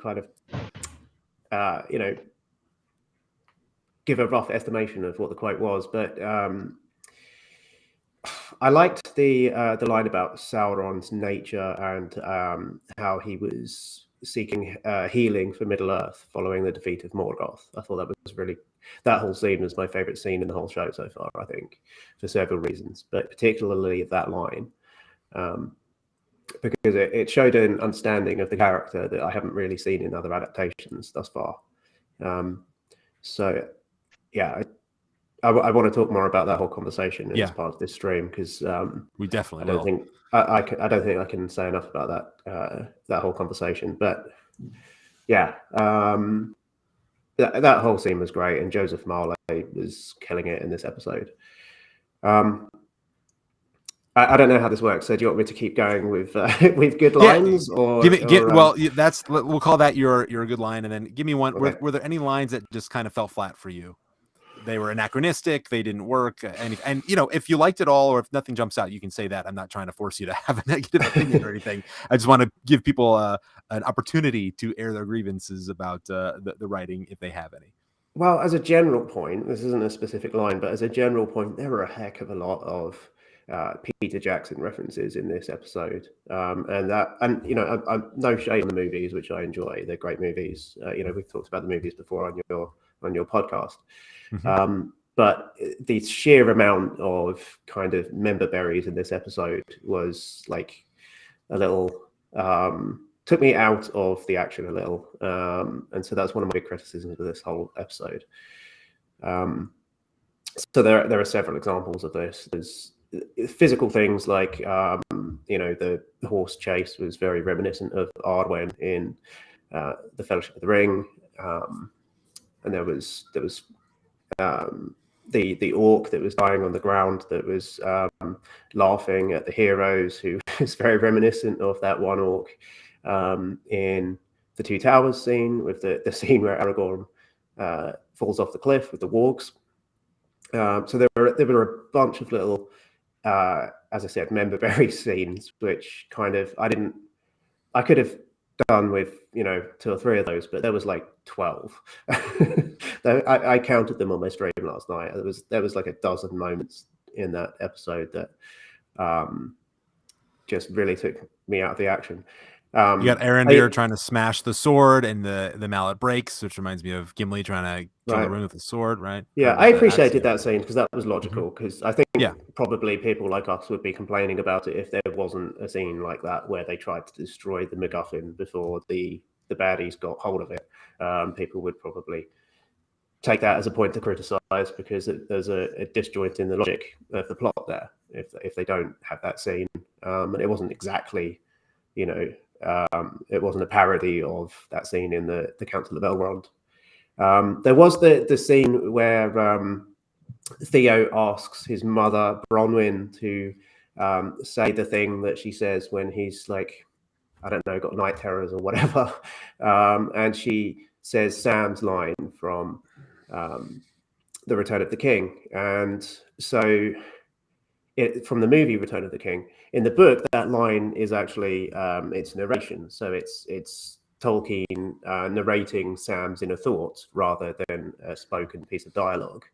Speaker 7: give a rough estimation of what the quote was. But I liked the line about Sauron's nature and how he was seeking healing for Middle Earth following the defeat of Morgoth. I thought that was really, that whole scene was my favorite scene in the whole show so far, I think, for several reasons, but particularly that line. Because it showed an understanding of the character that I haven't really seen in other adaptations thus far. So, yeah, I want to talk more about that whole conversation as part of this stream, because
Speaker 2: we definitely
Speaker 7: I don't think I can say enough about that whole conversation. But yeah, that whole scene was great, and Joseph Marley was killing it in this episode. I don't know how this works. So do you want me to keep going with with good lines, or
Speaker 2: we'll call that your good line, and then give me one.
Speaker 7: Okay.
Speaker 2: Were there any lines that just kind of fell flat for you? They were anachronistic. They didn't work. And if you liked it all, or if nothing jumps out, you can say that. I'm not trying to force you to have a negative opinion or anything. I just want to give people an opportunity to air their grievances about the writing if they have any.
Speaker 7: Well, as a general point, this isn't a specific line, but as a general point, there were a heck of a lot of Peter Jackson references in this episode, I'm no shade on the movies, which I enjoy. They're great movies. We've talked about the movies before on your podcast.
Speaker 2: Mm-hmm.
Speaker 7: But the sheer amount of kind of member berries in this episode was like a little took me out of the action a little, and so that's one of my big criticisms of this whole episode. So there are several examples of this. There's physical things like the horse chase was very reminiscent of Arwen in the Fellowship of the Ring, and there was the orc that was dying on the ground that was laughing at the heroes, who is very reminiscent of that one orc in the Two Towers scene, with the scene where Aragorn falls off the cliff with the wargs. So there were a bunch of little, as I said, member berry scenes, which kind of I could have done with 2 or 3 of those, but there was like 12. I counted them on my stream last night. There was like a dozen moments in that episode that just really took me out of the action.
Speaker 2: You got Arondir trying to smash the sword, and the mallet breaks, which reminds me of Gimli trying to kill the ring with the sword, right?
Speaker 7: Yeah, I appreciated that scene because that was logical. Because I think
Speaker 2: Yeah.
Speaker 7: probably people like us would be complaining about it if there wasn't a scene like that where they tried to destroy the MacGuffin before the baddies got hold of it. People would probably take that as a point to criticize, because there's a disjoint in the logic of the plot there if they don't have that scene. And it wasn't exactly, it wasn't a parody of that scene in the Council of Elrond. There was the scene where Theo asks his mother Bronwyn to say the thing that she says when he's like, I don't know, got night terrors or whatever, and she says Sam's line from The Return of the King. And so from the movie Return of the King, in the book, that line is actually it's narration. So it's Tolkien narrating Sam's inner thoughts rather than a spoken piece of dialogue.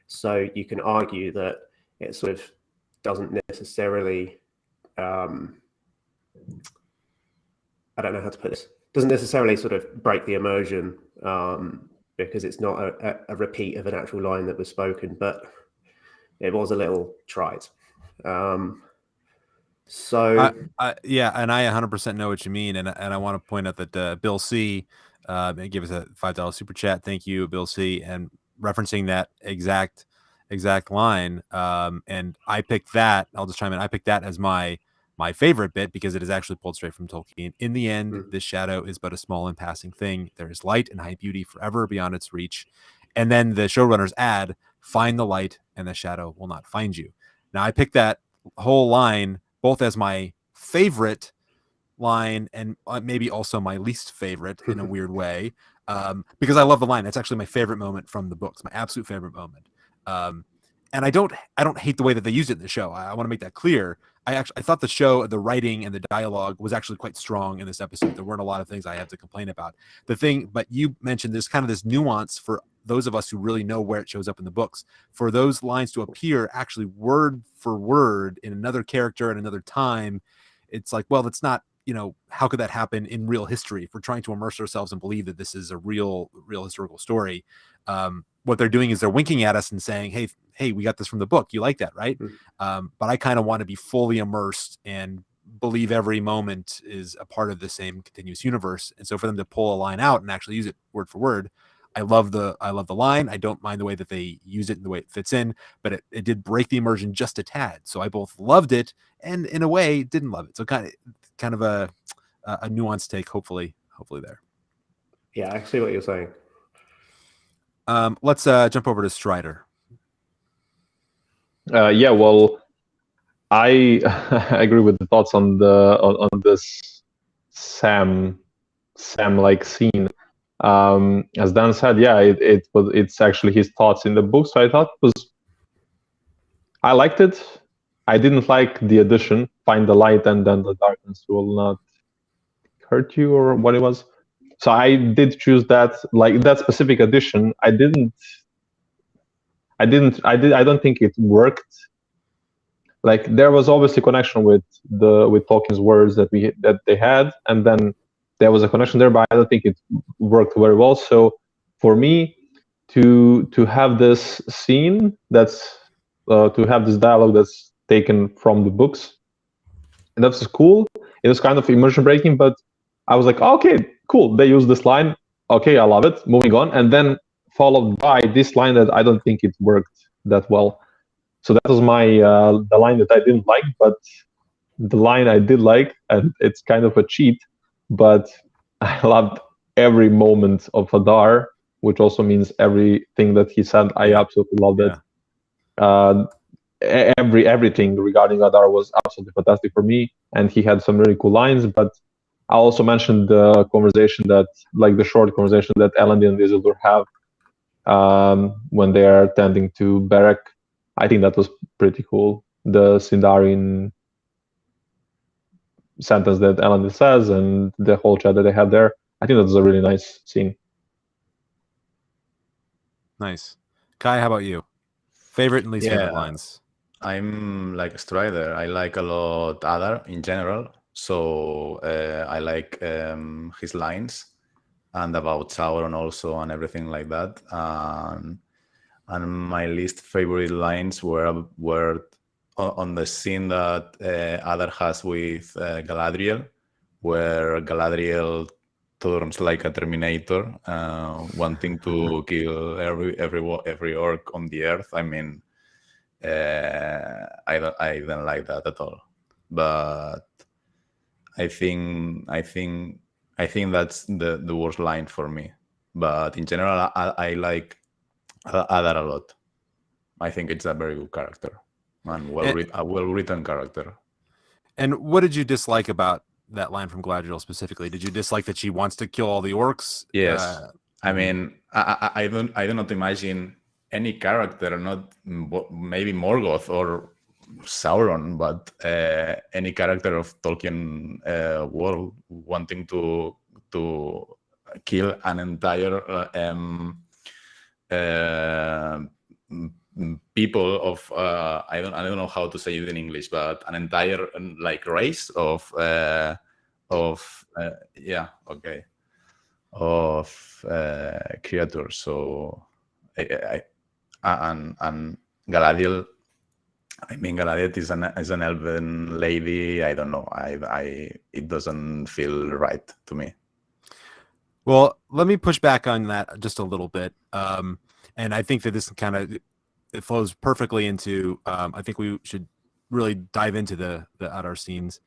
Speaker 7: So you can argue that it sort of doesn't necessarily, I don't know how to put this, doesn't necessarily sort of break the immersion, because it's not a repeat of an actual line that was spoken, but it was a little tried. So
Speaker 2: yeah, and I 100% know what you mean, and I want to point out that Bill C gave us a $5 super chat. Thank you, Bill C, and referencing that exact line. And I picked that. I'll just chime in. I picked that as my favorite bit because it is actually pulled straight from Tolkien. In the end, this shadow is but a small and passing thing. There is light and high beauty forever beyond its reach. And then the showrunners add, "Find the light, and the shadow will not find you." Now I picked that whole line both as my favorite line and maybe also my least favorite in a weird way, because I love the line. That's actually my favorite moment from the books, my absolute favorite moment. And I don't hate the way that they used it in the show. I want to make that clear. I thought the show, the writing and the dialogue was actually quite strong in this episode. There weren't a lot of things I have to complain about. But you mentioned there's kind of this nuance for those of us who really know where it shows up in the books, for those lines to appear actually word for word in another character at another time. It's like, well, that's not, how could that happen in real history? If we're trying to immerse ourselves and believe that this is a real historical story, what they're doing is they're winking at us and saying, hey, we got this from the book. You like that, right? But I kind of want to be fully immersed and believe every moment is a part of the same continuous universe. And so for them to pull a line out and actually use it word for word, I love the line. I don't mind the way that they use it and the way it fits in, but it did break the immersion just a tad. So I both loved it and in a way didn't love it. So kind of a nuanced take, hopefully there.
Speaker 7: Yeah, I see what you're saying.
Speaker 2: Let's jump over to Strider.
Speaker 9: Yeah, well, I I agree with the thoughts on this Sam like scene. As Dan said, yeah, it's actually his thoughts in the book. So I liked it. I didn't like the addition, find the light and then the darkness will not hurt you, or what it was. So I did choose that, like that specific addition. I don't think it worked. Like there was obviously connection with Tolkien's words that they had, and then there was a connection there, but I don't think it worked very well. So for me to have this scene that's to have this dialogue that's taken from the books, and that's cool. It was kind of immersion breaking, but I was like, okay, cool. They use this line. Okay, I love it. Moving on, and then followed by this line that I don't think it worked that well. So that was my the line that I didn't like, but the line I did like, and it's kind of a cheat, but I loved every moment of Hadar, which also means everything that he said. I absolutely loved it. Everything regarding Hadar was absolutely fantastic for me, and he had some really cool lines. But I also mentioned the conversation that, like the short conversation that Elendil and Isildur have when they are tending to Beric. I think that was pretty cool. The Sindarin sentence that Elendil says and the whole chat that they have there. I think that was a really nice scene.
Speaker 2: Nice. Kai, how about you? Favorite and least favorite lines?
Speaker 8: I'm like Strider. I like a lot Adar in general. So I like his lines and about Sauron also and everything like that. And my least favorite lines were on the scene that Adar has with Galadriel, where Galadriel turns like a Terminator, wanting to kill every orc on the earth. I mean, I don't like that at all. But I think that's the worst line for me. But in general, I like Adar a lot. I think it's a very good character and a well-written character.
Speaker 2: And what did you dislike about that line from Galadriel specifically? Did you dislike that she wants to kill all the orcs?
Speaker 8: Yes. I mean, I do not imagine any character, not maybe Morgoth or Sauron, but any character of Tolkien world wanting to kill an entire people of I don't know how to say it in English, but an entire like race of creatures. So and Galadriel, I mean, Galadriel is an elven lady. I don't know. It doesn't feel right to me.
Speaker 2: Well, let me push back on that just a little bit. And I think that this kind of it flows perfectly into. I think we should really dive into the Adar scenes.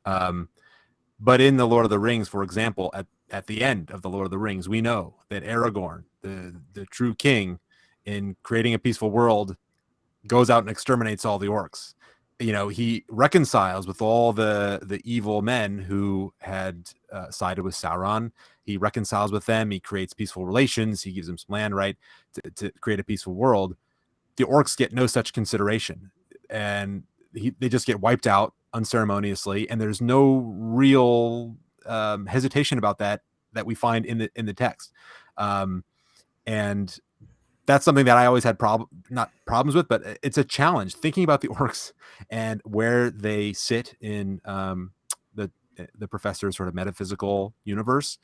Speaker 2: But in the Lord of the Rings, for example, at the end of the Lord of the Rings, we know that Aragorn, the true king, in creating a peaceful world, goes out and exterminates all the orcs. You know, he reconciles with all the evil men who had sided with Sauron. He reconciles with them. He creates peaceful relations. He gives them some land, right, to create a peaceful world. The orcs get no such consideration, and they just get wiped out unceremoniously. And there's no real hesitation about that we find in the text. And that's something that I always had not problems with, but it's a challenge thinking about the orcs and where they sit in the professor's sort of metaphysical universe,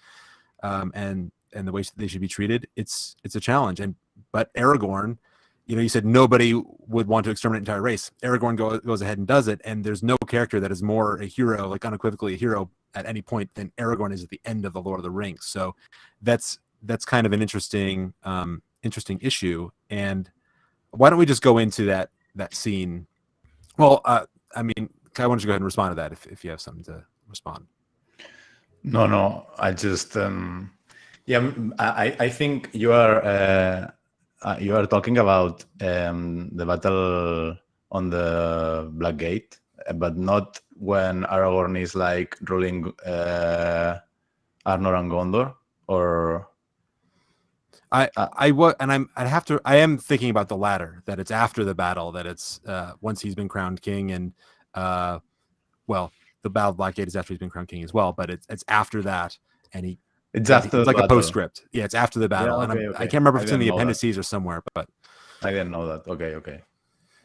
Speaker 2: and the way they should be treated. It's a challenge. But Aragorn, you said nobody would want to exterminate an entire race. Aragorn goes ahead and does it, and there's no character that is more a hero, like unequivocally a hero at any point, than Aragorn is at the end of the Lord of the Rings. So that's kind of an interesting issue. And why don't we just go into that scene? Well, I mean, Kai, why don't you go ahead and respond to that if you have something to respond?
Speaker 8: No, I just I think you are You are talking about the battle on the Black Gate, but not when Aragorn is like ruling Arnor and Gondor, or
Speaker 2: I am thinking about the latter, that it's after the battle, that it's once he's been crowned king, and well, the Battle of Black Gate is after he's been crowned king as well, but it's after that, and
Speaker 8: it's after
Speaker 2: it's
Speaker 8: the
Speaker 2: like a
Speaker 8: battle.
Speaker 2: postscript. Yeah, it's after the battle,
Speaker 8: okay,
Speaker 2: and
Speaker 8: okay.
Speaker 2: I can't remember if
Speaker 8: I
Speaker 2: it's in the
Speaker 8: didn't know that.
Speaker 2: appendices or somewhere, but
Speaker 8: I didn't know that. Okay.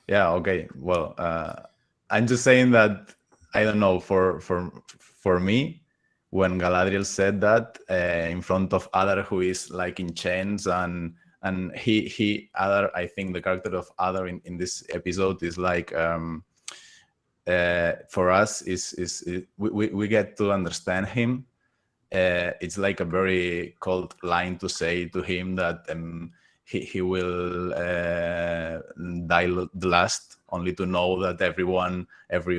Speaker 8: Yeah, okay. Well, I'm just saying that I don't know. For me, when Galadriel said that in front of Adar, who is like in chains, and Adar, I think the character of Adar in this episode is like for us we get to understand him. It's like a very cold line to say to him that he will die the last, only to know that every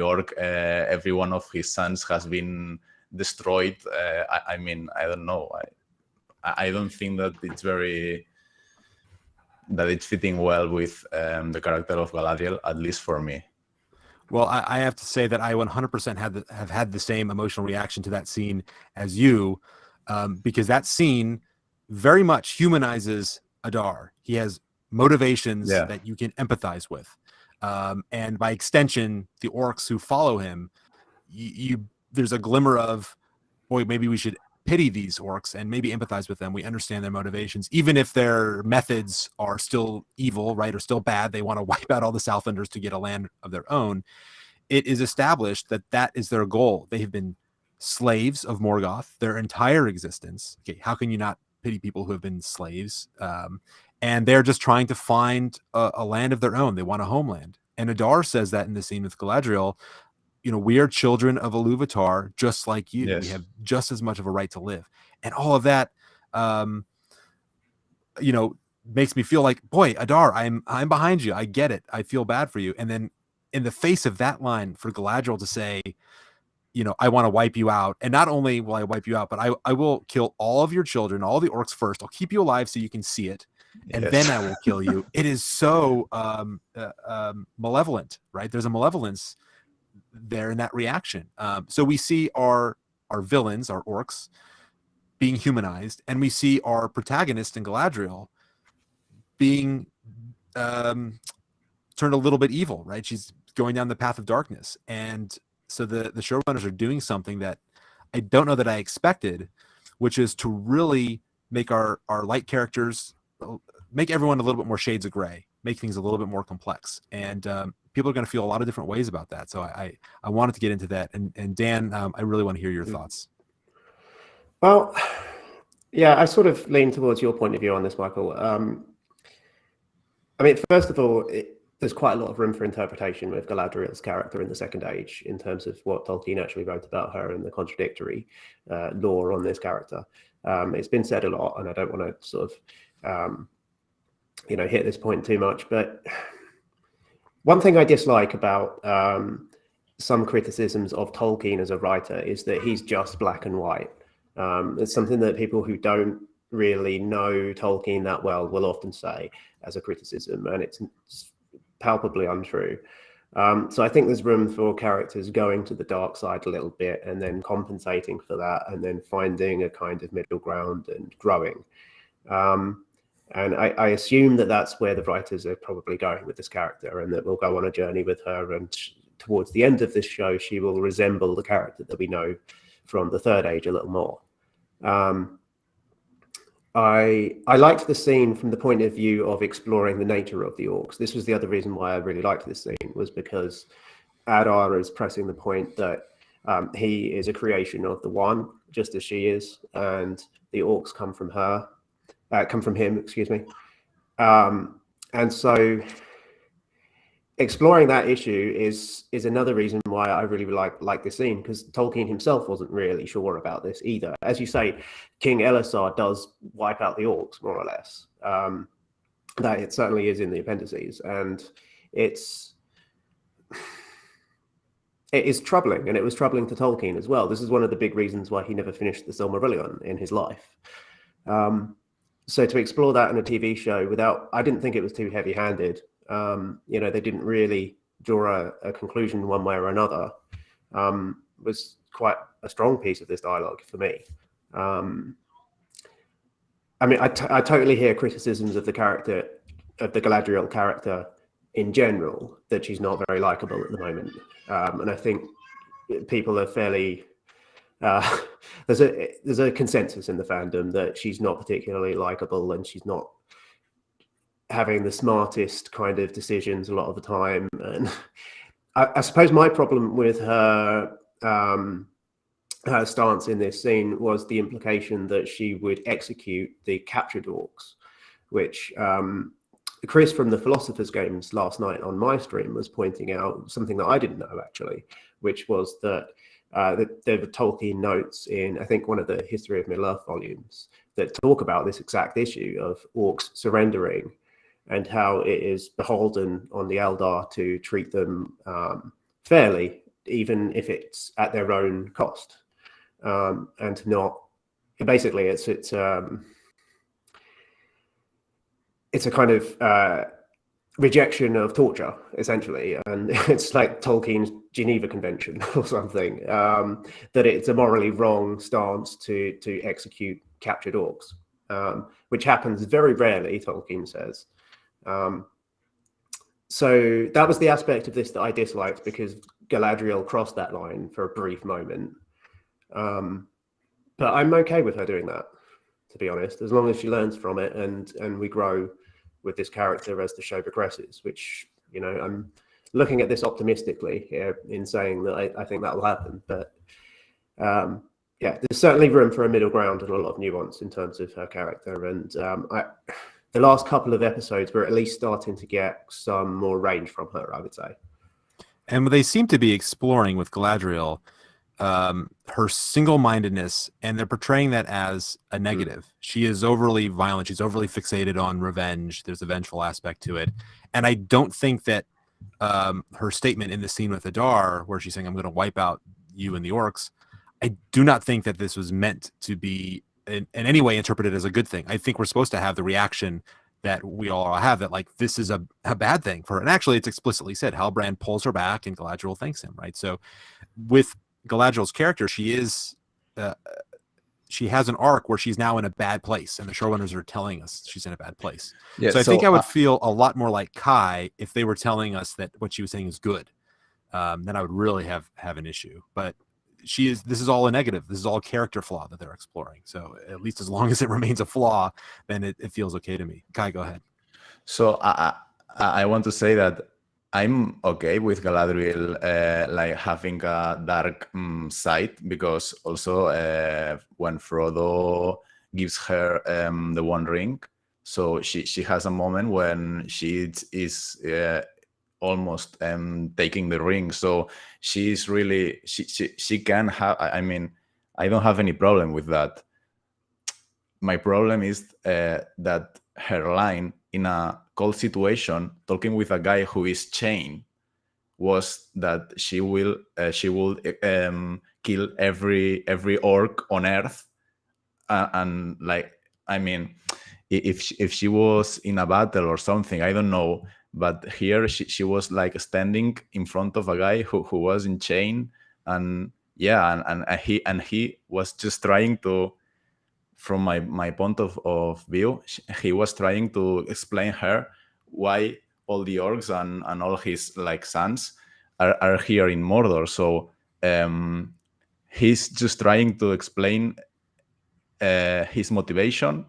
Speaker 8: orc, every one of his sons has been destroyed. I mean, I don't know. I don't think that it's fitting well with the character of Galadriel, at least for me.
Speaker 2: Well, I have to say that I 100% have had the same emotional reaction to that scene as you, because that scene very much humanizes Adar. He has motivations that you can empathize with, and by extension, the orcs who follow him. There's a glimmer of, boy, maybe we should pity these orcs and maybe empathize with them. We understand their motivations, even if their methods are still evil, right, or still bad. They want to wipe out all the Southlanders to get a land of their own. It is established that that is their goal. They have been slaves of Morgoth their entire existence. Okay, how can you not pity people who have been slaves? And they're just trying to find a land of their own. They want a homeland. And Adar says that in the scene with Galadriel. We are children of Iluvatar, just like you.
Speaker 8: Yes.
Speaker 2: We have just as much of a right to live. And all of that, makes me feel like, boy, Adar, I'm behind you. I get it. I feel bad for you. And then in the face of that line, for Galadriel to say, I want to wipe you out. And not only will I wipe you out, but I will kill all of your children, all the orcs first. I'll keep you alive so you can see it. And then I will kill you. It is so malevolent, right? There's a malevolence there in that reaction. So we see our villains, our orcs, being humanized, and we see our protagonist in Galadriel being turned a little bit evil, right? She's going down the path of darkness. And so the showrunners are doing something that I don't know that I expected, which is to really make our light characters, make everyone a little bit more shades of gray, make things a little bit more complex. And people are going to feel a lot of different ways about that. So I wanted to get into that. And Dan, I really want to hear your thoughts.
Speaker 7: Well, yeah, I sort of lean towards your point of view on this, Michael. I mean, first of all, there's quite a lot of room for interpretation with Galadriel's character in the Second Age in terms of what Tolkien actually wrote about her and the contradictory lore on this character. It's been said a lot, and I don't want to sort of hit this point too much, but one thing I dislike about some criticisms of Tolkien as a writer is that he's just black and white. It's something that people who don't really know Tolkien that well will often say as a criticism, and it's palpably untrue. So I think there's room for characters going to the dark side a little bit and then compensating for that and then finding a kind of middle ground and growing. And I assume that that's where the writers are probably going with this character, and that we'll go on a journey with her. And towards the end of this show, she will resemble the character that we know from the Third Age a little more. I liked the scene from the point of view of exploring the nature of the orcs. This was the other reason why I really liked this scene, was because Adar is pressing the point that he is a creation of the One, just as she is, and the orcs come from him, excuse me. And so exploring that issue is another reason why I really like this scene, because Tolkien himself wasn't really sure about this either. As you say, King Elisar does wipe out the orcs, more or less. That it certainly is in the appendices, and it is troubling, and it was troubling to Tolkien as well. This is one of the big reasons why he never finished the Silmarillion in his life. So to explore that in a TV show I didn't think it was too heavy-handed. They didn't really draw a conclusion one way or another. Was quite a strong piece of this dialogue for me. I totally hear criticisms of the character, of the Galadriel character in general, that she's not very likable at the moment. And I think people are fairly... there's a consensus in the fandom that she's not particularly likable, and she's not having the smartest kind of decisions a lot of the time. And I suppose my problem with her stance in this scene was the implication that she would execute the captured orcs, which Chris from the Philosopher's Games last night on my stream was pointing out something that I didn't know actually, which was that there were Tolkien notes in, I think, one of the History of Middle-earth volumes that talk about this exact issue of orcs surrendering and how it is beholden on the Eldar to treat them fairly, even if it's at their own cost, and not basically it's a kind of rejection of torture, essentially, and it's like Tolkien's Geneva Convention or something, that it's a morally wrong stance to execute captured orcs, which happens very rarely, Tolkien says. So that was the aspect of this that I disliked, because Galadriel crossed that line for a brief moment. But I'm okay with her doing that, to be honest, as long as she learns from it and we grow with this character as the show progresses, which, I'm looking at this optimistically here in saying that I think that will happen. But there's certainly room for a middle ground and a lot of nuance in terms of her character. And the last couple of episodes, we're at least starting to get some more range from her, I would say.
Speaker 2: And they seem to be exploring with Galadriel her single-mindedness, and they're portraying that as a negative. She is overly violent. She's overly fixated on revenge. There's a vengeful aspect to it. And I don't think that her statement in the scene with Adar, where she's saying, I'm going to wipe out you and the orcs, I do not think that this was meant to be in any way interpreted as a good thing. I think we're supposed to have the reaction that we all have, that like this is a bad thing for her. And actually it's explicitly said, Halbrand pulls her back and Galadriel thanks him, right? So with Galadriel's character, she is she has an arc where she's now in a bad place, and the showrunners are telling us she's in a bad place. Yeah, so I think I would feel a lot more like Kai if they were telling us that what she was saying is good. Then I would really have an issue. But this is all a negative. This is all a character flaw that they're exploring. So at least as long as it remains a flaw, then it feels okay to me. Kai, go ahead.
Speaker 8: So I want to say that I'm okay with Galadriel like having a dark side, because also when Frodo gives her the One Ring, so she has a moment when she is almost taking the ring. So she's really she can have. I mean, I don't have any problem with that. My problem is that her line in a cold situation, talking with a guy who is chained, was that she will kill every orc on Earth, and like, I mean, if she was in a battle or something, I don't know, but here she was like standing in front of a guy who was in chain, and yeah, and he was just trying to, from my point of view, he was trying to explain her why all the orcs and all his like sons are here in Mordor. So he's just trying to explain his motivation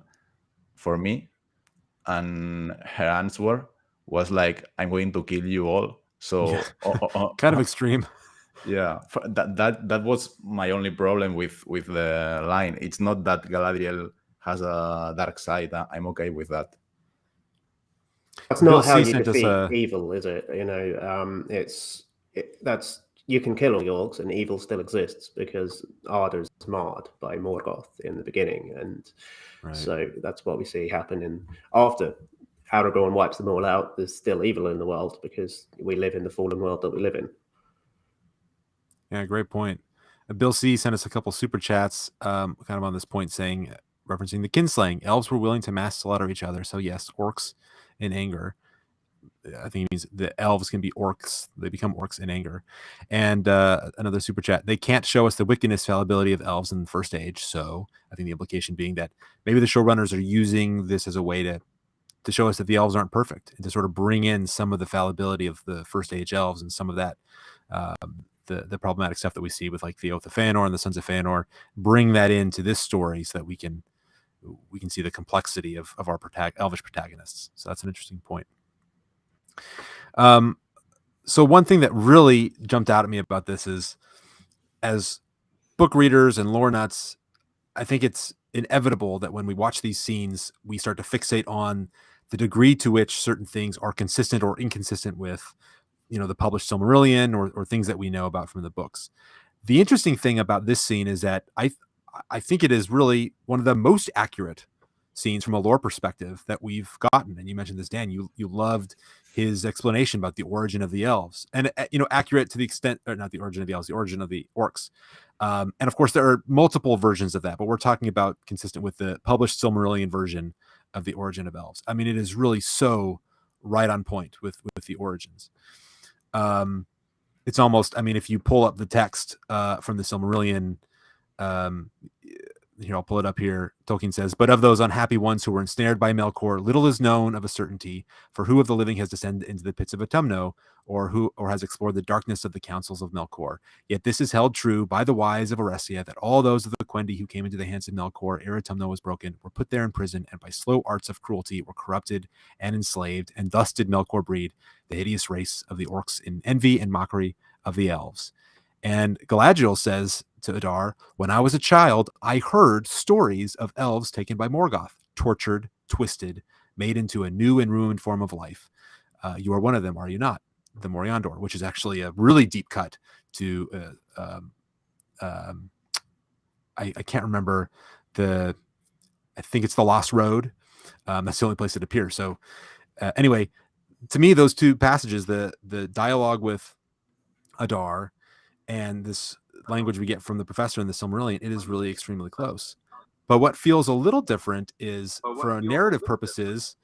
Speaker 8: for me, and her answer was like, "I'm going to kill you all." So
Speaker 2: kind of extreme.
Speaker 8: Yeah, that was my only problem with the line. It's not that Galadriel has a dark side. I'm okay with that.
Speaker 7: That's not how you defeat evil, is it? That's you can kill all the orcs and evil still exists, because Arda's marred by Morgoth in the beginning, and so that's what we see happening after Aragorn wipes them all out. There's still evil in the world because we live in the fallen world that we live in.
Speaker 2: Yeah, great point. Bill C sent us a couple super chats kind of on this point, saying referencing the kinslaying. Elves were willing to mass slaughter each other. So yes, orcs in anger. I think it means the elves can be orcs. They become orcs in anger. And another super chat. They can't show us the wickedness fallibility of elves in the first age. So I think the implication being that maybe the showrunners are using this as a way to show us that the elves aren't perfect and to sort of bring in some of the fallibility of the first age elves and some of that the problematic stuff that we see with like the Oath of Feanor and the Sons of Feanor, bring that into this story so that we can see the complexity of our elvish protagonists. So that's an interesting point. So one thing that really jumped out at me about this is, as book readers and lore nuts, I think it's inevitable that when we watch these scenes, we start to fixate on the degree to which certain things are consistent or inconsistent with, the published Silmarillion or things that we know about from the books. The interesting thing about this scene is that I think it is really one of the most accurate scenes from a lore perspective that we've gotten. And you mentioned this, Dan, you loved his explanation about the origin of the elves, and accurate to the extent, or not the origin of the elves, the origin of the orcs. And of course there are multiple versions of that, but we're talking about consistent with the published Silmarillion version of the origin of elves. I mean, it is really so right on point with the origins. It's almost, I mean, if you pull up the text from the Silmarillion, here, I'll pull it up here. Tolkien says, "But of those unhappy ones who were ensnared by Melkor, little is known of a certainty, for who of the living has descended into the pits of Autumno, or has explored the darkness of the councils of Melkor? Yet this is held true by the wise of Erestia, that all those of the Quendi who came into the hands of Melkor ere Autumno was broken, were put there in prison, and by slow arts of cruelty were corrupted and enslaved, and thus did Melkor breed the hideous race of the orcs in envy and mockery of the elves." And Galadriel says to Adar, "When I was a child, I heard stories of elves taken by Morgoth, tortured, twisted, made into a new and ruined form of life. You are one of them, are you not? The Moriandor," which is actually a really deep cut to, I can't remember I think it's the Lost Road. That's the only place it appears. So anyway, to me, those two passages, the dialogue with Adar and this language we get from the professor in the Silmarillion, it is really extremely close. But what feels a little different is, for narrative purposes,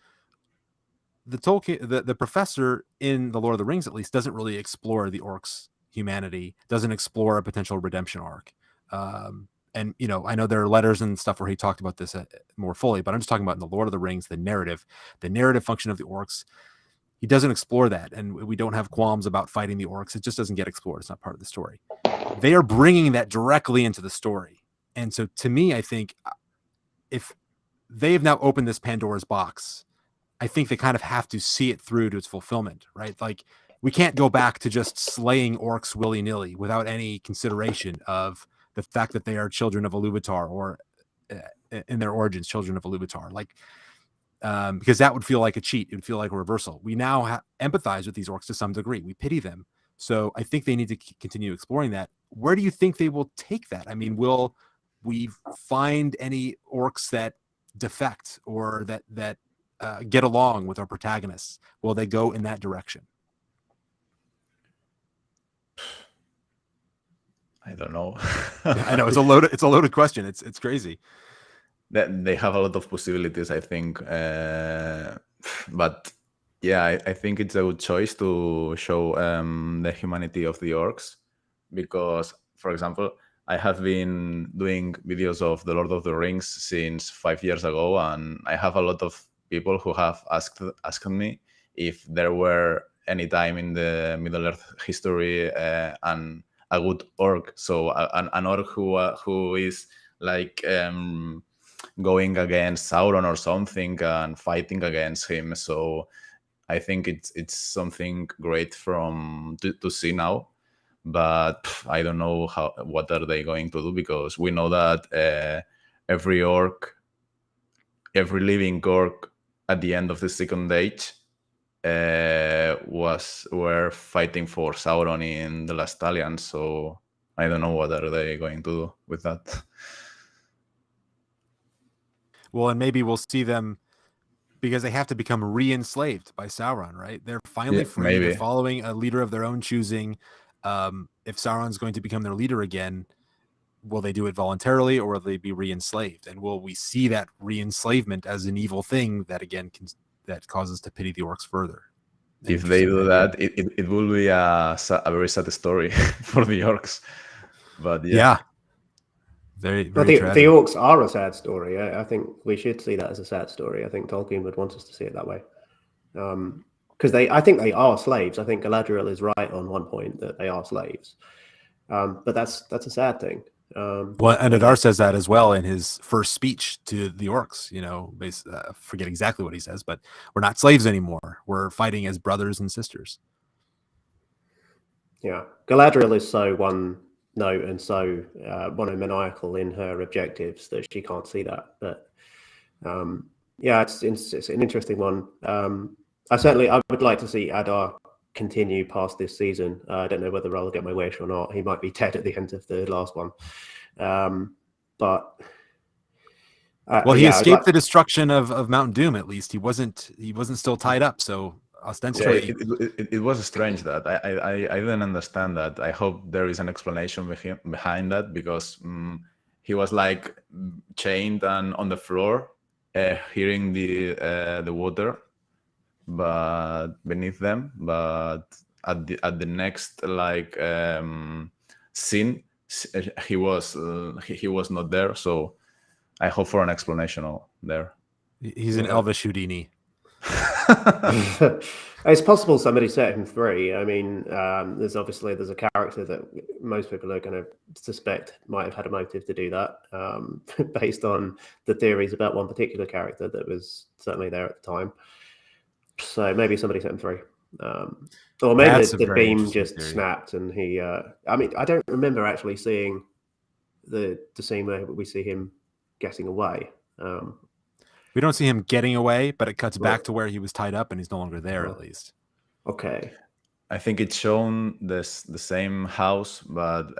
Speaker 2: the professor in the Lord of the Rings, at least, doesn't really explore the orcs' humanity, doesn't explore a potential redemption arc. And I know there are letters and stuff where he talked about this more fully, but I'm just talking about in the Lord of the Rings, the narrative function of the orcs. He doesn't explore that, and we don't have qualms about fighting the orcs. It just doesn't get explored. It's not part of the story. They are bringing that directly into the story. And so to me, I think if they've now opened this Pandora's box, I think they kind of have to see it through to its fulfillment, right? Like, we can't go back to just slaying orcs willy-nilly without any consideration of the fact that they are children of Iluvatar, or in their origins, children of Iluvatar. Like, because that would feel like a cheat. It would feel like a reversal. We now empathize with these orcs to some degree. We pity them. So I think they need to continue exploring that. Where do you think they will take that? I mean, will we find any orcs that defect or that get along with our protagonists? Will they go in that direction?
Speaker 8: I don't know.
Speaker 2: I know it's a loaded question. It's crazy.
Speaker 8: They have a lot of possibilities, I think. But yeah, I think it's a good choice to show the humanity of the orcs, because, for example, I have been doing videos of the Lord of the Rings since 5 years ago, and I have a lot of people who have asked me if there were any time in the Middle Earth history and a good orc, so an orc who is like going against Sauron or something and fighting against him. So I think it's something great to see now, but I don't know what are they going to do, because we know that every living orc at the end of the Second Age were fighting for Sauron in the Last Alliance. So I don't know what are they going to do with that.
Speaker 2: Well, and maybe we'll see them, because they have to become re-enslaved by Sauron, right? They're finally free.
Speaker 8: Maybe.
Speaker 2: They're following a leader of their own choosing. If Sauron's going to become their leader again, will they do it voluntarily, or will they be re-enslaved? And will we see that re-enslavement as an evil thing that again that causes to pity the orcs further?
Speaker 8: If they do that, it will be a very sad story for the orcs. But yeah.
Speaker 2: Very,
Speaker 7: I
Speaker 2: very
Speaker 7: think
Speaker 2: tragic.
Speaker 7: the orcs are a sad story. I think we should see that as a sad story. I think Tolkien would want us to see it that way. Because I think they are slaves. I think Galadriel is right on one point that they are slaves. But that's a sad thing.
Speaker 2: Well, and Adar says that as well in his first speech to the orcs. You know, forget exactly what he says, but we're not slaves anymore. We're fighting as brothers and sisters.
Speaker 7: Yeah, Galadriel is so one note and so monomaniacal in her objectives that she can't see that. But yeah, it's an interesting one. I would like to see Adar continue past this season. I don't know whether I'll get my wish or not. He might be dead at the end of the last one. But
Speaker 2: well, he escaped the destruction of Mount Doom. At least he wasn't still tied up. So ostensibly,
Speaker 8: it was strange that I didn't understand that. I hope there is an explanation behind that, because he was like chained and on the floor, hearing the water, but beneath them. But at the next scene, he was not there. So I hope for an explanation there.
Speaker 2: He's an Elvish Houdini.
Speaker 7: It's possible somebody set him free. I mean, there's a character that most people are going to suspect might have had a motive to do that, based on the theories about one particular character that was certainly there at the time. So maybe somebody set him free, or maybe the beam just snapped and he. I mean, I don't remember actually seeing the scene where we see him getting away.
Speaker 2: We don't see him getting away, but it cuts back to where he was tied up and he's no longer there, at least.
Speaker 7: Okay.
Speaker 8: I think it's shown the same house, but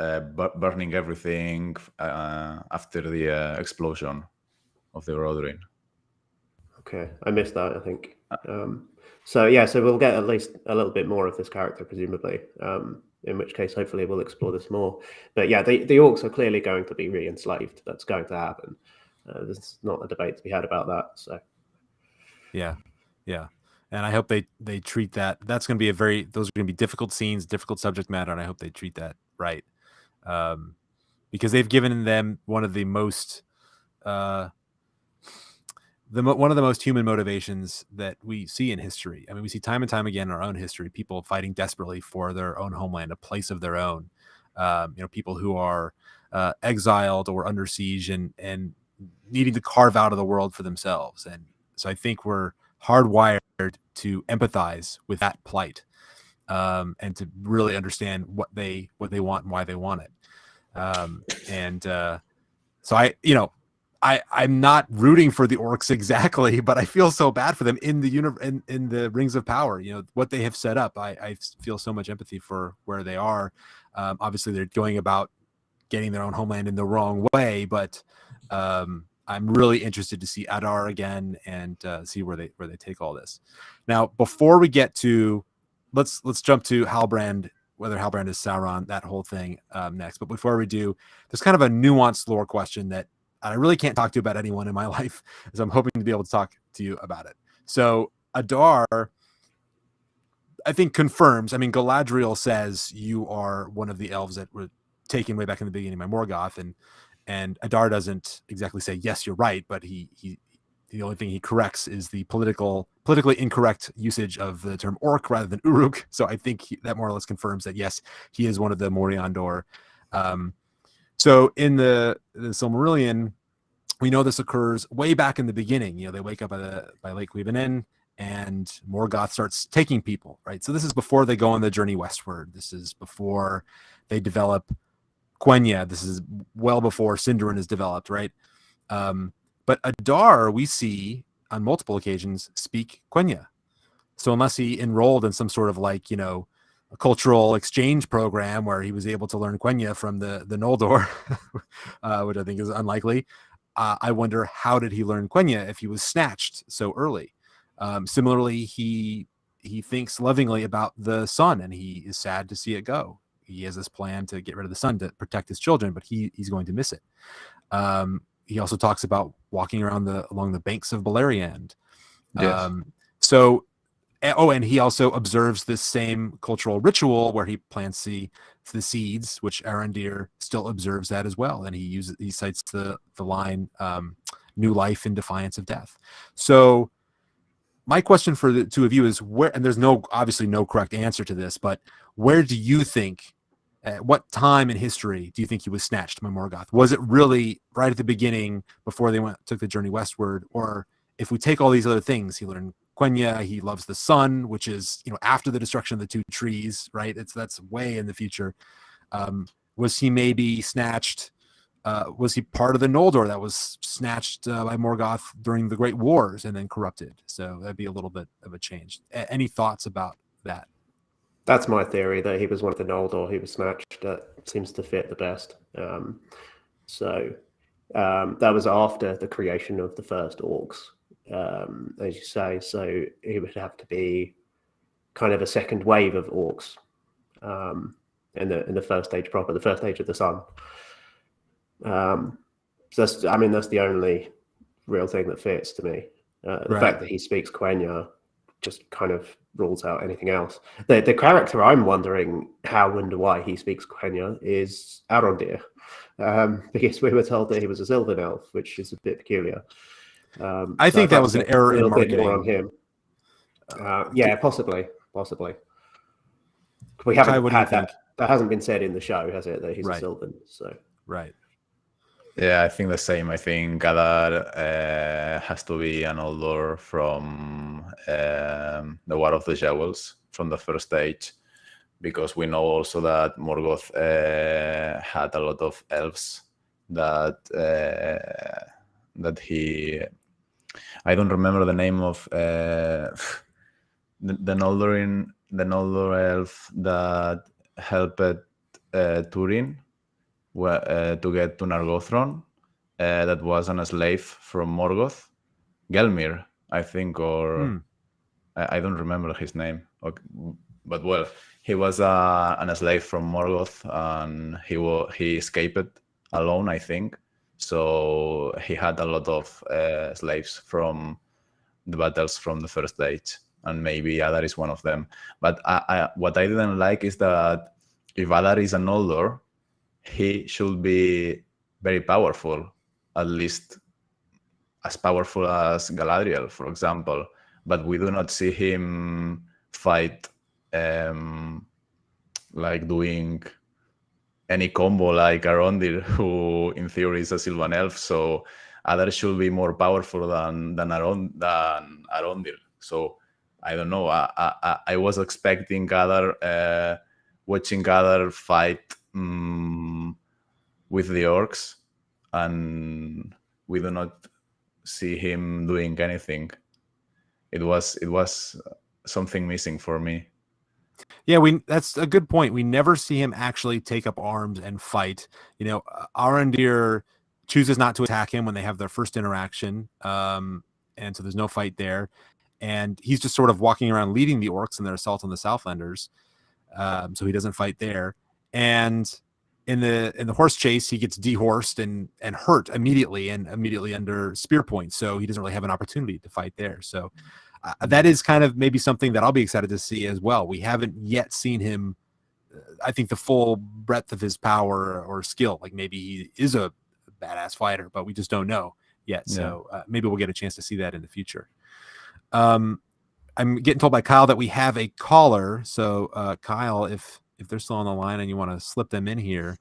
Speaker 8: burning everything after the explosion of the Rodrin.
Speaker 7: Okay, I missed that, I think. So we'll get at least a little bit more of this character, presumably, in which case hopefully we'll explore this more. But yeah, the orcs are clearly going to be re-enslaved. That's going to happen. There's not a debate to be had about that. So
Speaker 2: yeah, and I hope they treat that. That's going to be those are going to be difficult scenes, difficult subject matter, and I hope they treat that right, because they've given them one of the most one of the most human motivations that we see in history. I mean, we see time and time again in our own history, people fighting desperately for their own homeland, a place of their own. People who are exiled or under siege and needing to carve out of the world for themselves. And so I think we're hardwired to empathize with that plight, and to really understand what they want and why they want it. So I'm not rooting for the orcs exactly, but I feel so bad for them in the Rings of Power. You know what they have set up. I feel so much empathy for where they are. Obviously, they're going about getting their own homeland in the wrong way, but I'm really interested to see Adar again and see where they take all this. Now, before we get to, let's jump to Halbrand, whether Halbrand is Sauron, that whole thing next. But before we do, there's kind of a nuanced lore question that I really can't talk to about anyone in my life, so I'm hoping to be able to talk to you about it. So Adar, I think, confirms. I mean, Galadriel says you are one of the elves that were taken way back in the beginning by Morgoth, and Adar doesn't exactly say yes, you're right, but he the only thing he corrects is the politically incorrect usage of the term orc rather than Uruk. So I think that more or less confirms that yes, he is one of the Moriandor. So in the Silmarillion, we know this occurs way back in the beginning. You know, they wake up by Lake Weavenin, and Morgoth starts taking people, right? So this is before they go on the journey westward. This is before they develop Quenya. This is well before Sindarin is developed, right? But Adar, we see on multiple occasions speak Quenya. So unless he enrolled in some sort of a cultural exchange program where he was able to learn Quenya from the Noldor, which I think is unlikely, I wonder how did he learn Quenya if he was snatched so early? Similarly, he thinks lovingly about the sun, and he is sad to see it go. he has this plan to get rid of the sun to protect his children, but he's going to miss it. He also talks about walking around along the banks of Beleriand.
Speaker 8: Yes.
Speaker 2: And he also observes this same cultural ritual where he plants the seeds, which Arondir still observes that as well. And he cites the line, new life in defiance of death. So my question for the two of you is where, and there's obviously no correct answer to this, but where do you think, at what time in history do you think he was snatched by Morgoth? Was it really right at the beginning before they took the journey westward? Or if we take all these other things, he learned Quenya, he loves the sun, which is, after the destruction of the two trees, right? That's way in the future. Was he maybe snatched? Was he part of the Noldor that was snatched by Morgoth during the Great Wars and then corrupted? So that'd be a little bit of a change. Any thoughts about that?
Speaker 7: That's my theory, that he was one of the Noldor. He was snatched. That seems to fit the best. That was after the creation of the first orcs, as you say. So he would have to be kind of a second wave of orcs in the first age proper, the first age of the sun. So that's the only real thing that fits to me. The fact that he speaks Quenya just kind of rules out anything else. The character I'm wondering how and why he speaks Quenya is Arondir, because we were told that he was a Sylvan elf, which is a bit peculiar.
Speaker 2: I think that was an error in
Speaker 7: marketing. More on
Speaker 2: marketing.
Speaker 7: him. Yeah, possibly. We haven't had that. That hasn't been said in the show, has it? That he's a Sylvan. So
Speaker 2: right.
Speaker 8: Yeah, I think the same. I think Gadar has to be an Noldor from the War of the Jewels, from the first stage, because we know also that Morgoth had a lot of elves that he. I don't remember the name of the Noldor elf that helped Turin to get to Nargothrond, that was a slave from Morgoth, Gelmir, I think, or I don't remember his name. Okay. But well, he was a slave from Morgoth, and he escaped alone, I think. So he had a lot of slaves from the battles from the first stage, and maybe Adar is one of them. But what I didn't like is that if Adar is an Noldor, he should be very powerful, at least as powerful as Galadriel, for example. But we do not see him fight like doing any combo like Arondir, who in theory is a Sylvan elf. So Adar should be more powerful than Arondir. So I don't know. I was expecting Adar, watching Adar fight with the orcs, and we do not see him doing anything. It was something missing for me.
Speaker 2: Yeah, that's a good point. We never see him actually take up arms and fight. Arondir chooses not to attack him when they have their first interaction, and so there's no fight there. And he's just sort of walking around leading the orcs in their assault on the Southlanders, so he doesn't fight there. And in the horse chase, he gets dehorsed and hurt immediately under spear points, so he doesn't really have an opportunity to fight there. So that is kind of maybe something that I'll be excited to see as well. We haven't yet seen him, I think, the full breadth of his power or skill. Like maybe he is a badass fighter, but we just don't know yet. Yeah. So maybe we'll get a chance to see that in the future. I'm getting told by Kyle that we have a caller. So Kyle, if they're still on the line and you want to slip them in here.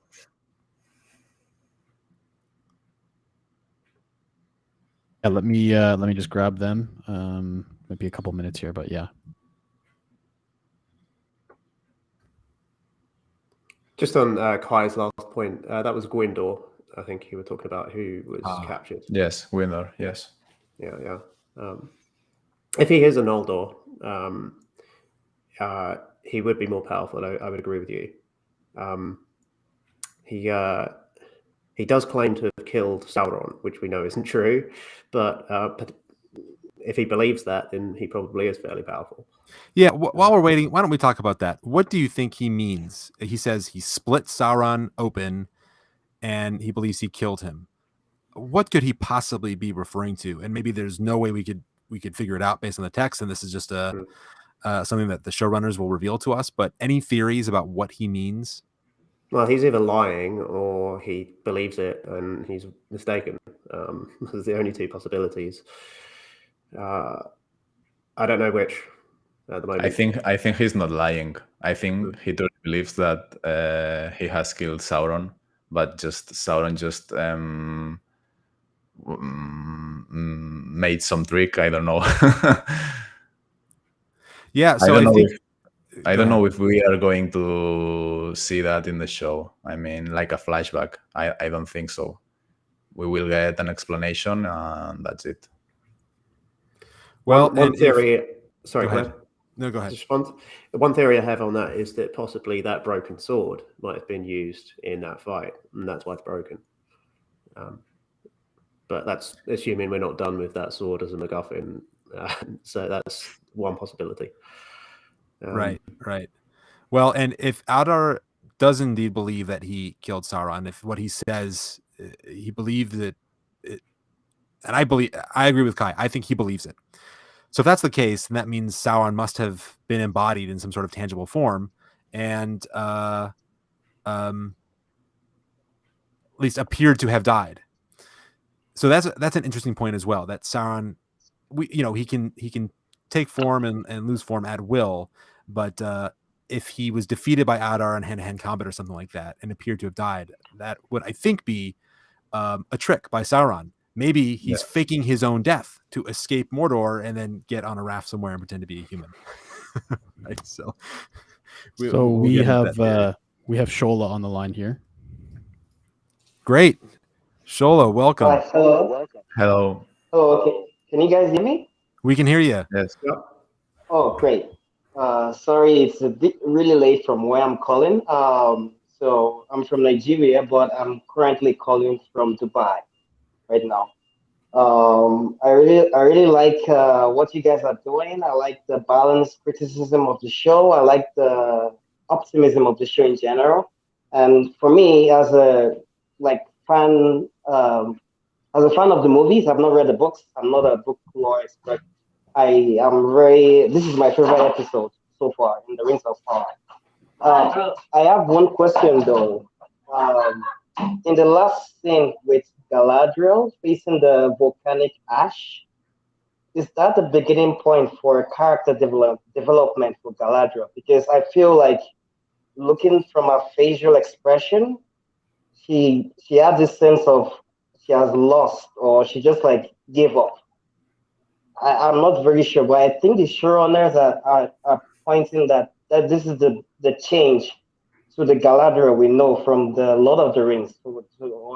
Speaker 1: Yeah, let me just grab them. Maybe a couple minutes here, but yeah.
Speaker 7: Just on Kai's last point, that was Gwyndor, I think you were talking about, who was captured.
Speaker 8: Yes, Gwyndor, yes.
Speaker 7: Yeah. If he is a Noldor, he would be more powerful. I would agree with you. He does claim to have killed Sauron, which we know isn't true, but if he believes that, then he probably is fairly powerful.
Speaker 2: Yeah, while we're waiting, why don't we talk about that? What do you think he means? He says he split Sauron open and he believes he killed him. What could he possibly be referring to? And maybe there's no way we could figure it out based on the text, and this is just something that the showrunners will reveal to us. But any theories about what he means?
Speaker 7: Well, he's either lying or he believes it and he's mistaken. Those are the only two possibilities. I don't know which at the moment.
Speaker 8: I think he's not lying. I think he truly believes that he has killed Sauron, but Sauron just made some trick. I don't know.
Speaker 2: Yeah, so
Speaker 8: I don't know if we are going to see that in the show. I mean, like a flashback. I don't think so. We will get an explanation, and that's it.
Speaker 7: Well, one theory. Sorry,
Speaker 2: go ahead. No, go ahead.
Speaker 7: Just one theory I have on that is that possibly that broken sword might have been used in that fight, and that's why it's broken. But that's assuming we're not done with that sword as a MacGuffin. So that's one possibility.
Speaker 2: Right. Well, and if Adar does indeed believe that he killed Sauron, if what he says, he believed that, and I agree with Kai. I think he believes it. So if that's the case, then that means Sauron must have been embodied in some sort of tangible form, and at least appeared to have died. So that's an interesting point as well. That Sauron, he can take form and lose form at will, but if he was defeated by Adar in hand-to-hand combat or something like that and appeared to have died, that would, I think, be a trick by Sauron. Maybe he's faking his own death to escape Mordor and then get on a raft somewhere and pretend to be a human. Right. So
Speaker 1: we have Shola on the line here.
Speaker 2: Great. Shola, welcome.
Speaker 10: Hello.
Speaker 8: Hello.
Speaker 10: Oh, okay. Can you guys hear me?
Speaker 2: We can hear you.
Speaker 8: Yes.
Speaker 10: Oh, great. Sorry, it's a bit really late from where I'm calling. So I'm from Nigeria, but I'm currently calling from Dubai right now. I really like what you guys are doing. I like the balanced criticism of the show. I like the optimism of the show in general. And for me, as a fan, of the movies, I've not read the books. I'm not a book lore expert. This is my favorite episode so far in the Rings of Power. I have one question though. In the last scene with Galadriel facing the volcanic ash, is that the beginning point for character development for Galadriel? Because I feel like looking from her facial expression, she had this sense of she has lost or she just gave up. I'm not very sure, but I think the showrunners are pointing that this is the change to the Galadriel we know from the Lord of the Rings, or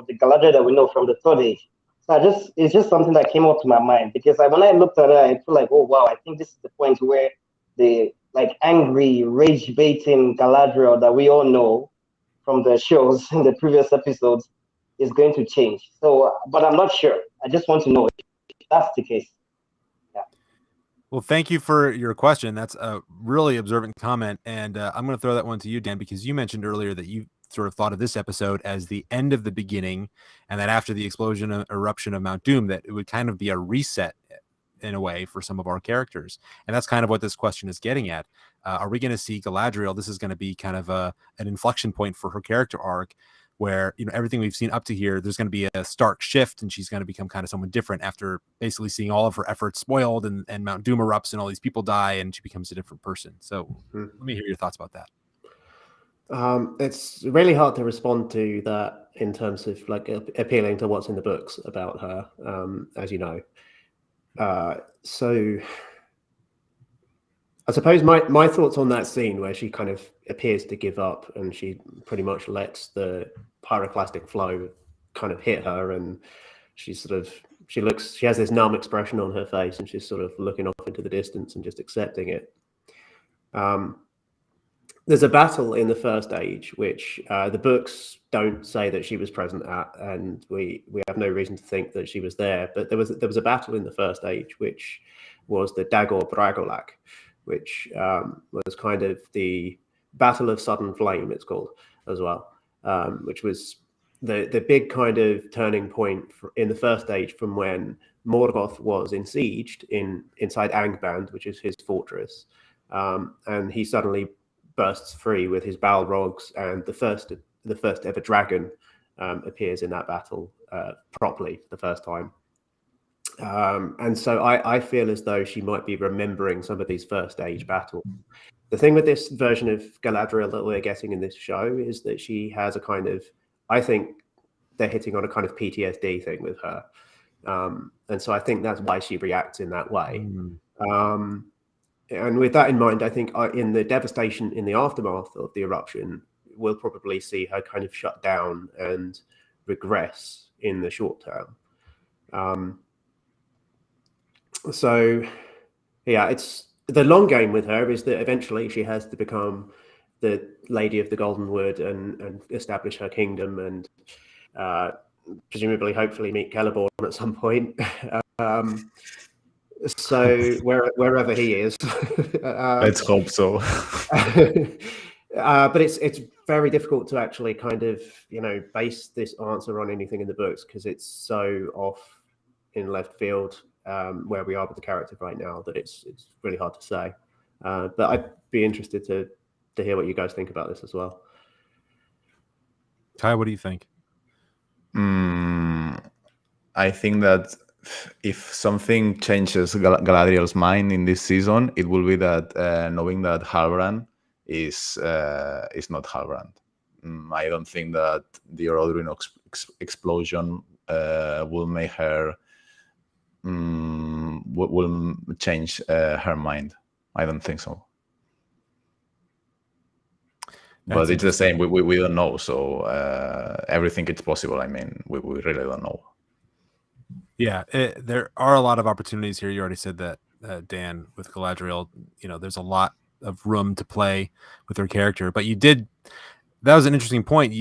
Speaker 10: the Galadriel that we know from the Third Age. So it's just something that came up to my mind because when I looked at her, I feel like, oh wow, I think this is the point where the angry, rage-baiting Galadriel that we all know from the shows in the previous episodes is going to change. So, but I'm not sure. I just want to know if that's the case.
Speaker 2: Well, thank you for your question. That's a really observant comment. And I'm going to throw that one to you, Dan, because you mentioned earlier that you sort of thought of this episode as the end of the beginning, and that after the explosion and eruption of Mount Doom, that it would kind of be a reset in a way for some of our characters. And that's kind of what this question is getting at. Are we going to see Galadriel? This is going to be kind of an inflection point for her character arc, where everything we've seen up to here, there's going to be a stark shift, and she's going to become kind of someone different after basically seeing all of her efforts spoiled, and Mount Doom erupts and all these people die, and she becomes a different person. So let me hear your thoughts about that.
Speaker 7: It's really hard to respond to that in terms of appealing to what's in the books about her, as you know. So I suppose my thoughts on that scene where she kind of appears to give up and she pretty much lets the pyroclastic flow kind of hit her, and she has this numb expression on her face, and she's sort of looking off into the distance and just accepting it. There's a battle in the First Age, which the books don't say that she was present at, and we have no reason to think that she was there. But there was a battle in the First Age, which was the Dagor Bragolak, which was kind of the Battle of Sudden Flame, it's called as well, which was the big kind of turning point in the First Age, from when Morgoth was inside Angband, which is his fortress, and he suddenly bursts free with his Balrogs, and the first ever dragon appears in that battle properly for the first time. And so I feel as though she might be remembering some of these First Age battles. The thing with this version of Galadriel that we're getting in this show is that she has a kind of, I think they're hitting on a kind of PTSD thing with her. And so I think that's why she reacts in that way. And with that in mind, I think in the devastation in the aftermath of the eruption, we'll probably see her kind of shut down and regress in the short term. So yeah, it's the long game with her is that eventually she has to become the Lady of the Golden Wood and establish her kingdom, and presumably, hopefully, meet Celeborn at some point. So wherever he is,
Speaker 8: let's hope so.
Speaker 7: But it's very difficult to actually kind of base this answer on anything in the books, because it's so off in left field where we are with the character right now that it's really hard to say. But I'd be interested to hear what you guys think about this as well.
Speaker 2: Kai, what do you think?
Speaker 8: I think that if something changes Galadriel's mind in this season, it will be that knowing that Halbrand is not Halbrand. I don't think that the Orodruin explosion will make her will change her mind. I don't think so. But it's the same. We don't know. So everything is possible. I mean, we really don't know.
Speaker 2: Yeah, there are a lot of opportunities here. You already said that, Dan, with Galadriel. There's a lot of room to play with her character. But that was an interesting point.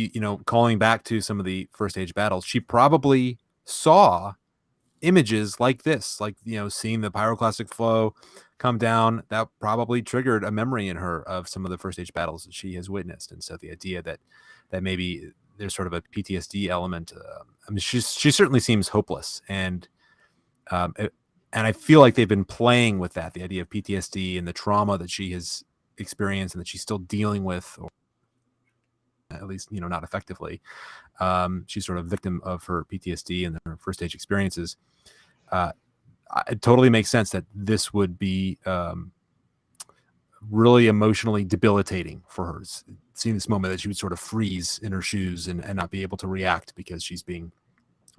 Speaker 2: Calling back to some of the First Age battles, she probably saw images like this, like seeing the pyroclastic flow come down. That probably triggered a memory in her of some of the First Age battles that she has witnessed. And so the idea that maybe there's sort of a PTSD element. I mean, she certainly seems hopeless, and I feel like they've been playing with that, the idea of PTSD and the trauma that she has experienced and that she's still dealing with, or at least not effectively. She's sort of victim of her PTSD and her First Age experiences. It totally makes sense that this would be really emotionally debilitating for her, seeing this moment that she would sort of freeze in her shoes and not be able to react because she's being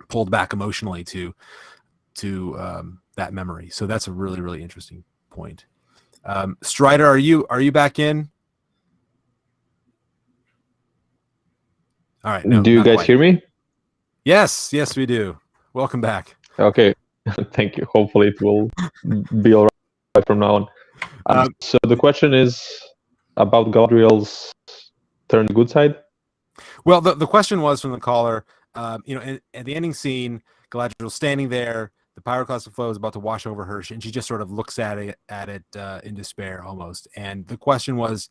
Speaker 2: pulled back emotionally to that memory. So that's a really, really interesting point. Strider, are you back in? All right. No,
Speaker 9: do you guys hear me?
Speaker 2: Yes, we do. Welcome back.
Speaker 9: Okay. Thank you. Hopefully it will be all right from now on. So the question is about Galadriel's turn the good side.
Speaker 2: Well, the question was from the caller. At the ending scene, Galadriel's standing there. The pyroclastic flow is about to wash over her, and she just sort of looks at it in despair almost. And the question was,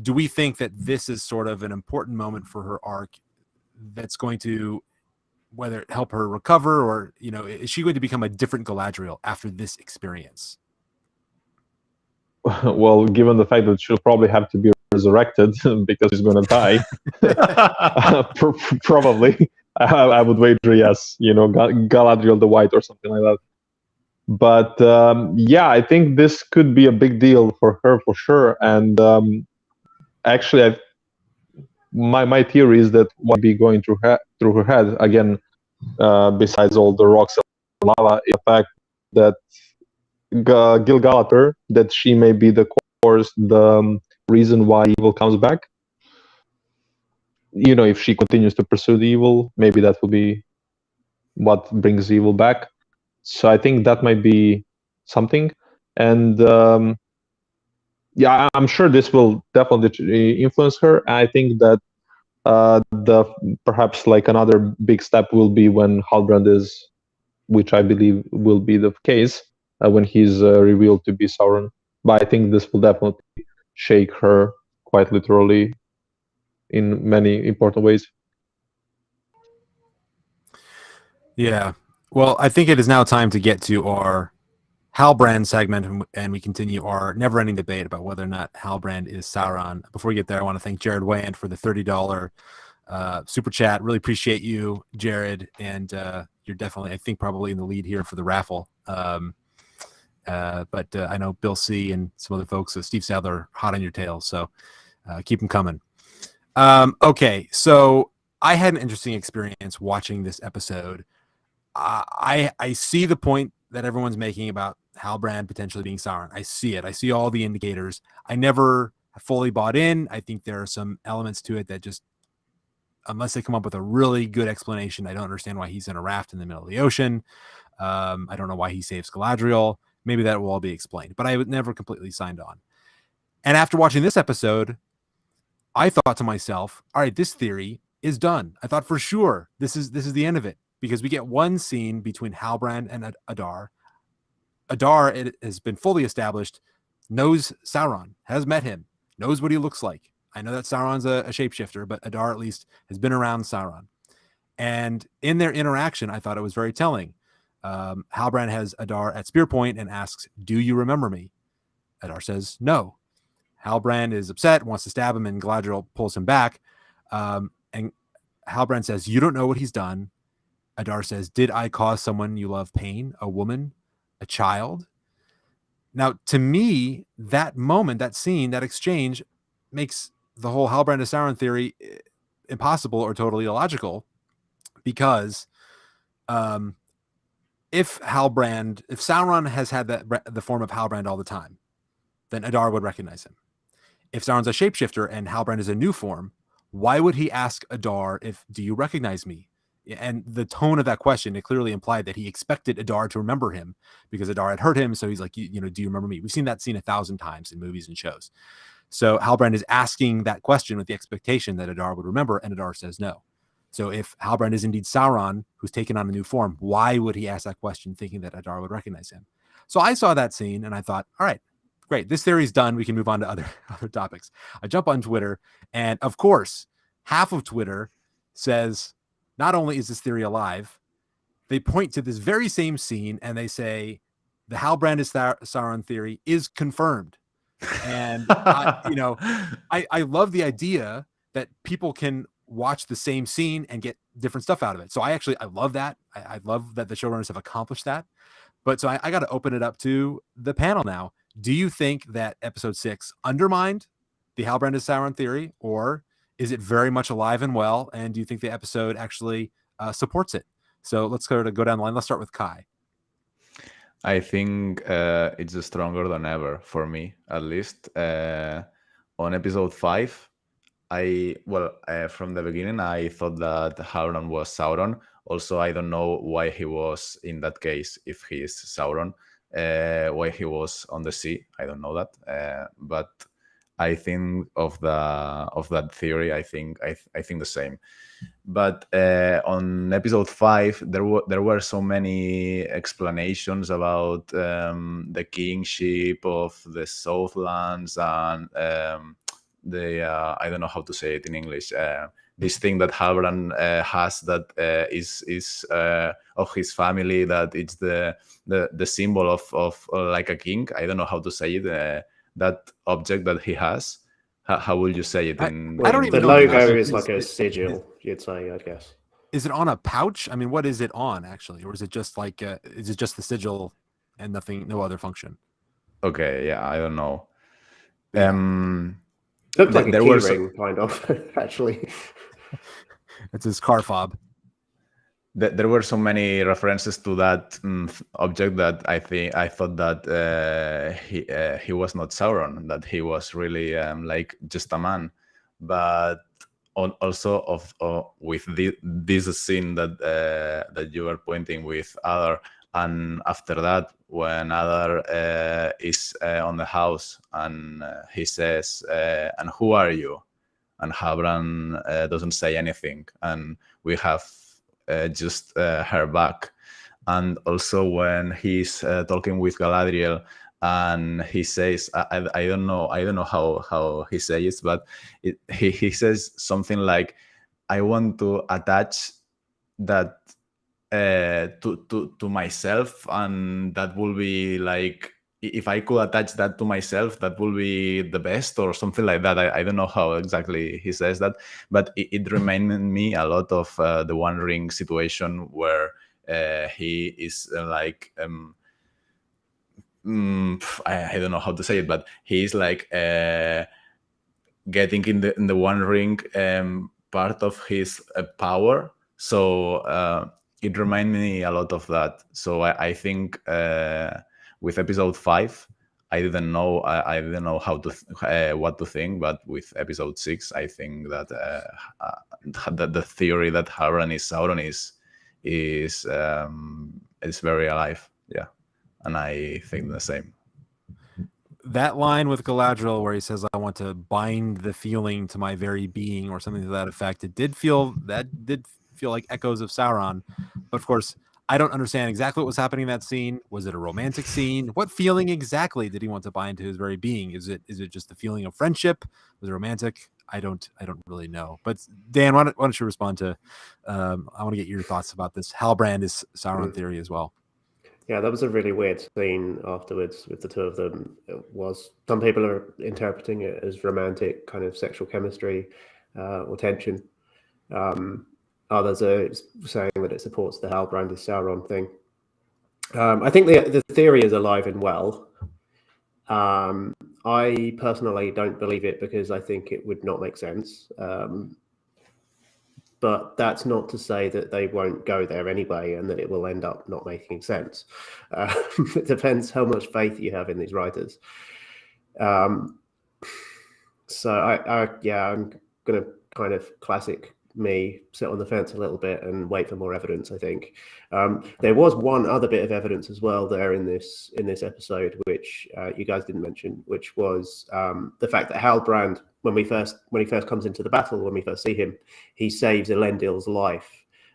Speaker 2: do we think that this is sort of an important moment for her arc that's going to whether help her recover, or is she going to become a different Galadriel after this experience?
Speaker 9: Well, given the fact that she'll probably have to be resurrected because she's going to die, probably I would wager yes. Galadriel the White or something like that. But yeah, I think this could be a big deal for her for sure. And actually, my theory is that what be going through her head again, besides all the rocks and lava, is the fact that Gil-galad, that she may be the reason why evil comes back. If she continues to pursue the evil, maybe that will be what brings evil back. So I think that might be something. And yeah, I'm sure this will definitely influence her. I think that perhaps like another big step will be when Halbrand which I believe will be the case, when he's revealed to be Sauron but I think this will definitely shake her quite literally in many important ways.
Speaker 2: Yeah. Well, I think it is now time to get to our Halbrand segment, and we continue our never-ending debate about whether or not Halbrand is Sauron. Before we get there, I want to thank Jared Wayand for the $30 super chat. Really appreciate you, Jared, and you're definitely, I think, probably in the lead here for the raffle. But I know Bill C. and some other folks, Steve Sadler, are hot on your tail, so keep them coming. Okay, so I had an interesting experience watching this episode. I see the point that everyone's making about Halbrand potentially being Sauron. I see it. I see all the indicators. I never fully bought in. I think there are some elements to it that just, unless they come up with a really good explanation, I don't understand why he's in a raft in the middle of the ocean. I don't know why he saves Galadriel. Maybe that will all be explained, but I was never completely signed on. And after watching this episode, I thought to myself, all right, this theory is done. I thought for sure this is the end of it, because we get one scene between Halbrand and Adar. Adar, it has been fully established, knows Sauron, has met him, knows what he looks like. I know that Sauron's a shapeshifter, but Adar at least has been around Sauron. And in their interaction, I thought it was very telling. Halbrand has Adar at spear point and asks, "Do you remember me?" Adar says, "No." Halbrand is upset, wants to stab him, and Galadriel pulls him back. And Halbrand says, "You don't know what he's done." Adar says, "Did I cause someone you love pain? A woman? A child?" Now, to me, that moment, that scene, that exchange makes the whole Halbrand to Sauron theory impossible or totally illogical, because if Sauron has had the form of Halbrand all the time, then Adar would recognize him. If Sauron's a shapeshifter and Halbrand is a new form, why would he ask Adar do you recognize me? And the tone of that question, it clearly implied that he expected Adar to remember him because Adar had hurt him. So he's like, do you remember me? We've seen that scene 1,000 times in movies and shows. So Halbrand is asking that question with the expectation that Adar would remember, and Adar says no. So if Halbrand is indeed Sauron, who's taken on a new form, why would he ask that question thinking that Adar would recognize him? So I saw that scene and I thought, all right, great. This theory's done. We can move on to other topics. I jump on Twitter, and of course, half of Twitter says, not only is this theory alive, they point to this very same scene and they say the Halbrand is Sauron theory is confirmed. And I love the idea that people can watch the same scene and get different stuff out of it. So I love that. I love that the showrunners have accomplished that. But so I got to open it up to the panel now. Do you think that episode 6 undermined the Halbrand is Sauron theory, or is it very much alive and well? And do you think the episode actually supports it? So let's go down the line. Let's start with Kai.
Speaker 8: I think it's stronger than ever for me, at least. On episode 5, from the beginning, I thought that Halbrand was Sauron. Also, I don't know why he was in that case, if he is Sauron, why he was on the sea. I don't know that. But I think of that theory. I think the same. But on episode 5, there were so many explanations about the kingship of the Southlands and I don't know how to say it in English. This thing that Halbrand has that is of his family, that it's the symbol of like a king. I don't know how to say it. That object that he has. How will you say it?
Speaker 2: I don't even
Speaker 7: the
Speaker 2: know.
Speaker 7: The logo is like a sigil, you'd say, I guess.
Speaker 2: Is it on a pouch? I mean, what is it on actually, or is it just like is it just the sigil and no other function?
Speaker 8: Okay, yeah, I don't know.
Speaker 7: Looked like a key ring, kind of, actually.
Speaker 2: It's his car fob.
Speaker 8: There were so many references to that object that I thought that he was not Sauron, that he was really like just a man. But also with this scene that you were pointing with Adar, and after that when Adar is on the house and he says, "And who are you?" and Halbrand doesn't say anything, and we have just her back. And also when he's talking with Galadriel and he says, I don't know how he says it, but he says something like, I want to attach that to myself, and that will be like, if I could attach that to myself, that will be the best, or something like that. I don't know how exactly he says that, but it reminded me a lot of the One Ring situation, where he is like I don't know how to say it, but he's like getting in the One Ring part of his power. So it reminded me a lot of that. So I think with episode 5, I didn't know how to what to think, but with episode 6, I think that the theory that Halbrand is Sauron is very alive. Yeah, and I think the same.
Speaker 2: That line with Galadriel where he says, I want to bind the feeling to my very being, or something to that effect, it did feel like echoes of Sauron. But of course, I don't understand exactly what was happening in that scene. Was it a romantic scene? What feeling exactly did he want to bind to his very being? Is it just the feeling of friendship? Was it romantic? I don't really know. But Dan, why don't you respond to I want to get your thoughts about this Halbrand is Sauron theory as well.
Speaker 7: Yeah, that was a really weird scene afterwards with the two of them. It was, some people are interpreting it as romantic kind of sexual chemistry or tension. Others are saying that it supports the Halbrand is Sauron thing. I think the theory is alive and well. I personally don't believe it because I think it would not make sense. But that's not to say that they won't go there anyway and that it will end up not making sense. It depends how much faith you have in these writers. So I'm going to kind of classic me, sit on the fence a little bit and wait for more evidence, I think. There was one other bit of evidence as well there in this episode, which you guys didn't mention, which was the fact that Halbrand, when he first comes into the battle, when we first see him, he saves Elendil's life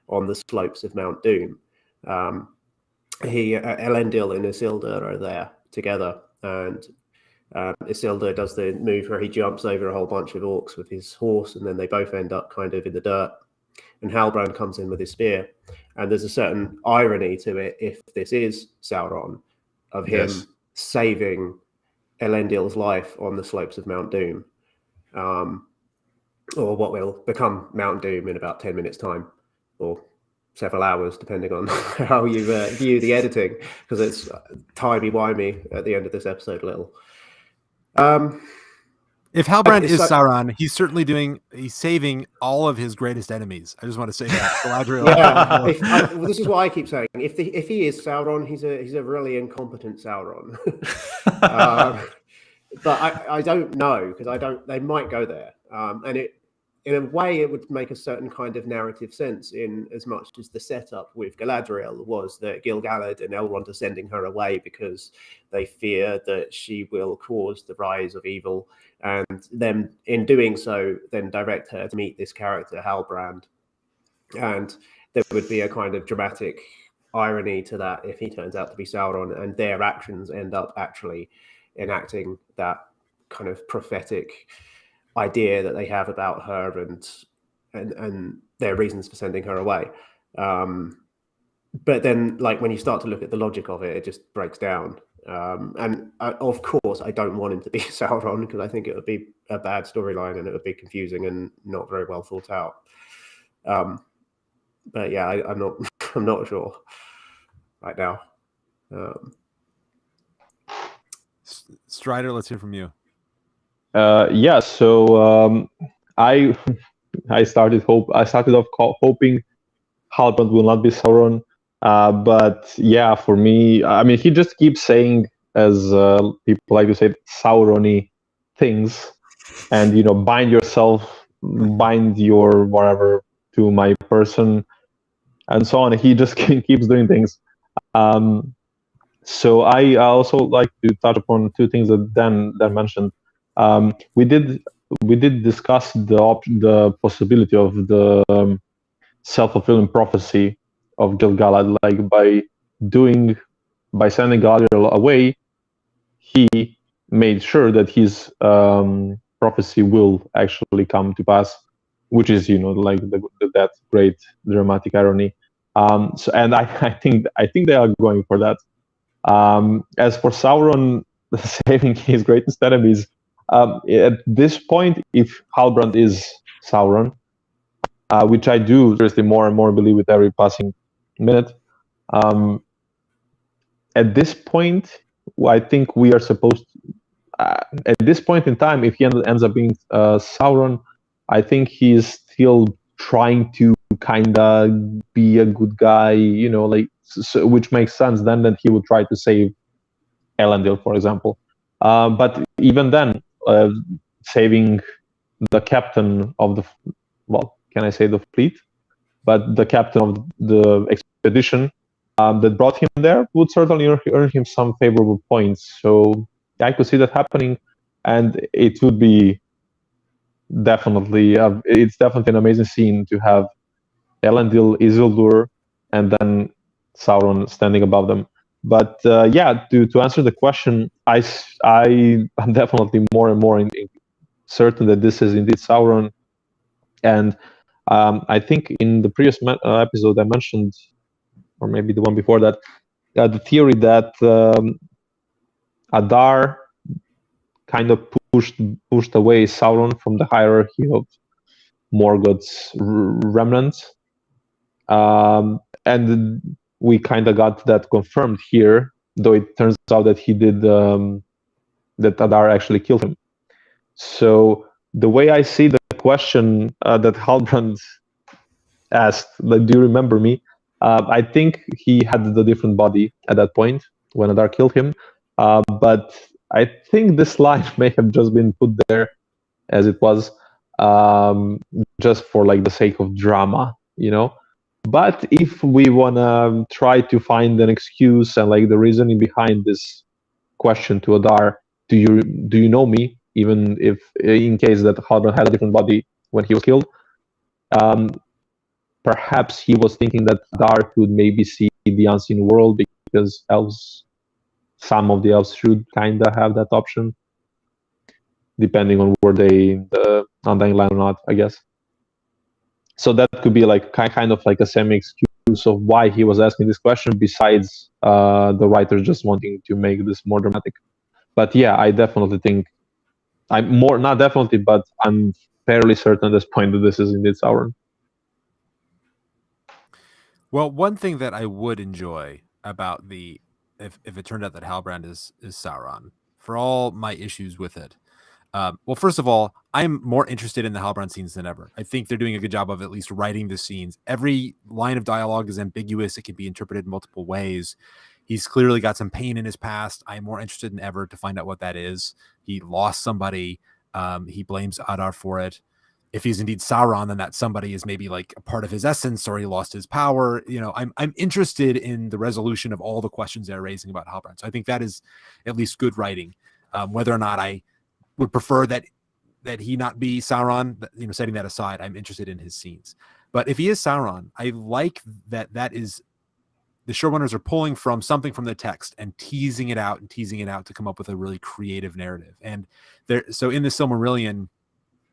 Speaker 7: on the slopes of Mount Doom. Elendil and Isildur are there together, and Isildur does the move where he jumps over a whole bunch of orcs with his horse, and then they both end up kind of in the dirt. And Halbrand comes in with his spear, and there's a certain irony to it, if this is Sauron, of him saving Elendil's life on the slopes of Mount Doom, or what will become Mount Doom in about 10 minutes' time, or several hours, depending on how you view the editing, because it's timey-wimey at the end of this episode a little.
Speaker 2: If Halbrand is Sauron, he's saving all of his greatest enemies. I just want to say that. Galadriel.
Speaker 7: Yeah, this is what I keep saying. If he is Sauron, he's a really incompetent Sauron. But I don't know, because they might go there, and it, in a way, it would make a certain kind of narrative sense, in as much as the setup with Galadriel was that Gil-galad and Elrond are sending her away because they fear that she will cause the rise of evil, and then in doing so, then direct her to meet this character, Halbrand. And there would be a kind of dramatic irony to that if he turns out to be Sauron, and their actions end up actually enacting that kind of prophetic idea that they have about her and their reasons for sending her away. But then, like, when you start to look at the logic of it, it just breaks down. And of course, I don't want him to be Sauron, because I think it would be a bad storyline and it would be confusing and not very well thought out. But yeah, I'm not sure right now.
Speaker 2: Strider, let's hear from you.
Speaker 9: So I started off hoping Halbrand will not be Sauron, but yeah, for me, I mean, he just keeps saying, as people like to say, Sauron-y things, and bind your whatever to my person, and so on. He just keeps doing things. So I also like to touch upon two things that Dan mentioned. We did discuss the possibility of the self-fulfilling prophecy of Gil-galad, like by sending Galadriel away, he made sure that his prophecy will actually come to pass, which is, like that great dramatic irony. So, and I think they are going for that. As for Sauron saving his greatest enemies, at this point, if Halbrand is Sauron, which I do seriously more and more believe with every passing minute, at this point, I think we are supposed to, at this point in time, if he ends up being Sauron, I think he's still trying to kind of be a good guy, which makes sense then that he would try to save Elendil, for example. But even then, saving the captain of the, can I say the fleet? But the captain of the expedition that brought him there would certainly earn him some favorable points. So I could see that happening, and it would be definitely, it's definitely an amazing scene to have Elendil, Isildur, and then Sauron standing above them. But to answer the question, I am definitely more and more certain that this is indeed Sauron. And I think in the previous episode I mentioned, or maybe the one before that, the theory that Adar kind of pushed away Sauron from the hierarchy of Morgoth's remnants. And we kind of got that confirmed here, though it turns out that he did, that Adar actually killed him. So the way I see the question that Halbrand asked, like, do you remember me? I think he had the different body at that point when Adar killed him. But I think this line may have just been put there as it was, just for like the sake of drama, But if we want to try to find an excuse and like the reasoning behind this question to Adar, do you know me? Even if in case that Halbrand had a different body when he was killed, perhaps he was thinking that Adar could maybe see the unseen world, because some of the elves should kind of have that option, depending on were they in the Undying Land or not, I guess. So that could be like kind of like a semi-excuse of why he was asking this question, besides the writers just wanting to make this more dramatic. But yeah, I definitely think not definitely, but I'm fairly certain at this point that this is indeed Sauron.
Speaker 2: Well, one thing that I would enjoy about if it turned out that Halbrand is Sauron, for all my issues with it, well, first of all, I'm more interested in the Halbrand scenes than ever. I think they're doing a good job of at least writing the scenes. Every line of dialogue is ambiguous. It can be interpreted in multiple ways. He's clearly got some pain in his past. I'm more interested than ever to find out what that is. He lost somebody. He blames Adar for it. If he's indeed Sauron, then that somebody is maybe like a part of his essence, or he lost his power. I'm interested in the resolution of all the questions they're raising about Halbrand. So I think that is at least good writing. Whether or not I would prefer that he not be Sauron, setting that aside, I'm interested in his scenes. But if he is Sauron, I like that is the showrunners are pulling from something from the text and teasing it out to come up with a really creative narrative. And so in the Silmarillion,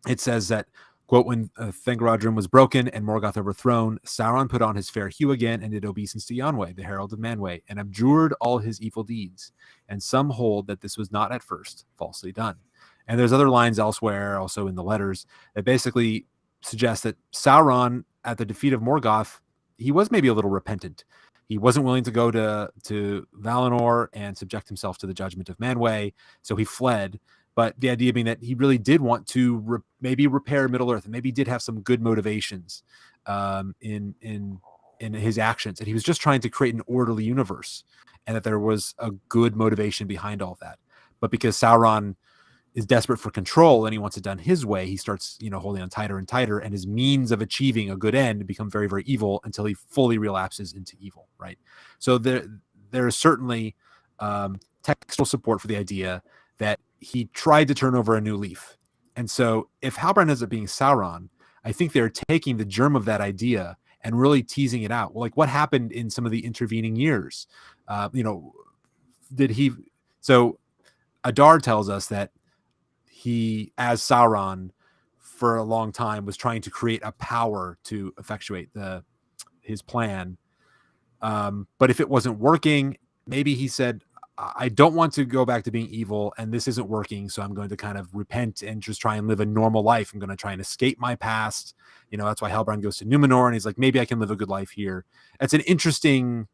Speaker 2: it says that, quote, when Thangorodrim was broken and Morgoth overthrown, Sauron put on his fair hue again and did obeisance to Yonway, the herald of Manwë, and abjured all his evil deeds. And some hold that this was not at first falsely done. And there's other lines elsewhere, also in the letters, that basically suggest that Sauron, at the defeat of Morgoth, he was maybe a little repentant. He wasn't willing to go to Valinor and subject himself to the judgment of Manwë, so he fled. But the idea being that he really did want to maybe repair Middle-earth, and maybe did have some good motivations in his actions, and he was just trying to create an orderly universe, and that there was a good motivation behind all that. But because Sauron is desperate for control and he wants it done his way, he starts, holding on tighter and tighter, and his means of achieving a good end become very, very evil until he fully relapses into evil, right? So there is certainly textual support for the idea that he tried to turn over a new leaf. And so if Halbrand ends up being Sauron, I think they're taking the germ of that idea and really teasing it out. Well, like, what happened in some of the intervening years? Adar tells us that he, as Sauron, for a long time was trying to create a power to effectuate his plan. But if it wasn't working, maybe he said, I don't want to go back to being evil, and this isn't working, so I'm going to kind of repent and just try and live a normal life. I'm going to try and escape my past. That's why Halbrand goes to Numenor, and he's like, maybe I can live a good life here. It's an interesting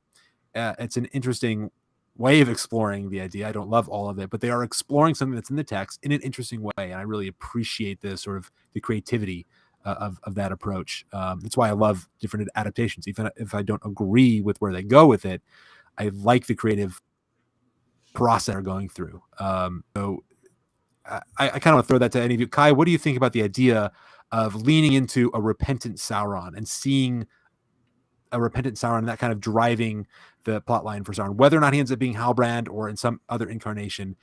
Speaker 2: way of exploring the idea. I don't love all of it, but they are exploring something that's in the text in an interesting way, and I really appreciate the creativity of that approach. That's why I love different adaptations. Even if I don't agree with where they go with it, I like the creative process they're going through. So I kind of want to throw that to any of you. Kai, what do you think about the idea of leaning into a repentant Sauron and seeing a repentant Sauron and that kind of driving the plot line for Sauron, whether or not he ends up being Halbrand or in some other incarnation,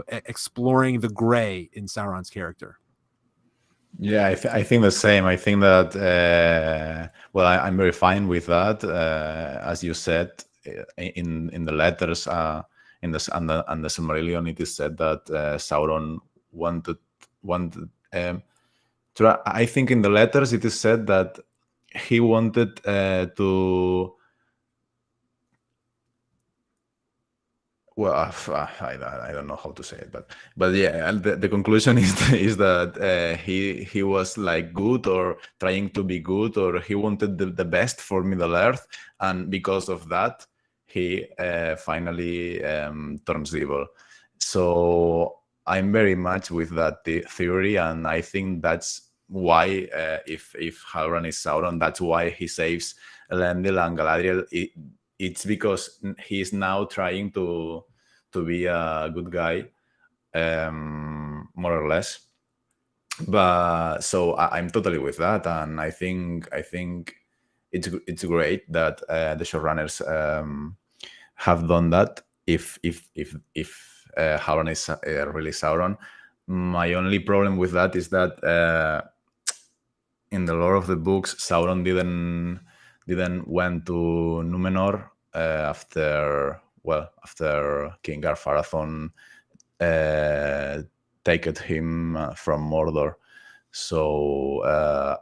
Speaker 2: exploring the gray in Sauron's character?
Speaker 8: Yeah, I think the same. I think that I'm very fine with that. As you said in the letters, in the Silmarillion, it is said that Sauron wanted. I think in the letters it is said that he wanted to. Well, I don't know how to say it, but yeah, the conclusion is that he was like good or trying to be good, or he wanted the best for Middle Earth, and because of that, he finally turns evil. So I'm very much with that theory, and I think that's why if Halbrand is Sauron, that's why he saves Elendil and Galadriel. It's because he's now trying to be a good guy, more or less. But so I'm totally with that, and I think it's great that the showrunners have done that. If Halbrand is really Sauron, my only problem with that is that in the lore of the books, Sauron didn't went to Numenor after King Gar-Farathon taked him from Mordor. So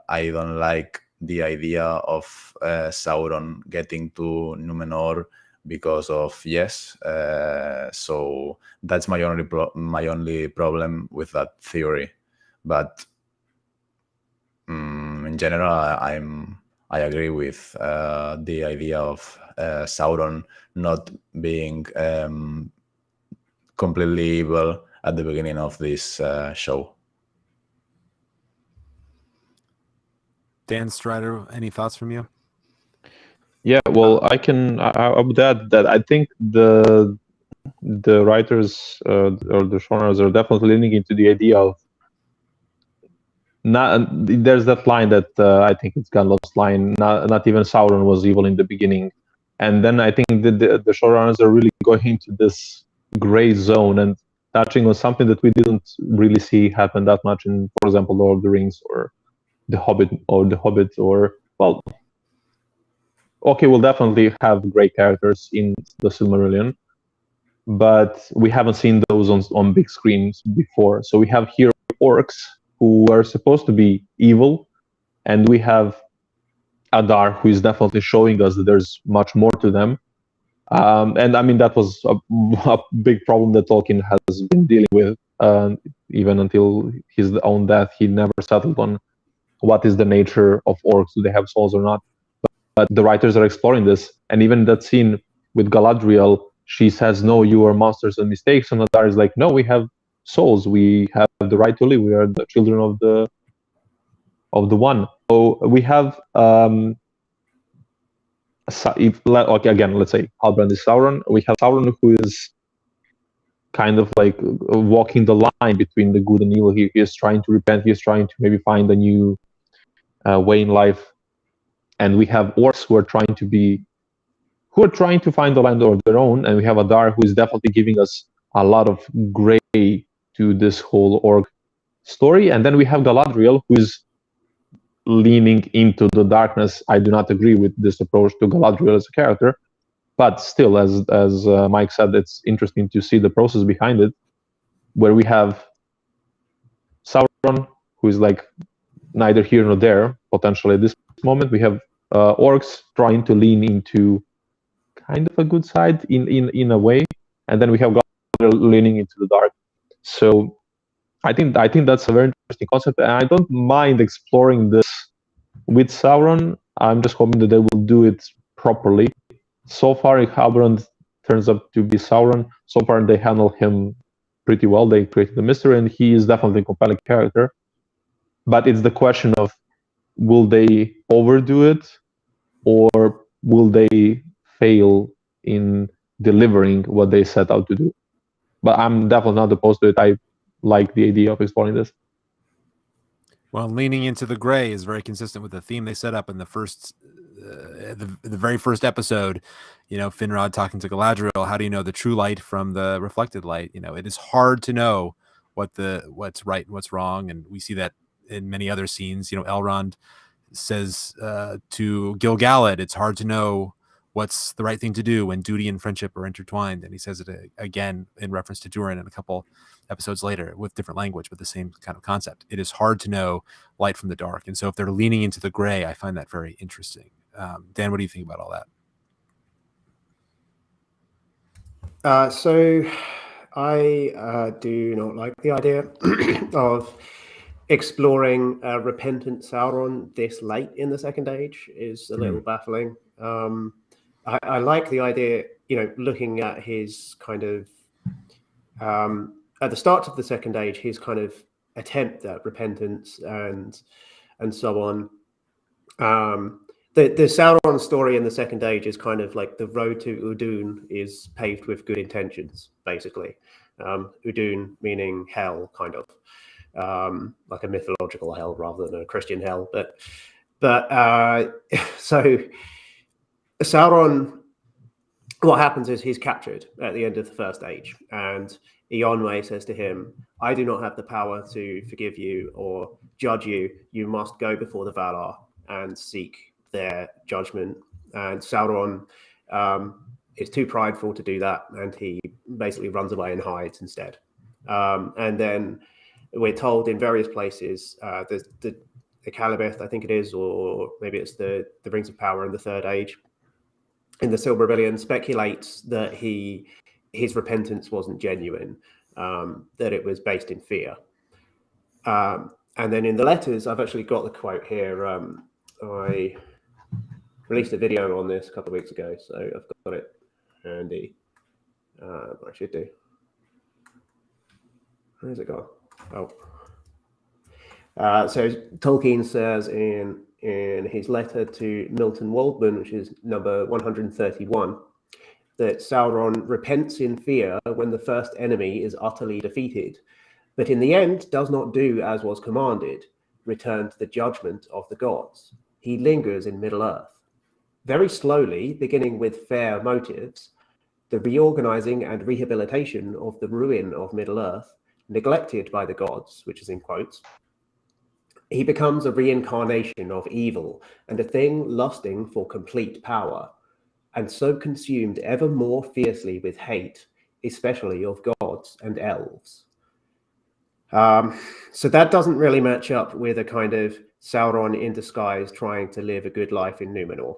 Speaker 8: I don't like the idea of Sauron getting to Numenor because of so that's my only problem with that theory. But in general, I agree with the idea of Sauron not being completely evil at the beginning of this show.
Speaker 2: Dan Strider, any thoughts from you?
Speaker 9: Yeah, well, I would add that I think the writers or the showrunners are definitely leaning into the idea of there's that line that I think it's Gandalf's line, not even Sauron was evil in the beginning. And then I think the showrunners are really going into this gray zone and touching on something that we didn't really see happen that much in, for example, Lord of the Rings or The Hobbit or, well, okay, we'll definitely have great characters in the Silmarillion, but we haven't seen those on big screens before. So we have here orcs who are supposed to be evil, and we have Adar, who is definitely showing us that there's much more to them. And I mean, that was a big problem that Tolkien has been dealing with. Even until his own death, he never settled on what is the nature of orcs. Do they have souls or not? But the writers are exploring this. And even that scene with Galadriel, she says, no, you are monsters and mistakes. And Adar is like, no, we have souls. We have the right to live. We are the children of the One. So we have, again, let's say Halbrand is Sauron. We have Sauron, who is kind of like walking the line between the good and evil. He is trying to repent. He is trying to maybe find a new way in life. And we have orcs who are trying to find the land of their own. And we have Adar, who is definitely giving us a lot of gray to this whole orc story. And then we have Galadriel, who is leaning into the darkness. I do not agree with this approach to Galadriel as a character, but still, as Mike said, it's interesting to see the process behind it. where we have Sauron, who is like neither here nor there, potentially at this moment. We have orcs trying to lean into kind of a good side in a way, and then we have Galadriel leaning into the dark. So I think that's a very interesting concept, and I don't mind exploring this with Sauron. I'm just hoping that they will do it properly. So far, if Halbrand turns up to be Sauron, so far they handle him pretty well. They created the mystery, and he is definitely a compelling character. But it's the question of, will they overdo it, or will they fail in delivering what they set out to do? But I'm definitely not opposed to it. I like the idea of exploring this.
Speaker 2: Well, leaning into the gray is very consistent with the theme they set up in the first, the very first episode. You know, Finrod talking to Galadriel. How do you know the true light from the reflected light? You know, it is hard to know what's right and what's wrong, and we see that in many other scenes. You know, Elrond says to Gil-galad, it's hard to know what's the right thing to do when duty and friendship are intertwined. And he says it again in reference to Durin in a couple episodes later with different language, but the same kind of concept. It is hard to know light from the dark. And so if they're leaning into the gray, I find that very interesting. Dan, what do you think about all that?
Speaker 7: So I do not like the idea of exploring repentant Sauron this late in the Second Age. Is a little baffling. I like the idea, you know, looking at his kind of at the start of the Second Age, his kind of attempt at repentance and so on. The Sauron story in the Second Age is kind of like the road to Udun is paved with good intentions, basically. Udun meaning hell, kind of like a mythological hell rather than a Christian hell. But so Sauron, what happens is he's captured at the end of the First Age, and Eonwe says to him, I do not have the power to forgive you or judge you. You must go before the Valar and seek their judgment. And Sauron is too prideful to do that, and he basically runs away and hides instead. And then we're told in various places, the Calibeth, I think it is, or maybe it's the Rings of Power in the Third Age, in the Silmarillion, speculates that his repentance wasn't genuine, that it was based in fear. And then in the letters, I've actually got the quote here. I released a video on this a couple of weeks ago, so I've got it handy. I should do. Where's it gone? Oh. So Tolkien says in his letter to Milton Waldman, which is number 131, that Sauron repents in fear when the first enemy is utterly defeated, but in the end does not do as was commanded, return to the judgment of the gods. He lingers in Middle-earth. Very slowly, beginning with fair motives, the reorganizing and rehabilitation of the ruin of Middle-earth, neglected by the gods, which is in quotes, he becomes a reincarnation of evil and a thing lusting for complete power, and so consumed ever more fiercely with hate, especially of gods and elves. So that doesn't really match up with a kind of Sauron in disguise trying to live a good life in Numenor.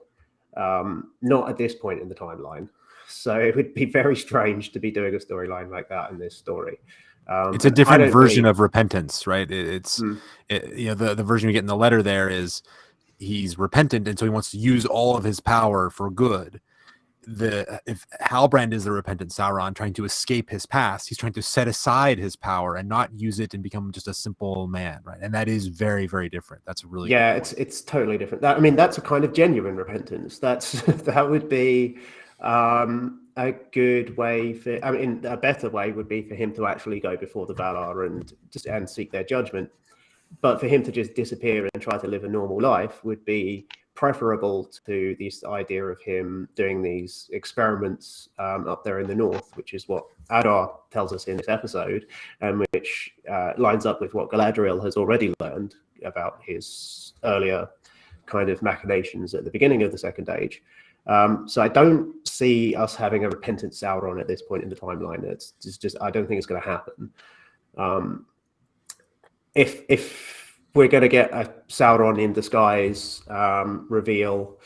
Speaker 7: Not at this point in the timeline. So it would be very strange to be doing a storyline like that in this story.
Speaker 2: It's a different version of repentance, right? It's you know, the version you get in the letter there is he's repentant, and so he wants to use all of his power for good. If Halbrand is the repentant Sauron trying to escape his past, he's trying to set aside his power and not use it and become just a simple man, right? And that is very, very different. That's a really
Speaker 7: it's totally different. I mean, that's a kind of genuine repentance. That would be a good way for, I mean, a better way would be for him to actually go before the Valar and seek their judgment. But for him to just disappear and try to live a normal life would be preferable to this idea of him doing these experiments up there in the north, which is what Adar tells us in this episode, and which lines up with what Galadriel has already learned about his earlier kind of machinations at the beginning of the Second Age. So I don't see us having a repentant Sauron at this point in the timeline. It's just I don't think it's going to happen. If we're going to get a Sauron in disguise reveal,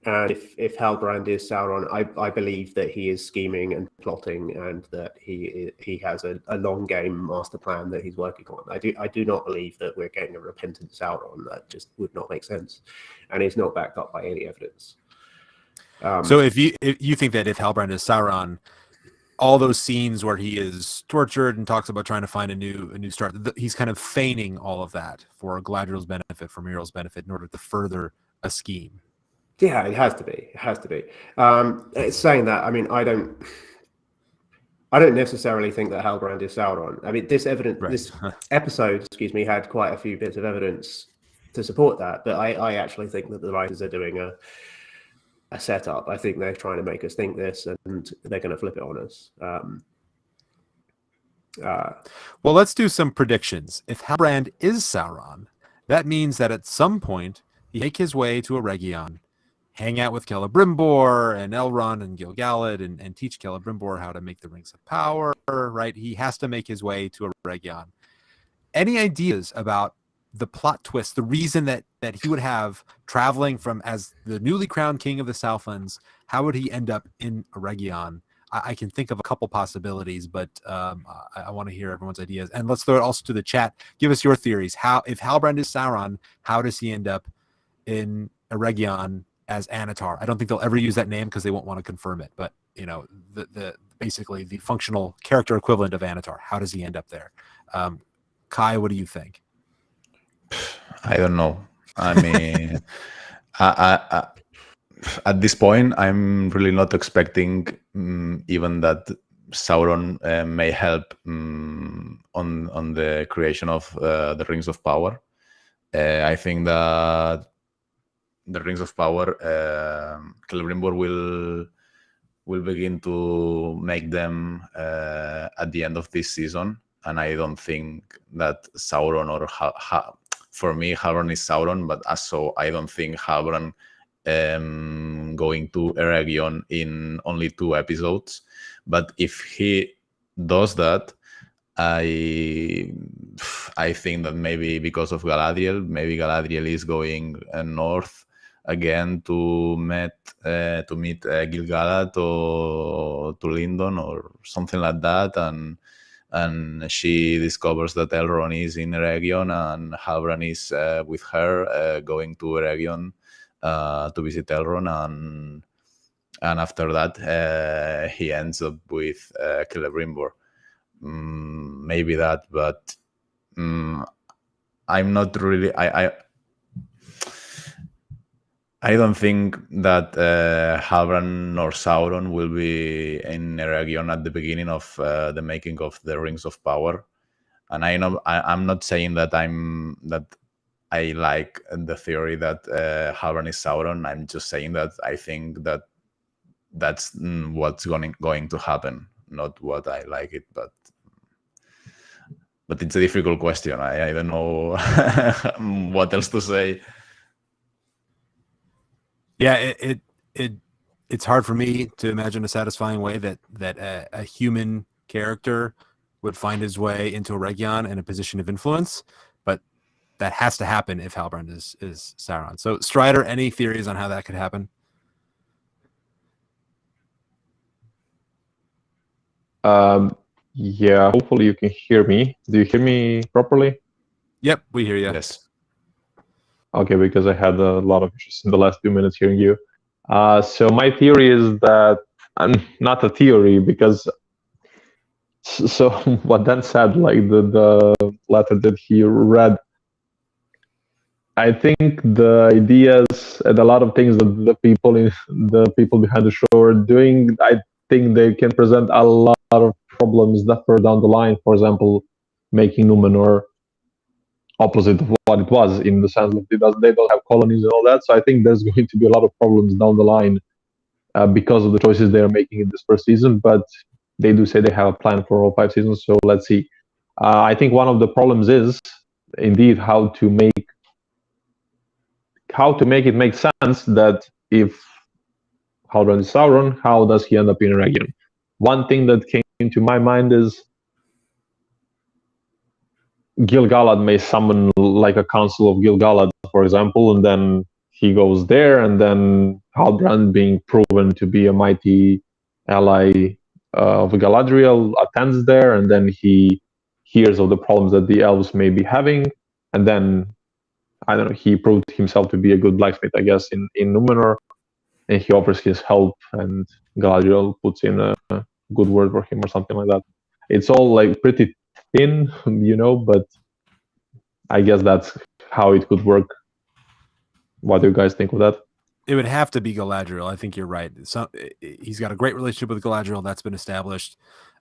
Speaker 7: and if Halbrand is Sauron, I believe that he is scheming and plotting, and that he has a long game master plan that he's working on. I do not believe that we're getting a repentant Sauron. That just would not make sense, and it's not backed up by any evidence.
Speaker 2: So if you think that if Halbrand is Sauron, all those scenes where he is tortured and talks about trying to find a new start, he's kind of feigning all of that for Galadriel's benefit, for Muriel's benefit, in order to further a scheme.
Speaker 7: Yeah, it has to be. It has to be. It's saying that. I mean, I don't necessarily think that Halbrand is Sauron. I mean, this episode, excuse me, had quite a few bits of evidence to support that. But I actually think that the writers are doing a setup. I think they're trying to make us think this, and they're going to flip it on us.
Speaker 2: Well, let's do some predictions. If Halbrand is Sauron, that means that at some point he make his way to Eregion, hang out with Celebrimbor and Elrond and Gil-galad, and teach Celebrimbor how to make the Rings of Power, right? He has to make his way to Eregion. Any ideas about the plot twist, the reason that he would have traveling from as the newly crowned king of the Southlands? How would he end up in Eregion? I can think of a couple possibilities, but I want to hear everyone's ideas. And let's throw it also to the chat. Give us your theories. If Halbrand is Sauron, how does he end up in Eregion as Anatar? I don't think they'll ever use that name because they won't want to confirm it. But you know, the basically the functional character equivalent of Anatar. How does he end up there? Kai, what do you think?
Speaker 8: I don't know. I mean, I at this point, I'm really not expecting even that Sauron may help on the creation of the Rings of Power. I think that the Rings of Power, Celebrimbor will begin to make them at the end of this season, and I don't think that Sauron or for me, Halbrand is Sauron, but also I don't think Halbrand going to Eregion in only 2 episodes. But if he does that, I think that maybe because of Galadriel, maybe Galadriel is going north again to meet Gil-galad or to Lindon or something like that, and she discovers that Elrond is in Eregion and Halbrand is with her going to Eregion to visit Elrond, and after that he ends up with Celebrimbor. Maybe that, but I'm not really. I don't think that Halbrand nor Sauron will be in Eregion at the beginning of the making of the Rings of Power, and I'm not saying that I like the theory that Halbrand is Sauron. I'm just saying that I think that that's what's going to happen, not what I like it, but it's a difficult question. I don't know what else to say.
Speaker 2: Yeah, it's hard for me to imagine a satisfying way that a human character would find his way into Eregion in a position of influence, but that has to happen if Halbrand is Sauron. So, Strider, any theories on how that could happen?
Speaker 9: Yeah, hopefully you can hear me. Do you hear me properly?
Speaker 2: Yep, we hear you.
Speaker 8: Yes.
Speaker 9: Okay, because I had a lot of issues in the last 2 minutes hearing you. So my theory is that, not a theory, because so what Dan said, like the letter that he read, I think the ideas and a lot of things that the people behind the show are doing, I think they can present a lot of problems that further down the line. For example, making Numenor opposite of what it was, in the sense that they don't have colonies and all that. So I think there's going to be a lot of problems down the line because of the choices they are making in this first season. But they do say they have a plan for all 5 seasons, so let's see. I think one of the problems is indeed how to make it make sense that if Halbrand is Sauron, how does he end up in Eregion? One thing that came to my mind is Gil-galad may summon like a council of Gil-galad, for example, and then he goes there, and then Halbrand, being proven to be a mighty ally of Galadriel, attends there, and then he hears of the problems that the elves may be having, and then I don't know, he proved himself to be a good blacksmith, I guess, in Numenor, and he offers his help, and Galadriel puts in a good word for him or something like that. It's all like pretty thin, but I guess that's how it could work. What do you guys think of that?
Speaker 2: It would have to be Galadriel. I think you're right. So he's got a great relationship with Galadriel that's been established.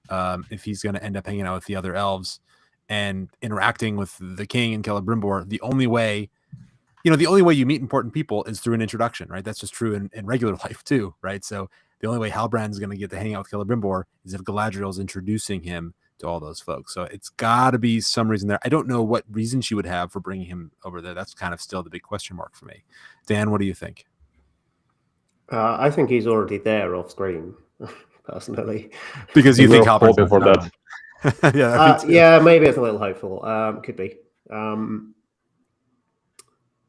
Speaker 2: If he's going to end up hanging out with the other elves and interacting with the king and Celebrimbor, the only way you meet important people is through an introduction, right? That's just true in regular life too, right? So the only way Halbrand is going to get to hang out with Celebrimbor is if Galadriel is introducing him to all those folks. So it's got to be some reason there. I don't know what reason she would have for bringing him over there. That's kind of still the big question mark for me. Dan, what do you think?
Speaker 7: I think he's already there off screen, personally.
Speaker 2: Because you think Halbrand's
Speaker 9: hoping for that.
Speaker 7: Yeah, maybe it's a little hopeful. Could be.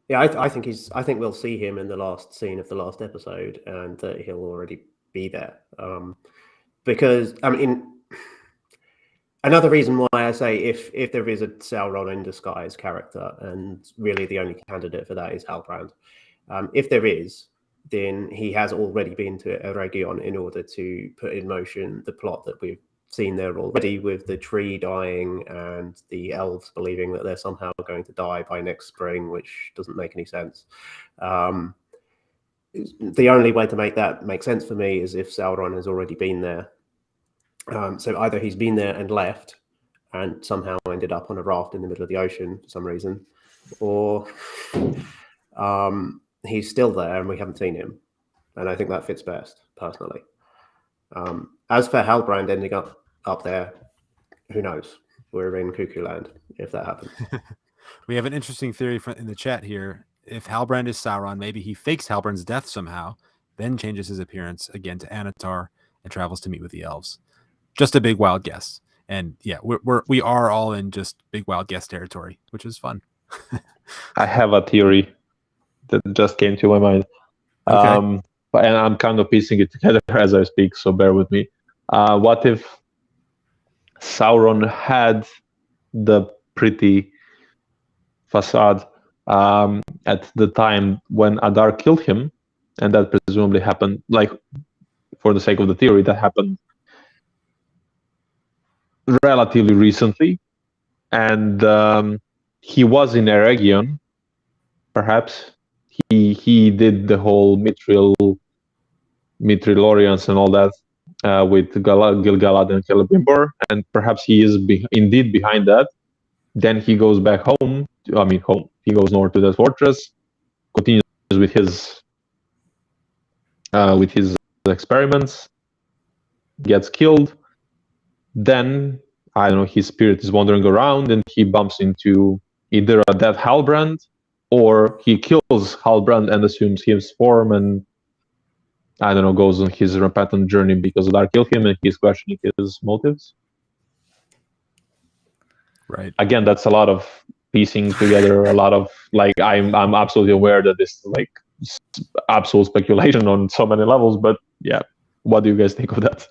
Speaker 7: Yeah, I think we'll see him in the last scene of the last episode, and that he'll already be there. Because I mean, another reason why I say if there is a Sauron in disguise character, and really the only candidate for that is Halbrand, if there is, then he has already been to Eregion in order to put in motion the plot that we've seen there already, with the tree dying and the elves believing that they're somehow going to die by next spring, which doesn't make any sense. The only way to make that make sense for me is if Sauron has already been there. So either he's been there and left and somehow ended up on a raft in the middle of the ocean for some reason, or he's still there and we haven't seen him. And I think that fits best, personally. As for Halbrand ending up there, who knows? We're in Cuckoo Land if that happens.
Speaker 2: We have an interesting theory in the chat here. If Halbrand is Sauron, maybe he fakes Halbrand's death somehow, then changes his appearance again to Anatar and travels to meet with the elves. Just a big wild guess. And yeah, we are all in just big wild guess territory, which is fun.
Speaker 9: I have a theory that just came to my mind.
Speaker 2: Okay.
Speaker 9: And I'm kind of piecing it together as I speak, so bear with me. What if Sauron had the pretty facade at the time when Adar killed him, and that presumably happened, like, for the sake of the theory, that happened relatively recently, and he was in Eregion, perhaps. He did the whole Mithril-Orians and all that with Gil-galad and Celebrimbor, and perhaps he is indeed behind that. Then he goes back home. He goes north to that fortress, continues with his experiments, gets killed. Then I don't know, his spirit is wandering around, and he bumps into either a dead Halbrand, or he kills Halbrand and assumes his form, and I don't know, goes on his repentant journey because Adar killed him, and he's questioning his motives.
Speaker 2: Right.
Speaker 9: Again, that's a lot of piecing together. A lot of I'm absolutely aware that this is absolute speculation on so many levels. But yeah, what do you guys think of that?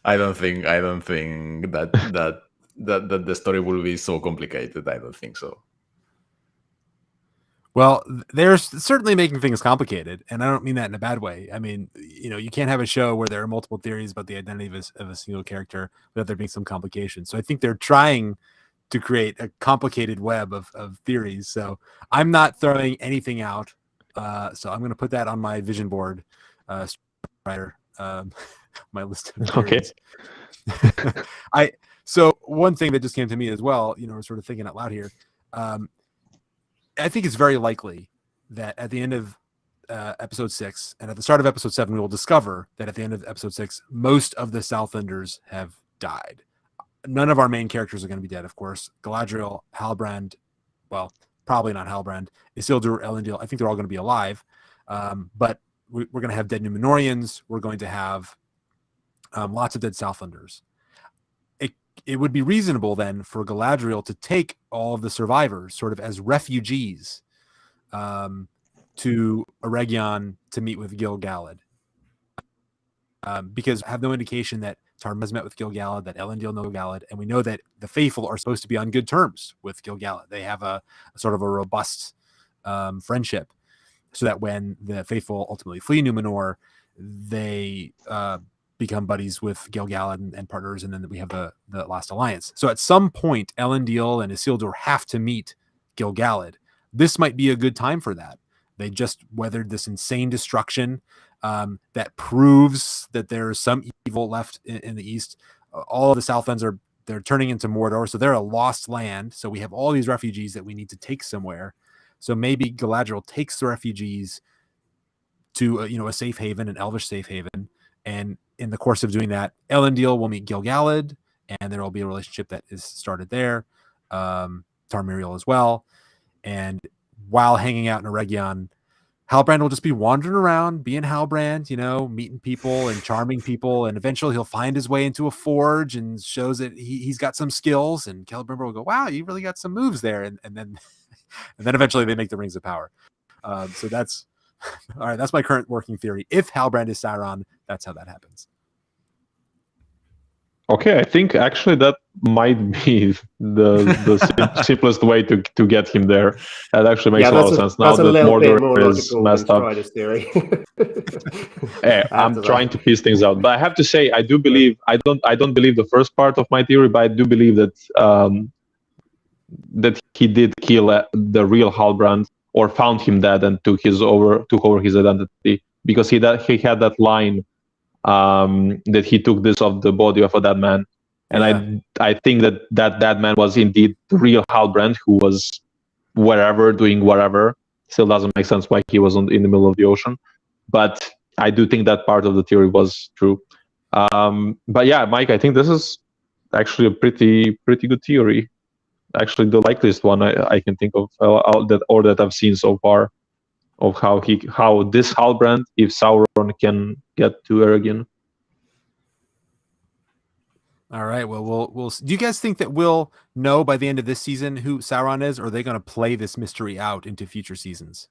Speaker 8: I don't think that the story will be so complicated. I don't think so.
Speaker 2: Well, they're certainly making things complicated, and I don't mean that in a bad way. I mean, you can't have a show where there are multiple theories about the identity of a single character without there being some complications. So I think they're trying to create a complicated web of theories. So I'm not throwing anything out. So I'm going to put that on my vision board, writer, my list of theories.
Speaker 9: Okay.
Speaker 2: So one thing that just came to me as well, we're sort of thinking out loud here. I think it's very likely that at the end of episode 6 and at the start of episode 7, we will discover that at the end of episode 6, most of the Southlanders have died. None of our main characters are going to be dead, of course. Galadriel, Halbrand, well, probably not Halbrand, Isildur, Elendil, I think they're all going to be alive. But we're going to have dead Numenorians. We're going to have lots of dead Southlanders. It would be reasonable then for Galadriel to take all of the survivors sort of as refugees to Eregion to meet with Gil-galad. Because I have no indication that Tarm has met with Gil-galad, that Elendil know Gil-galad, and we know that the faithful are supposed to be on good terms with Gil-galad. They have a sort of a robust friendship, so that when the faithful ultimately flee Numenor, they become buddies with Gil-galad and partners, and then we have the last alliance. So at some point, Elendil and Isildur have to meet Gil-galad. This might be a good time for that. They just weathered this insane destruction that proves that there is some evil left in the east. All of the Southlands they're turning into Mordor, so they're a lost land. So we have all these refugees that we need to take somewhere. So maybe Galadriel takes the refugees to a safe haven, an elvish safe haven, and in the course of doing that, Elendil will meet Gil-galad, and there will be a relationship that is started there. Tarmiriel as well, and while hanging out in Eregion, Halbrand will just be wandering around, being Halbrand, meeting people and charming people, and eventually he'll find his way into a forge and shows that he's got some skills, and Celebrimbor will go, "Wow, you really got some moves there," and then and then eventually they make the Rings of Power. So that's all right. That's my current working theory. If Halbrand is Sauron, that's how that happens.
Speaker 9: Okay, I think actually that might be the simplest way to get him there. That actually makes a lot of sense. Now that Mordor is messed up. I'm trying to piece things out, but I have to say I do believe I don't believe the first part of my theory, but I do believe that that he did kill the real Halbrand, or found him dead and took over his identity, because he had that line that he took this off the body of a dead man, and I think that dead man was indeed the real Halbrand, who was wherever doing whatever. Still doesn't make sense why he wasn't in the middle of the ocean, but I do think that part of the theory was true. But yeah, Mike, I think this is actually a pretty good theory. Actually, the likeliest one I can think of that I've seen so far, of how this Halbrand, if Sauron can get to Eregion.
Speaker 2: All right. Well, we'll. Do you guys think that we'll know by the end of this season who Sauron is, or are they going to play this mystery out into future seasons?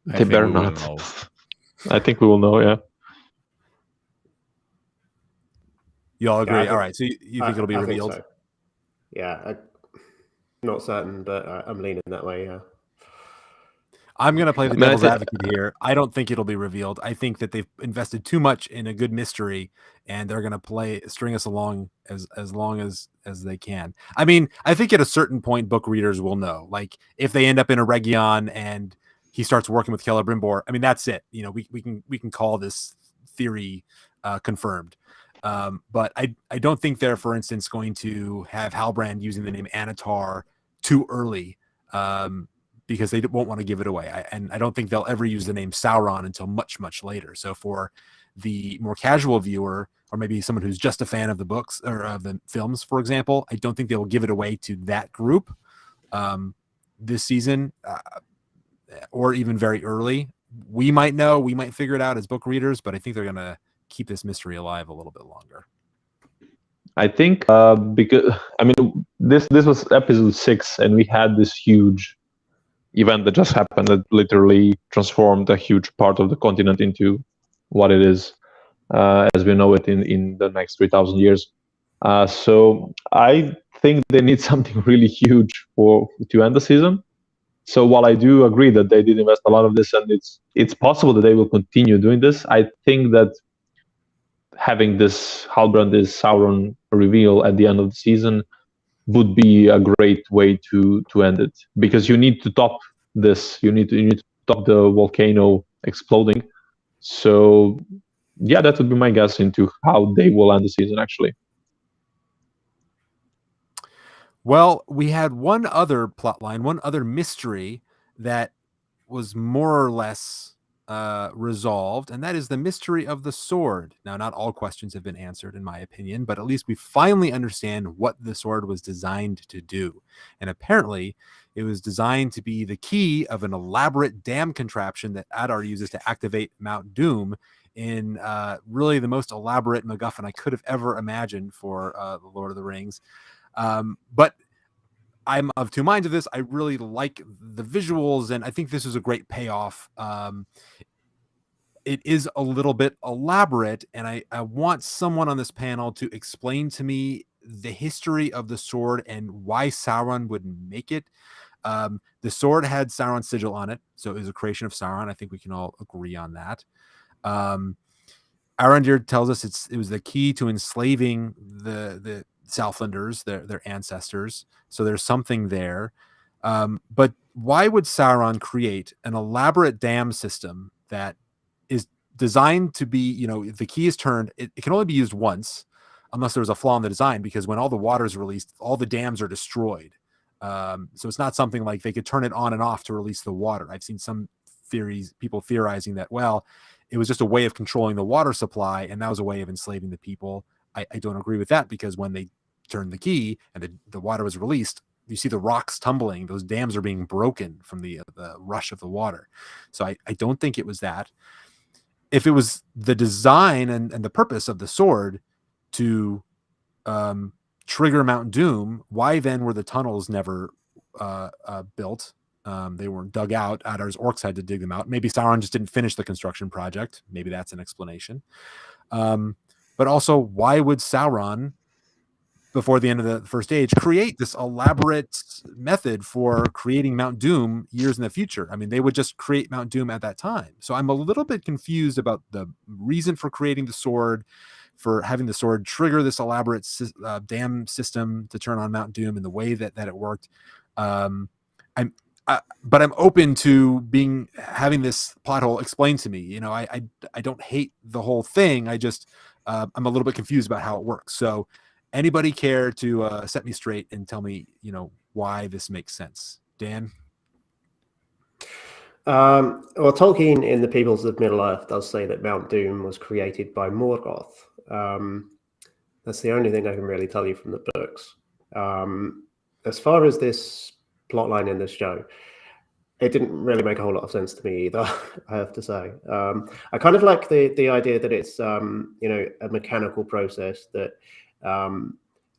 Speaker 9: They better not. I think we will know. Yeah.
Speaker 2: You all agree? All right. So you think it'll be revealed?
Speaker 7: So. Yeah. Not certain, but I'm leaning that way. Yeah.
Speaker 2: I'm going to play the devil's advocate here. I don't think it'll be revealed. I think that they've invested too much in a good mystery, and they're going to string us along as long as they can. I mean, I think at a certain point, book readers will know. Like, if they end up in Eregion and he starts working with Celebrimbor, I mean, that's it. We can call this theory confirmed. But I don't think they're, for instance, going to have Halbrand using the name Anatar too early. Because they won't want to give it away. And I don't think they'll ever use the name Sauron until much, much later. So for the more casual viewer, or maybe someone who's just a fan of the books or of the films, for example, I don't think they will give it away to that group this season, or even very early. We might know, we might figure it out as book readers, but I think they're going to keep this mystery alive a little bit longer.
Speaker 9: I think because, I mean, this was episode 6, and we had this huge event that just happened that literally transformed a huge part of the continent into what it is as we know it in the next 3,000 years. So I think they need something really huge to end the season. So while I do agree that they did invest a lot of this, and it's possible that they will continue doing this, I think that having this Halbrand is Sauron reveal at the end of the season would be a great way to end it, because you need to top this. You need to top the volcano exploding. So yeah, that would be my guess into how they will end the season, actually.
Speaker 2: Well, we had one other plot line, one other mystery that was more or less resolved, and that is the mystery of the sword. Now, not all questions have been answered, in my opinion, but at least we finally understand what the sword was designed to do. And apparently, it was designed to be the key of an elaborate dam contraption that Adar uses to activate Mount Doom in really the most elaborate MacGuffin I could have ever imagined for the Lord of the Rings. But I'm of two minds of this. I really like the visuals, and I think this is a great payoff. It is a little bit elaborate, and I want someone on this panel to explain to me the history of the sword and why Sauron would make it. The sword had Sauron's sigil on it, so it was a creation of Sauron. I think we can all agree on that. Arondir tells us it was the key to enslaving the Southlanders, their ancestors. So there's something there. But why would Sauron create an elaborate dam system that is designed to be, if the key is turned, it can only be used once, unless there's a flaw in the design, because when all the water is released, all the dams are destroyed. So it's not something like they could turn it on and off to release the water. I've seen some people theorizing that, well, it was just a way of controlling the water supply, and that was a way of enslaving the people. I don't agree with that, because when they turned the key and the water was released, you see the rocks tumbling. Those dams are being broken from the rush of the water. So I don't think it was that. If it was the design and the purpose of the sword to trigger Mount Doom, why then were the tunnels never built? They weren't dug out. Adar's orcs had to dig them out. Maybe Sauron just didn't finish the construction project. Maybe that's an explanation. But also, why would Sauron, before the end of the first age, create this elaborate method for creating Mount Doom years in the future? I mean, they would just create Mount Doom at that time. So I'm a little bit confused about the reason for creating the sword, for having the sword trigger this elaborate dam system to turn on Mount Doom, and the way that it worked. But I'm open to having this plot hole explained to me. I don't hate the whole thing. I just I'm a little bit confused about how it works. So anybody care to set me straight and tell me, why this makes sense? Dan?
Speaker 7: Well, Tolkien in The Peoples of Middle-earth does say that Mount Doom was created by Morgoth. That's the only thing I can really tell you from the books. As far as this plotline in this show, it didn't really make a whole lot of sense to me either, I have to say. I kind of like the idea that it's a mechanical process that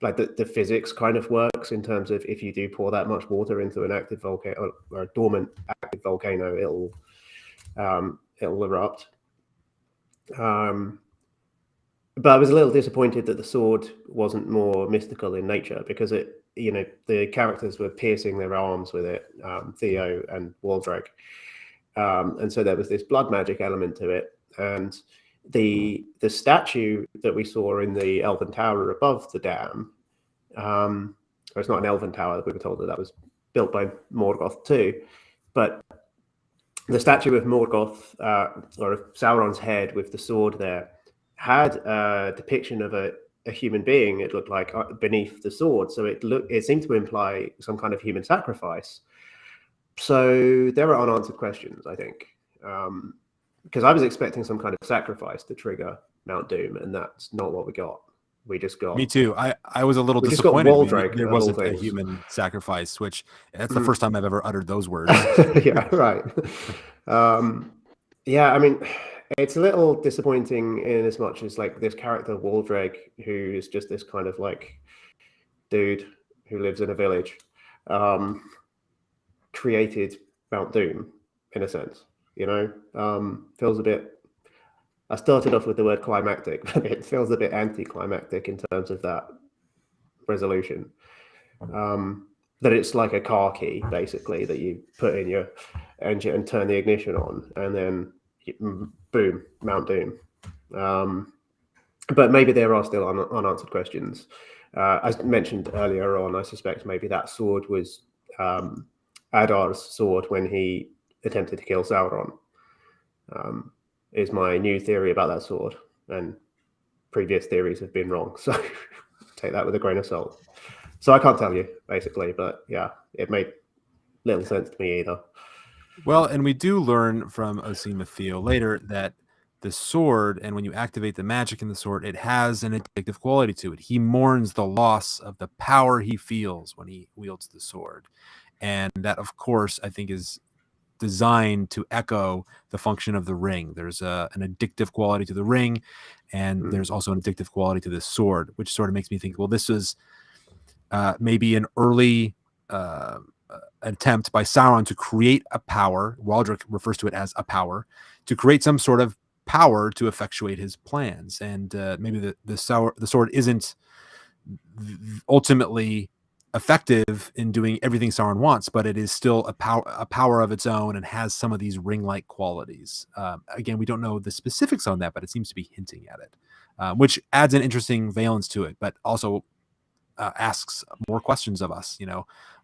Speaker 7: like the physics kind of works, in terms of if you do pour that much water into an active volcano or a dormant active volcano, it'll erupt. But I was a little disappointed that the sword wasn't more mystical in nature, because the characters were piercing their arms with it, Theo and Waldreg. And so there was this blood magic element to it. And the statue that we saw in the Elven Tower above the dam, or it's not an Elven Tower, we were told that was built by Morgoth too, but the statue of Morgoth, or of Sauron's head with the sword there, had a depiction of a human being, it looked like, beneath the sword. So it seemed to imply some kind of human sacrifice. So there are unanswered questions, I think, because I was expecting some kind of sacrifice to trigger Mount Doom, and that's not what we got. We just got...
Speaker 2: Me too. I was a little disappointed there wasn't a human sacrifice, which that's the first time I've ever uttered those words.
Speaker 7: Yeah, right. Yeah, I mean, it's a little disappointing in as much as, like, this character Waldreg, who is just this kind of like dude who lives in a village, created Mount Doom in a sense. Feels a bit... I started off with the word climactic, but it feels a bit anticlimactic in terms of that resolution. That it's like a car key, basically, that you put in your engine and turn the ignition on, and then boom, Mount Doom. But maybe there are still unanswered questions. As mentioned earlier on, I suspect maybe that sword was Adar's sword when he attempted to kill Sauron. Is my new theory about that sword, and previous theories have been wrong, so take that with a grain of salt. So I can't tell you, basically, but yeah, it made little sense to me either.
Speaker 2: Well, and we do learn from Osima Theo later that the sword, and when you activate the magic in the sword, it has an addictive quality to it. He mourns the loss of the power he feels when he wields the sword. And that, of course, I think is designed to echo the function of the ring. There's an addictive quality to the ring, and there's also an addictive quality to this sword, which sort of makes me think, well, this is maybe an early attempt by Sauron to create a power. Waldrick refers to it as a power, to create some sort of power to effectuate his plans. And maybe the sword isn't ultimately effective in doing everything Sauron wants, but it is still a power of its own and has some of these ring-like qualities. Again, we don't know the specifics on that, but it seems to be hinting at it, which adds an interesting valence to it, but also asks more questions of us.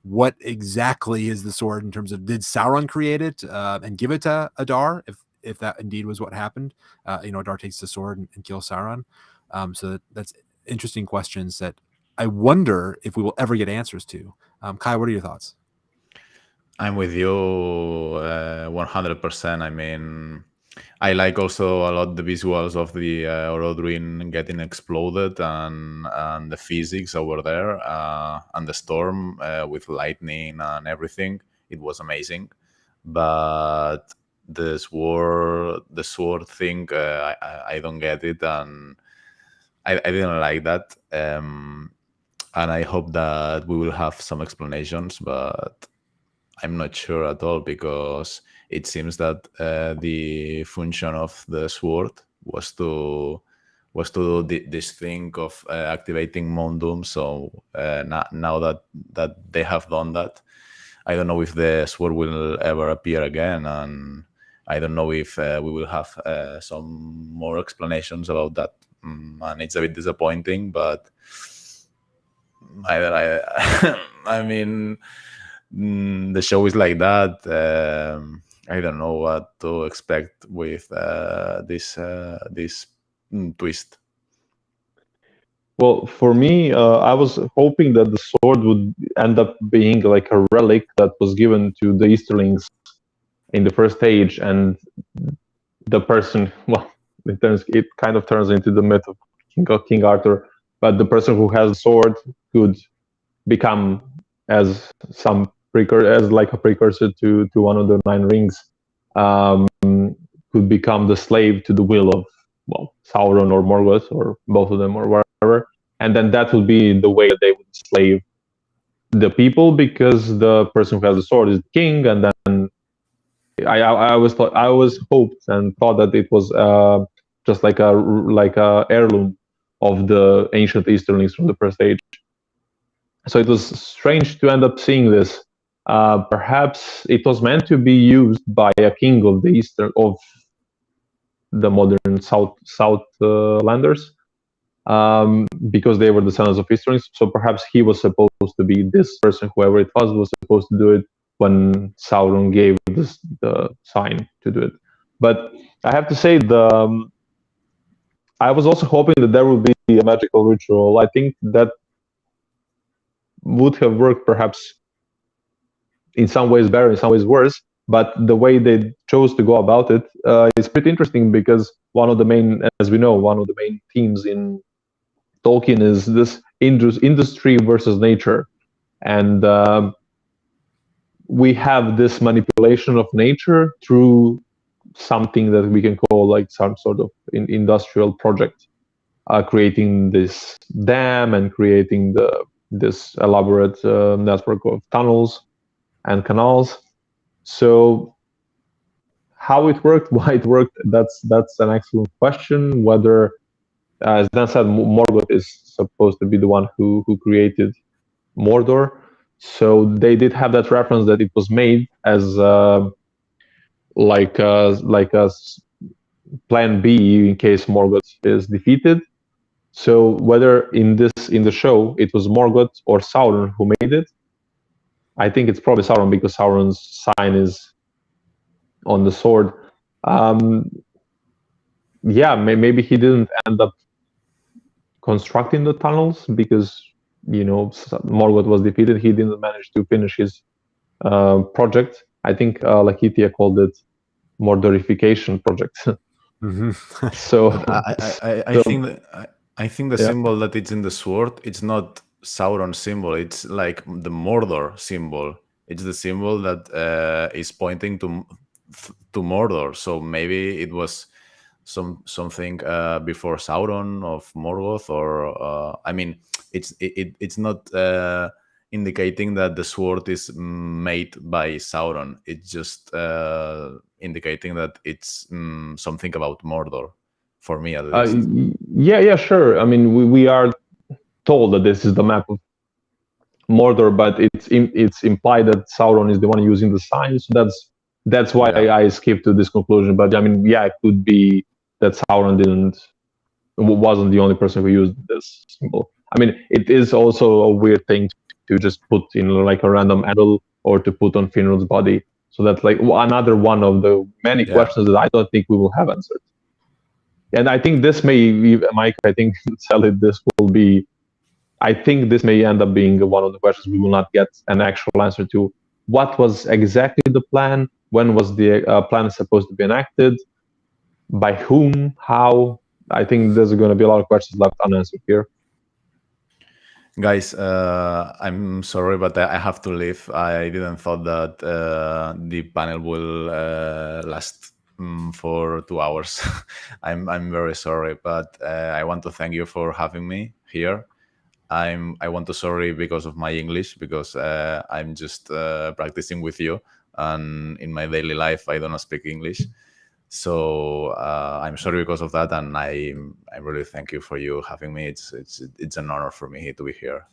Speaker 2: What exactly is the sword in terms of, did Sauron create it and give it to Adar? If that indeed was what happened, Adar takes the sword and kills Sauron. So that's interesting questions that I wonder if we will ever get answers to. Kai, what are your thoughts?
Speaker 8: I'm with you 100%. I mean, I like also a lot the visuals of the Orodruin getting exploded and the physics over there and the storm with lightning and everything. It was amazing. But the sword thing, I don't get it, and I didn't like that. And I hope that we will have some explanations, but I'm not sure at all, because it seems that the function of the sword was to do this thing of activating Mondum. So now that they have done that, I don't know if the sword will ever appear again, and I don't know if we will have some more explanations about that. And it's a bit disappointing, but I mean, the show is like that. I don't know what to expect with this twist.
Speaker 9: Well, for me, I was hoping that the sword would end up being like a relic that was given to the Easterlings in the first age, and the person, well, it kind of turns into the myth of King Arthur, but the person who has the sword could become as like a precursor to one of the 9 rings, could become the slave to the will of, well, Sauron or Morgoth, or both of them, or whatever. And then that would be the way that they would slave the people, because the person who has the sword is the king. And then I always hoped and thought that it was just like a heirloom of the ancient Easterlings from the first age. So it was strange to end up seeing this. Perhaps it was meant to be used by a king of the modern Southlanders, because they were the sons of Easterlings. So perhaps he was supposed to be this person, whoever it was supposed to do it when Sauron gave the sign to do it. But I have to say, I was also hoping that there would be a magical ritual. I think that would have worked perhaps in some ways better, in some ways worse. But the way they chose to go about it is pretty interesting, because as we know, one of the main themes in Tolkien is this industry versus nature. And we have this manipulation of nature through something that we can call like some sort of industrial project, creating this dam and creating this elaborate network of tunnels and canals. So how it worked, why it worked, that's an excellent question. Whether, as Dan said, Morgoth is supposed to be the one who created Mordor. So they did have that reference that it was made as like a plan B in case Morgoth is defeated. So whether in the show it was Morgoth or Sauron who made it, I think it's probably Sauron, because Sauron's sign is on the sword. Maybe he didn't end up constructing the tunnels because, Morgoth was defeated. He didn't manage to finish his project. I think Lakitia called it Mordorification project.
Speaker 8: Mm-hmm.
Speaker 9: So
Speaker 8: I think the symbol that it's in the sword, it's not Sauron's symbol. It's like the Mordor symbol. It's the symbol that is pointing to Mordor. So maybe it was something before Sauron of Morgoth, or I mean, it's not indicating that the sword is made by Sauron. It's just indicating that it's something about Mordor, for me at least.
Speaker 9: Yeah, sure. I mean, we are told that this is the map of Mordor, but it's implied that Sauron is the one using the sign. So that's why I skipped to this conclusion. But I mean, yeah, it could be that Sauron wasn't the only person who used this symbol. I mean, it is also a weird thing to just put in like a random anvil or to put on Finrod's body. So that's like another one of the many questions that I don't think we will have answered. And I think this may, Mike, I think this will be, I think this may end up being one of the questions we will not get an actual answer to. What was exactly the plan? When was the plan supposed to be enacted? By whom? How? I think there's going to be a lot of questions left unanswered here.
Speaker 8: Guys, I'm sorry, but I have to leave. I didn't thought that the panel will last for 2 hours. I'm very sorry, but I want to thank you for having me here. I want to sorry because of my English, because I'm just practicing with you, and in my daily life I don't speak English. So I'm sorry because of that, and I really thank you for you having me. It's an honor for me to be here.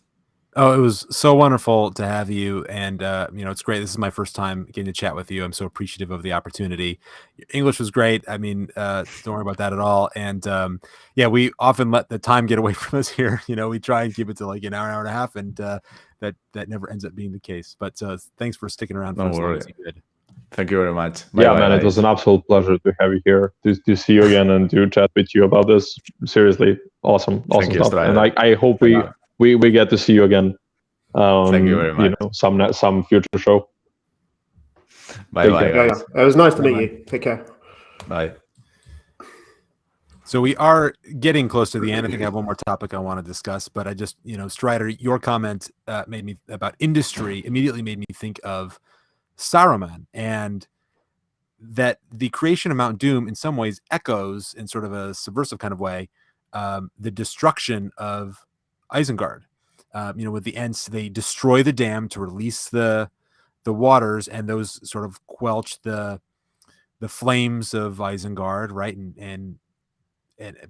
Speaker 2: Oh, it was so wonderful to have you, and it's great. This is my first time getting to chat with you. I'm so appreciative of the opportunity. Your English was great. I mean, don't worry about that at all. And we often let the time get away from us here. We try and keep it to like an hour and a half, and that never ends up being the case. But thanks for sticking around for as long as you did.
Speaker 8: Thank you very much.
Speaker 9: Bye, man, it was an absolute pleasure to have you here, to see you again and to chat with you about this. Seriously, awesome stuff. And I hope we get to see you again.
Speaker 8: Thank you very much.
Speaker 9: Some future show.
Speaker 8: Bye, guys.
Speaker 7: It was nice to meet you. Take care.
Speaker 8: Bye.
Speaker 2: So we are getting close to the end. I think I have one more topic I want to discuss, but I just, Strider, your comment made me about industry immediately made me think of Saruman, and that the creation of Mount Doom in some ways echoes, in sort of a subversive kind of way, the destruction of Isengard. With the Ents, they destroy the dam to release the waters, and those sort of quelch the flames of Isengard, right? And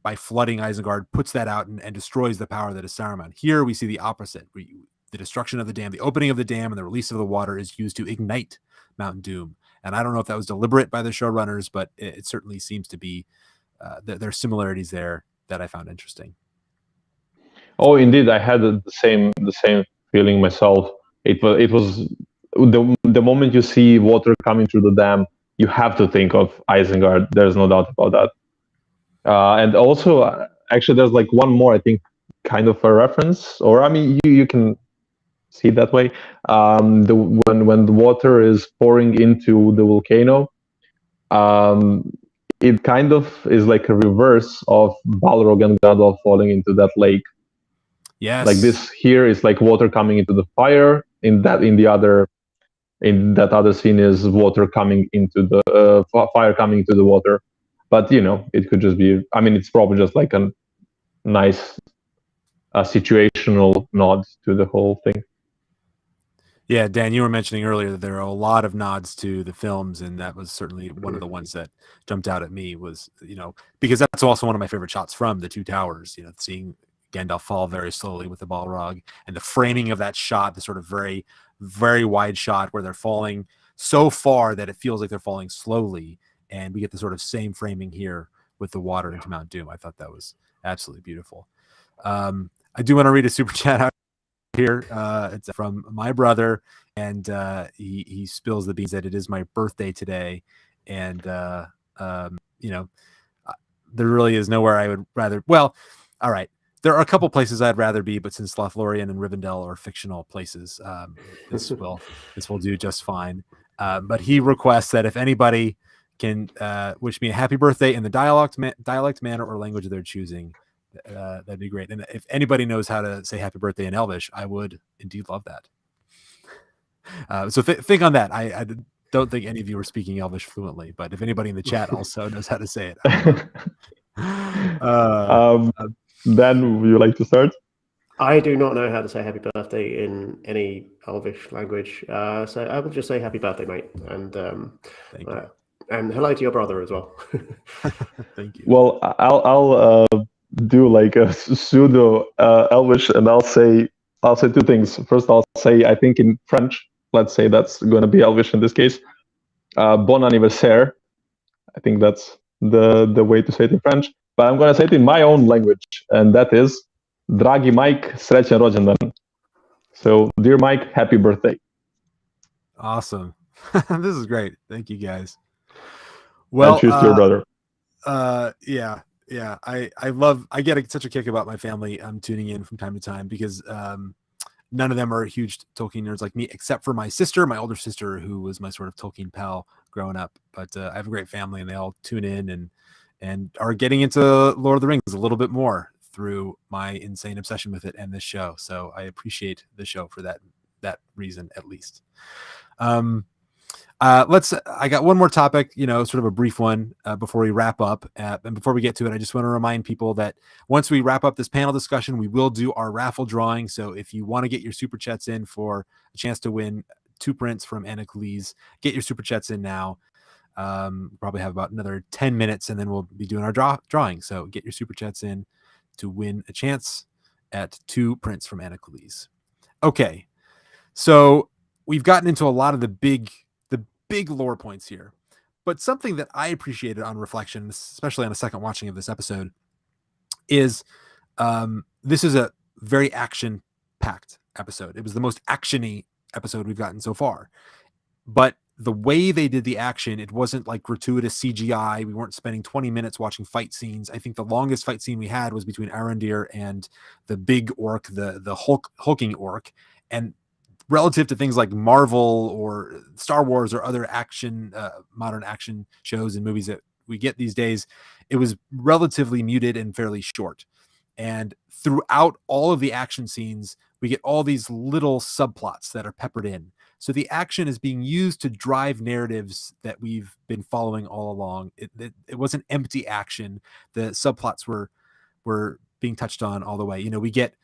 Speaker 2: by flooding Isengard, puts that out and destroys the power that is Saruman. Here we see the opposite. The destruction of the dam, the opening of the dam, and the release of the water is used to ignite Mount Doom. And I don't know if that was deliberate by the showrunners, but it certainly seems to be. There are similarities there that I found interesting.
Speaker 9: Oh, indeed, I had the same feeling myself. It was the moment you see water coming through the dam, you have to think of Isengard. There's no doubt about that. And also, actually, there's like one more, I think, kind of a reference, or I mean, you can see it that way. When the water is pouring into the volcano, it kind of is like a reverse of Balrog and Gandalf falling into that lake.
Speaker 2: Yes.
Speaker 9: Like this here is like water coming into the fire. In that other scene is water coming into the fire coming into the water. But it could just be. I mean, it's probably just like a nice situational nod to the whole thing.
Speaker 2: Yeah, Dan, you were mentioning earlier that there are a lot of nods to the films, and that was certainly one of the ones that jumped out at me. Was because that's also one of my favorite shots from The Two Towers. Seeing Gandalf fall very slowly with the Balrog, and the framing of that shot, the sort of very, very wide shot where they're falling so far that it feels like they're falling slowly, and we get the sort of same framing here with the water into Mount Doom. I thought that was absolutely beautiful. I do want to read a super chat out here. It's from my brother, and he spills the beans that it is my birthday today, and there really is nowhere I would rather. Well, all right. There are a couple places I'd rather be, but since Lothlorien and Rivendell are fictional places, this will do just fine. But he requests that if anybody can wish me a happy birthday in the dialect, manner, or language of their choosing, that'd be great. And if anybody knows how to say happy birthday in Elvish, I would indeed love that. So think on that. I don't think any of you are speaking Elvish fluently, but if anybody in the chat also knows how to say it,
Speaker 9: Dan, would you like to start?
Speaker 7: I do not know how to say happy birthday in any Elvish language, so I will just say happy birthday, mate, and hello to your brother as well.
Speaker 2: Thank you.
Speaker 9: Well, I'll do like a pseudo Elvish, and I'll say two things. First, I'll say I think in French, let's say that's going to be Elvish in this case. Bon anniversaire. I think that's the way to say it in French. But I'm going to say it in my own language, and that is Dragi Mike, srećan rođendan. So, dear Mike, happy birthday.
Speaker 2: Awesome. This is great. Thank you, guys. Well,
Speaker 9: and cheers to your brother.
Speaker 2: Yeah. I get such a kick about my family tuning in from time to time because none of them are huge Tolkien nerds like me, except for my sister, my older sister, who was my sort of Tolkien pal growing up. But I have a great family, and they all tune in and are getting into Lord of the Rings a little bit more through my insane obsession with it and this show. So I appreciate the show for that reason, at least. I got one more topic, sort of a brief one before we wrap up. And before we get to it, I just want to remind people that once we wrap up this panel discussion, we will do our raffle drawing. So if you want to get your super chats in for a chance to win 2 prints from MacLeod, get your super chats in now. Probably have about another 10 minutes and then we'll be doing our drawing. So get your super chats in to win a chance at 2 prints from MacLeod. Okay. So we've gotten into a lot of the big lore points here, but something that I appreciated on reflection, especially on a second watching of this episode, is this is a very action-packed episode. It was the most action-y episode we've gotten so far, but the way they did the action, it wasn't like gratuitous CGI. We weren't spending 20 minutes watching fight scenes. I think the longest fight scene we had was between Arondir and the big orc, the hulking orc, and relative to things like Marvel or Star Wars or other action, modern action shows and movies that we get these days, it was relatively muted and fairly short. And throughout all of the action scenes, we get all these little subplots that are peppered in. So the action is being used to drive narratives that we've been following all along. It wasn't empty action. The subplots were being touched on all the way. We get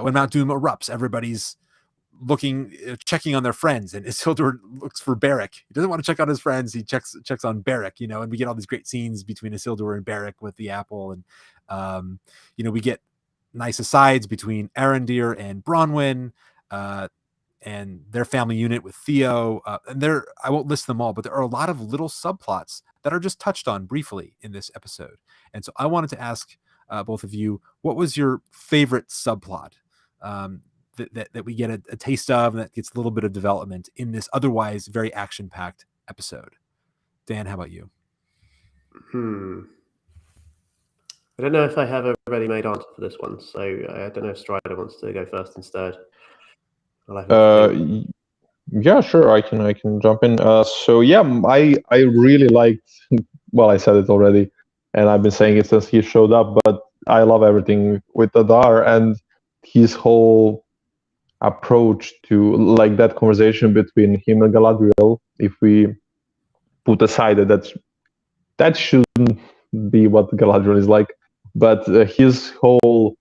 Speaker 2: when Mount Doom erupts, everybody's checking on their friends, and Isildur looks for Beric. He doesn't want to check on his friends. He checks on Beric, and we get all these great scenes between Isildur and Beric with the apple. And, we get nice asides between Arondir and Bronwyn, and their family unit with Theo. And I won't list them all, but there are a lot of little subplots that are just touched on briefly in this episode. And so I wanted to ask both of you, what was your favorite subplot? That we get a taste of, and that gets a little bit of development in this otherwise very action-packed episode. Dan, how about you?
Speaker 7: I don't know if I have a ready-made answer for this one, so I don't know if Strider wants to go first instead.
Speaker 9: Yeah, sure. I can jump in. So yeah, I really liked. Well, I said it already, and I've been saying it since he showed up. But I love everything with Adar and his whole approach to like that conversation between him and Galadriel. If we put aside that shouldn't be what Galadriel is like, but his whole,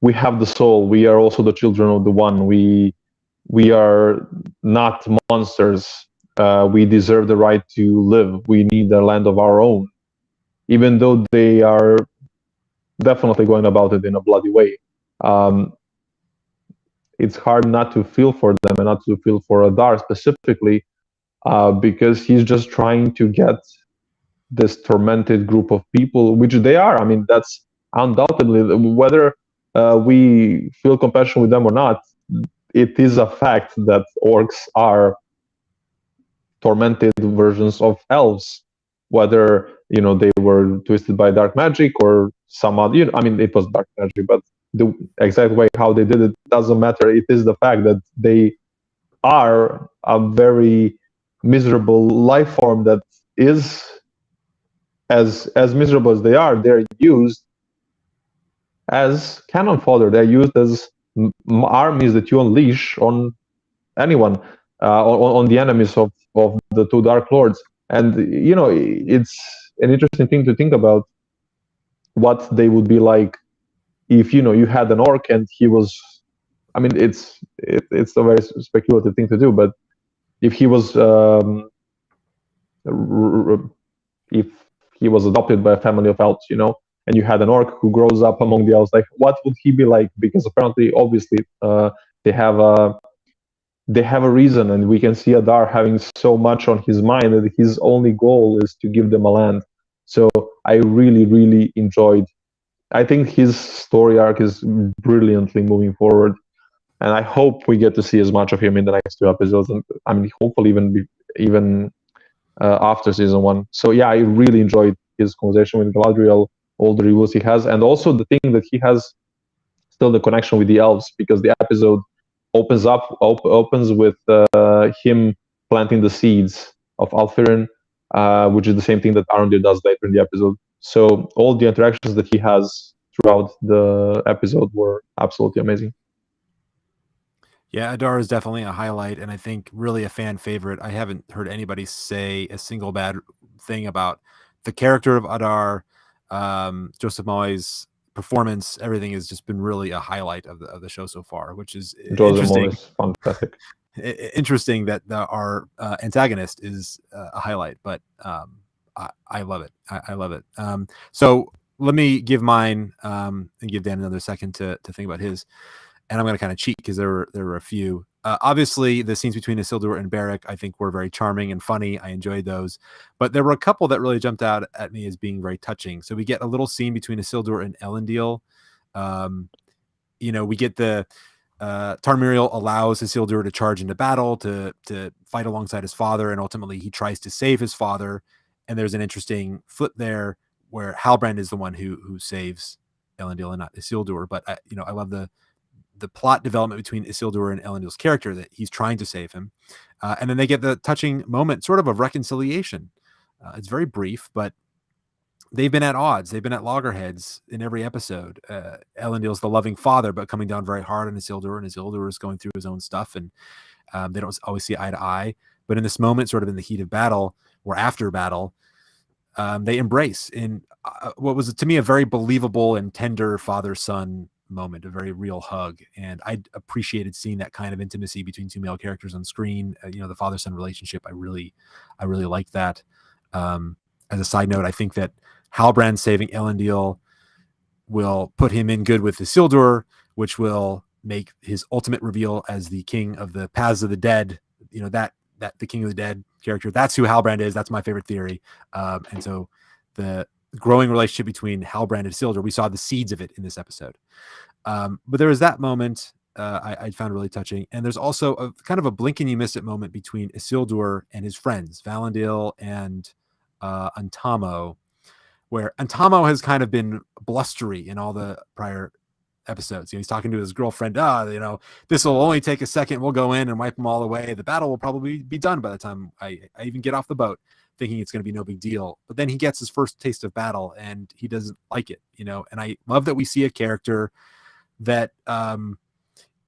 Speaker 9: we have the soul, we are also the children of the One, we are not monsters, we deserve the right to live, we need a land of our own, even though they are definitely going about it in a bloody way. It's hard not to feel for them and not to feel for Adar specifically, because he's just trying to get this tormented group of people, which they are. I mean, that's undoubtedly, whether we feel compassion with them or not, it is a fact that orcs are tormented versions of elves, whether they were twisted by dark magic or some other. I mean, it was dark magic, but the exact way how they did it doesn't matter. It is the fact that they are a very miserable life form that is as miserable as they are. They're used as cannon fodder. They're used as armies that you unleash on anyone. on the enemies of the two Dark Lords. And it's an interesting thing to think about what they would be like if you had an orc and he was. I mean, it's a very speculative thing to do, but if he was if he was adopted by a family of elves, and you had an orc who grows up among the elves, like what would he be like? Because apparently, obviously, they have a reason, and we can see Adar having so much on his mind that his only goal is to give them a land. So I really, really enjoyed. I think his story arc is brilliantly moving forward, and I hope we get to see as much of him in the next 2 episodes, and I mean, hopefully even after season 1. So yeah, I really enjoyed his conversation with Galadriel, all the reveals he has, and also the thing that he has still the connection with the elves, because the episode opens with him planting the seeds of Alfirin, which is the same thing that Arondir does later in the episode. So all the interactions that he has throughout the episode were absolutely amazing.
Speaker 2: Yeah, Adar is definitely a highlight, and I think really a fan favorite. I haven't heard anybody say a single bad thing about the character of Adar. Joseph Moyes' performance, everything has just been really a highlight of the show so far, which is interesting.
Speaker 9: Fantastic.
Speaker 2: Interesting that our antagonist is a highlight, but I love it. I love it. So let me give mine and give Dan another second to think about his. And I'm going to kind of cheat because there were a few. Obviously, the scenes between Isildur and Beric, I think, were very charming and funny. I enjoyed those. But there were a couple that really jumped out at me as being very touching. So we get a little scene between Isildur and Elendil. We get the Tarmiriel allows Isildur to charge into battle to fight alongside his father, and ultimately he tries to save his father. And there's an interesting flip there where Halbrand is the one who saves Elendil and not Isildur. But I love the plot development between Isildur and Elendil's character, that he's trying to save him. And then they get the touching moment sort of reconciliation. It's very brief, but they've been at odds. They've been at loggerheads in every episode. Elendil's the loving father, but coming down very hard on Isildur, and Isildur is going through his own stuff, and they don't always see eye to eye. But in this moment, sort of in the heat of battle or after battle, they embrace in what was to me a very believable and tender father-son moment, a very real hug. And I appreciated seeing that kind of intimacy between two male characters on screen. The father-son relationship, I really liked that. As a side note, I think that Halbrand saving Elendil will put him in good with Isildur, which will make his ultimate reveal as the king of the Paths of the Dead. That the king of the dead character, that's who Halbrand is. That's my favorite theory. And so the growing relationship between Halbrand and Isildur, we saw the seeds of it in this episode. But there was that moment I found really touching. And there's also a kind of a blink and you miss it moment between Isildur and his friends, Valandil and Antamo, where Antamo has kind of been blustery in all the prior episodes. He's talking to his girlfriend, this will only take a second. We'll go in and wipe them all away. The battle will probably be done by the time I even get off the boat, thinking it's going to be no big deal. But then he gets his first taste of battle and he doesn't like it, and I love that we see a character that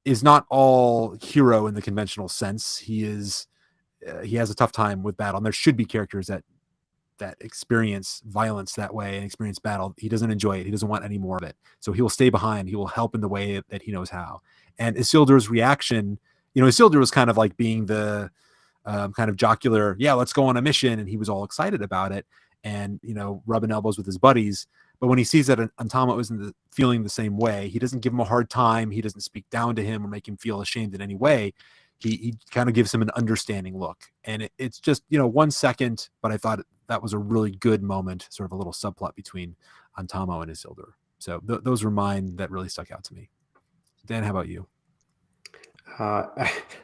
Speaker 2: is not all hero in the conventional sense. He has a tough time with battle, and there should be characters that experience violence that way and experience battle. He doesn't enjoy it. He doesn't want any more of it. So he will stay behind. He will help in the way that he knows how. And Isildur's reaction, Isildur was kind of like being the kind of jocular, let's go on a mission. And he was all excited about it and, rubbing elbows with his buddies. But when he sees that Antamo isn't feeling the same way, he doesn't give him a hard time. He doesn't speak down to him or make him feel ashamed in any way. He kind of gives him an understanding look. And it's just, 1 second, but I thought that was a really good moment, sort of a little subplot between Antamo and Isildur. So those were mine that really stuck out to me. Dan, how about you?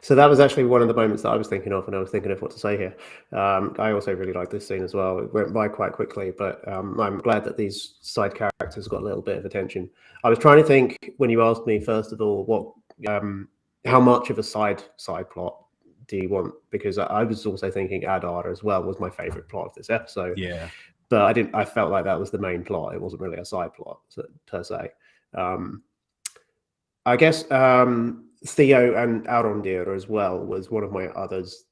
Speaker 7: So that was actually one of the moments that I was thinking of when I was thinking of what to say here. I also really liked this scene as well. It went by quite quickly, but I'm glad that these side characters got a little bit of attention. I was trying to think when you asked me, first of all, what how much of a side plot do you want? Because I was also thinking Adar as well was my favorite plot of this episode.
Speaker 2: Yeah.
Speaker 7: But I felt like that was the main plot. It wasn't really a side plot per se. I guess Theo and Arondir as well was one of my others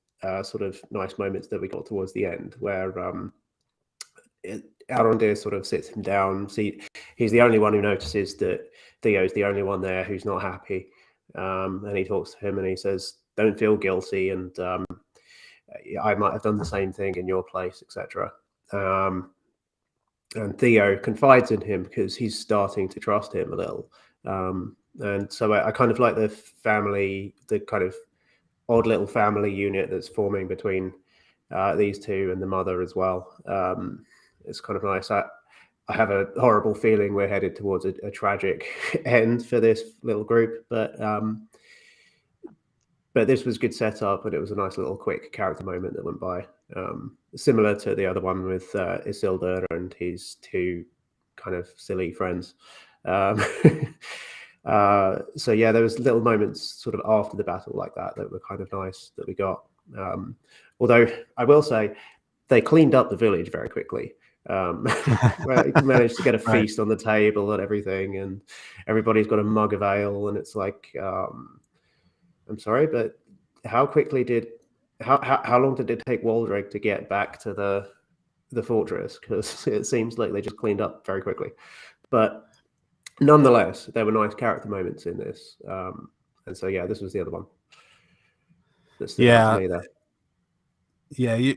Speaker 7: sort of nice moments that we got towards the end, where Arondir sort of sits him down. See, he's the only one who notices that Theo's the only one there who's not happy, and he talks to him and he says, "Don't feel guilty," and I might have done the same thing in your place, etc. And Theo confides in him because he's starting to trust him a little. And so I kind of like the family, the kind of odd little family unit that's forming between these two and the mother as well. It's kind of nice. I have a horrible feeling we're headed towards a tragic end for this little group, but this was good setup, and it was a nice little quick character moment that went by. Similar to the other one with Isildur and his two kind of silly friends. So yeah, there was little moments sort of after the battle like that were kind of nice that we got. Although I will say they cleaned up the village very quickly. Where they managed to get a feast on the table and everything, and everybody's got a mug of ale, and it's like, I'm sorry, but how long did it take Waldreg to get back to the fortress? Because it seems like they just cleaned up very quickly. But nonetheless, there were nice character moments in this, and so yeah, this was the other one that stood out to me there.
Speaker 2: Yeah,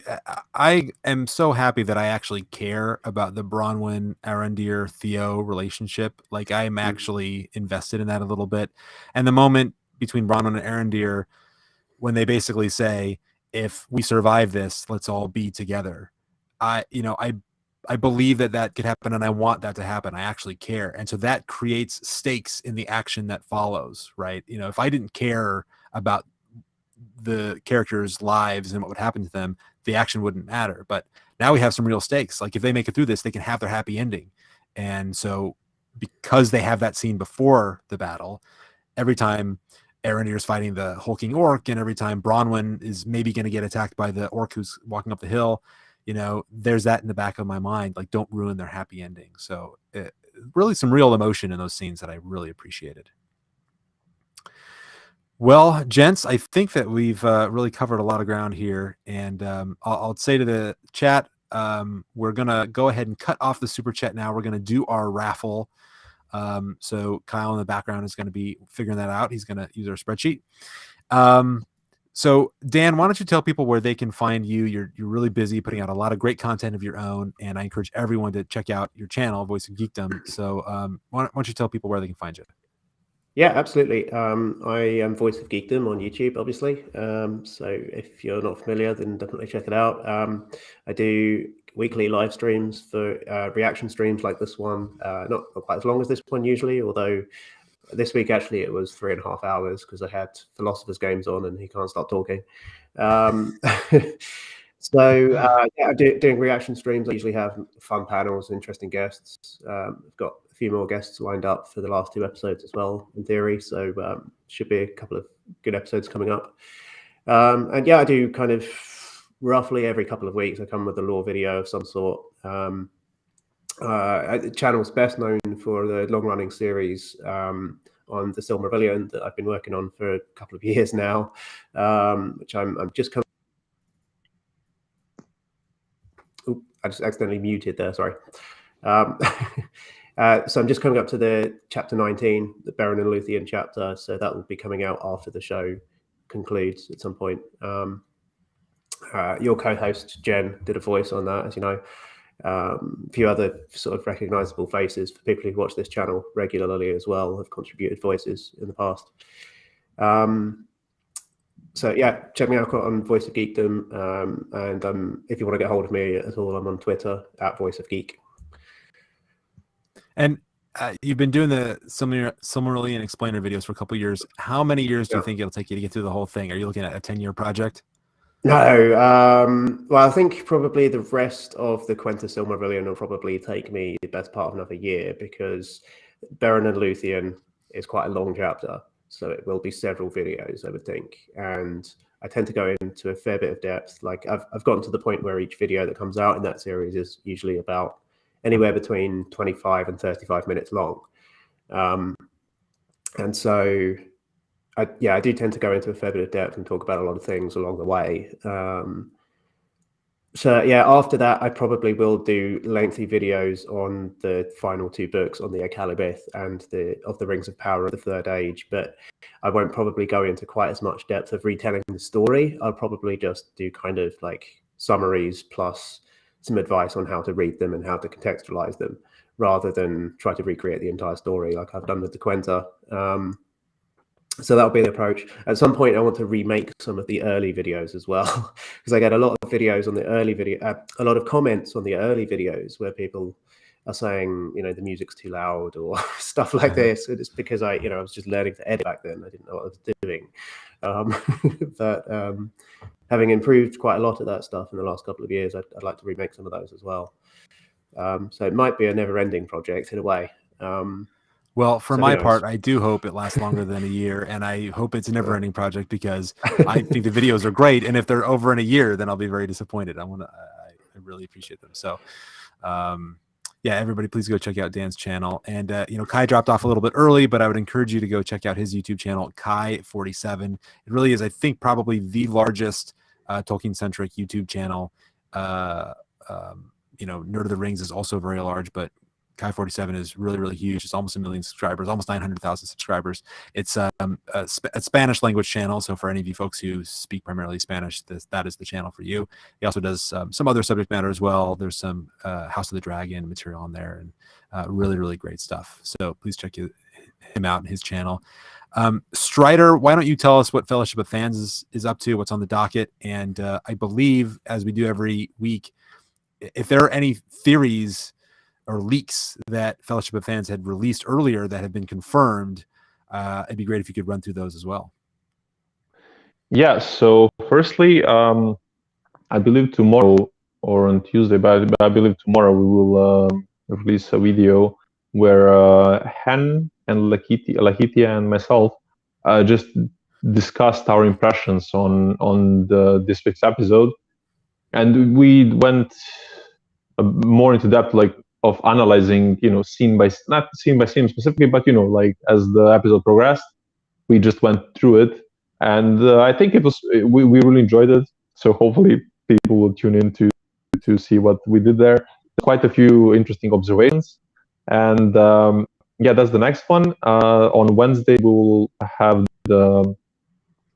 Speaker 2: I am so happy that I actually care about the Bronwyn, Arondir, Theo relationship. Like, I am actually invested in that a little bit. And the moment between Bronwyn and Arondir, when they basically say, if we survive this, let's all be together. I believe that could happen, and I want that to happen. I actually care. And so that creates stakes in the action that follows, right? If I didn't care about the characters' lives and what would happen to them, the action wouldn't matter. But now we have some real stakes. Like, if they make it through this, they can have their happy ending. And so because they have that scene before the battle, every time Arondir is fighting the hulking orc, and every time Bronwyn is maybe going to get attacked by the orc who's walking up the hill, there's that in the back of my mind, like, don't ruin their happy ending. So really some real emotion in those scenes that I really appreciated. Well, gents, I think that we've really covered a lot of ground here, and I'll say to the chat, we're going to go ahead and cut off the super chat now. We're going to do our raffle. So Kyle in the background is going to be figuring that out. He's going to use our spreadsheet. So Dan, why don't you tell people where they can find you? You're really busy putting out a lot of great content of your own, and I encourage everyone to check out your channel, Voice of Geekdom. So why don't you tell people where they can find you?
Speaker 7: Yeah, absolutely. I am Voice of Geekdom on YouTube, obviously. So if you're not familiar, then definitely check it out. I do weekly live streams for reaction streams like this one. Not quite as long as this one usually, although this week actually it was 3.5 hours because I had Philosopher's Games on and he can't stop talking. Yeah, doing reaction streams. I usually have fun panels, interesting guests. I've got a few more guests lined up for the last 2 episodes as well, in theory. So should be a couple of good episodes coming up. And yeah, I do kind of roughly every couple of weeks, I come with a lore video of some sort. The channel's best known for the long-running series on the Silmarillion that I've been working on for a couple of years now, which I'm just coming. I just accidentally muted there, sorry. So I'm just coming up to the chapter 19, the Beren and Luthien chapter. So that will be coming out after the show concludes at some point. Your co-host, Jen, did a voice on that, as you know. A few other sort of recognizable faces for people who watch this channel regularly as well have contributed voices in the past. So yeah, check me out on Voice of Geekdom, and if you want to get hold of me at all, I'm on Twitter at Voice of Geek.
Speaker 2: And you've been doing the Silmarillion explainer videos for a couple of years. How many years do you think it'll take you to get through the whole thing? Are you looking at a 10-year project?
Speaker 7: No, well, I think probably the rest of the Quenta Silmarillion will probably take me the best part of another year, because Beren and Luthien is quite a long chapter. So it will be several videos, I would think. And I tend to go into a fair bit of depth. Like I've gotten to the point where each video that comes out in that series is usually about anywhere between 25 and 35 minutes long. And so I do tend to go into a fair bit of depth and talk about a lot of things along the way. So yeah, after that, I probably will do lengthy videos on the final 2 books, on the Akalabith and of the Rings of Power of the Third Age, but I won't probably go into quite as much depth of retelling the story. I'll probably just do kind of like summaries plus some advice on how to read them and how to contextualize them, rather than try to recreate the entire story like I've done with the Quenta. So that'll be the approach. At some point, I want to remake some of the early videos as well, because I get a lot of videos on the early video, a lot of comments on the early videos where people are saying, you know, the music's too loud or stuff like this. It's because I was just learning to edit back then. I didn't know what I was doing. But having improved quite a lot of that stuff in the last couple of years, I'd like to remake some of those as well. So it might be a never-ending project in a way.
Speaker 2: Well, for
Speaker 7: So
Speaker 2: my
Speaker 7: who knows?
Speaker 2: part, I do hope it lasts longer than a year, and I hope it's a never-ending project, because I think the videos are great, and if they're over in a year, then I'll be very disappointed. I really appreciate them. So, yeah, everybody, please go check out Dan's channel. And Kai dropped off a little bit early, but I would encourage you to go check out his YouTube channel, Kai47. It really is, I think, probably the largest Tolkien-centric YouTube channel. Nerd of the Rings is also very large, but Kai 47 is really, really huge. It's almost 1 million subscribers, almost 900,000 subscribers. It's a Spanish language channel. So for any of you folks who speak primarily Spanish, that is the channel for you. He also does some other subject matter as well. There's some House of the Dragon material on there, and really, really great stuff. So please check him out and his channel. Strider, why don't you tell us what Fellowship of Fans is up to, what's on the docket? And I believe, as we do every week, if there are any theories or leaks that Fellowship of Fans had released earlier that have been confirmed, it'd be great if you could run through those as well.
Speaker 9: Yeah, so firstly, I believe tomorrow or on Tuesday, but I believe tomorrow we will release a video where Hen and Lahitia and myself just discussed our impressions on this week's episode. And we went more into depth, like, of analyzing, scene by not scene by scene specifically, but like as the episode progressed, we just went through it, and I think it was we really enjoyed it. So hopefully people will tune in to see what we did there. Quite a few interesting observations, and yeah, that's the next one. On Wednesday we will have the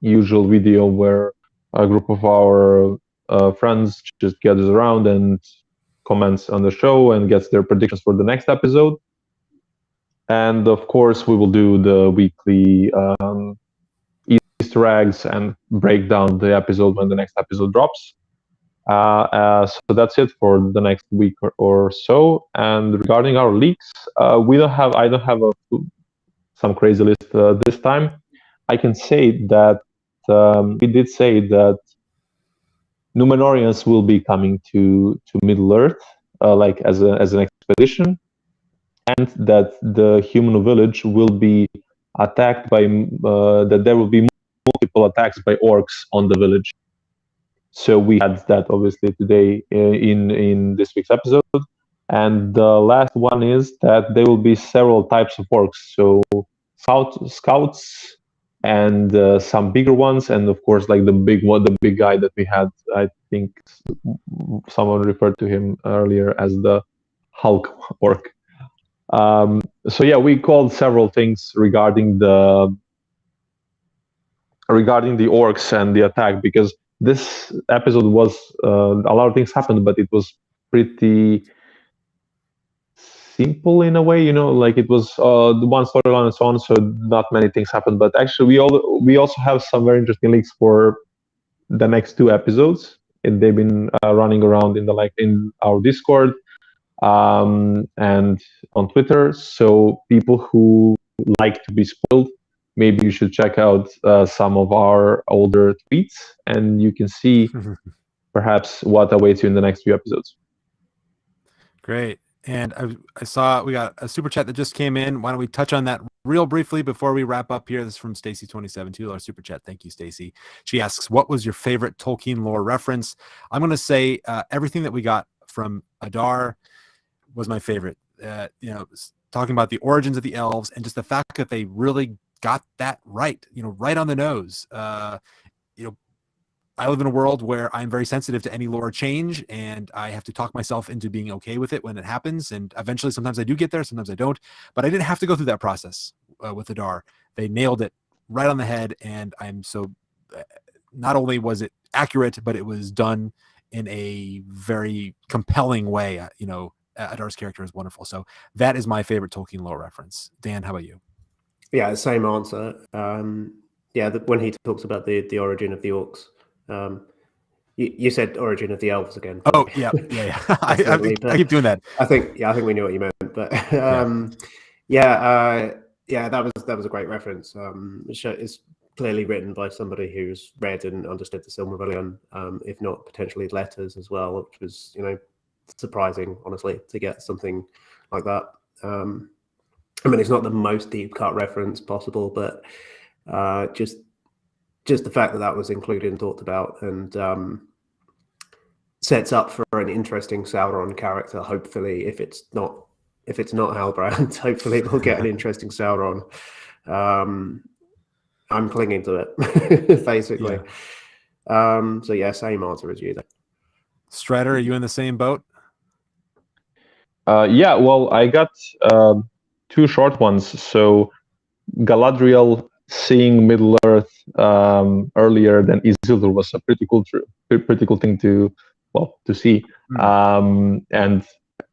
Speaker 9: usual video where a group of our friends just gathers around and comments on the show and gets their predictions for the next episode. And of course, we will do the weekly Easter eggs and break down the episode when the next episode drops. So that's it for the next week or so. And regarding our leaks, I don't have some crazy list this time. I can say that we did say that Numenorians will be coming to Middle Earth, like as an expedition, and that the human village will be attacked by that there will be multiple attacks by orcs on the village. So we had that obviously today in this week's episode. And the last one is that there will be several types of orcs. So scouts and some bigger ones, and of course, like the big guy that we had. I think someone referred to him earlier as the Hulk orc. So yeah, we called several things regarding the orcs and the attack, because this episode was a lot of things happened, but it was pretty simple in a way, like it was the one storyline and so on, so not many things happened. But actually we also have some very interesting links for the next 2 episodes, and they've been running around in our Discord and on Twitter. So people who like to be spoiled, maybe you should check out some of our older tweets, and you can see perhaps what awaits you in the next few episodes.
Speaker 2: Great. And I saw we got a super chat that just came in. Why don't we touch on that real briefly before we wrap up here? This is from Stacy27, $2 super chat. Thank you, Stacy. She asks, what was your favorite Tolkien lore reference? I'm going to say everything that we got from Adar was my favorite. Talking about the origins of the elves and just the fact that they really got that right, right on the nose. I live in a world where I'm very sensitive to any lore change, and I have to talk myself into being okay with it when it happens. And eventually, sometimes I do get there, sometimes I don't. But I didn't have to go through that process with Adar. They nailed it right on the head, and I'm so. Not only was it accurate, but it was done in a very compelling way. Adar's character is wonderful. So that is my favorite Tolkien lore reference. Dan, how about you?
Speaker 7: Yeah, same answer. When he talks about the origin of the orcs. You said origin of the elves again.
Speaker 2: Oh, yeah. I keep doing that.
Speaker 7: I think we knew what you meant, but that was a great reference. It's clearly written by somebody who's read and understood the Silmarillion, if not potentially letters as well, which was surprising, honestly, to get something like that. It's not the most deep cut reference possible, but just the fact that was included and talked about, and sets up for an interesting Sauron character. Hopefully, if it's not Halbrand, hopefully we'll get an interesting Sauron. I'm clinging to it, basically. Yeah. Same answer as you.
Speaker 2: Strider, are you in the same boat?
Speaker 9: Well, I got two short ones. So Galadriel seeing Middle Earth earlier than Isildur was a pretty cool thing to see. And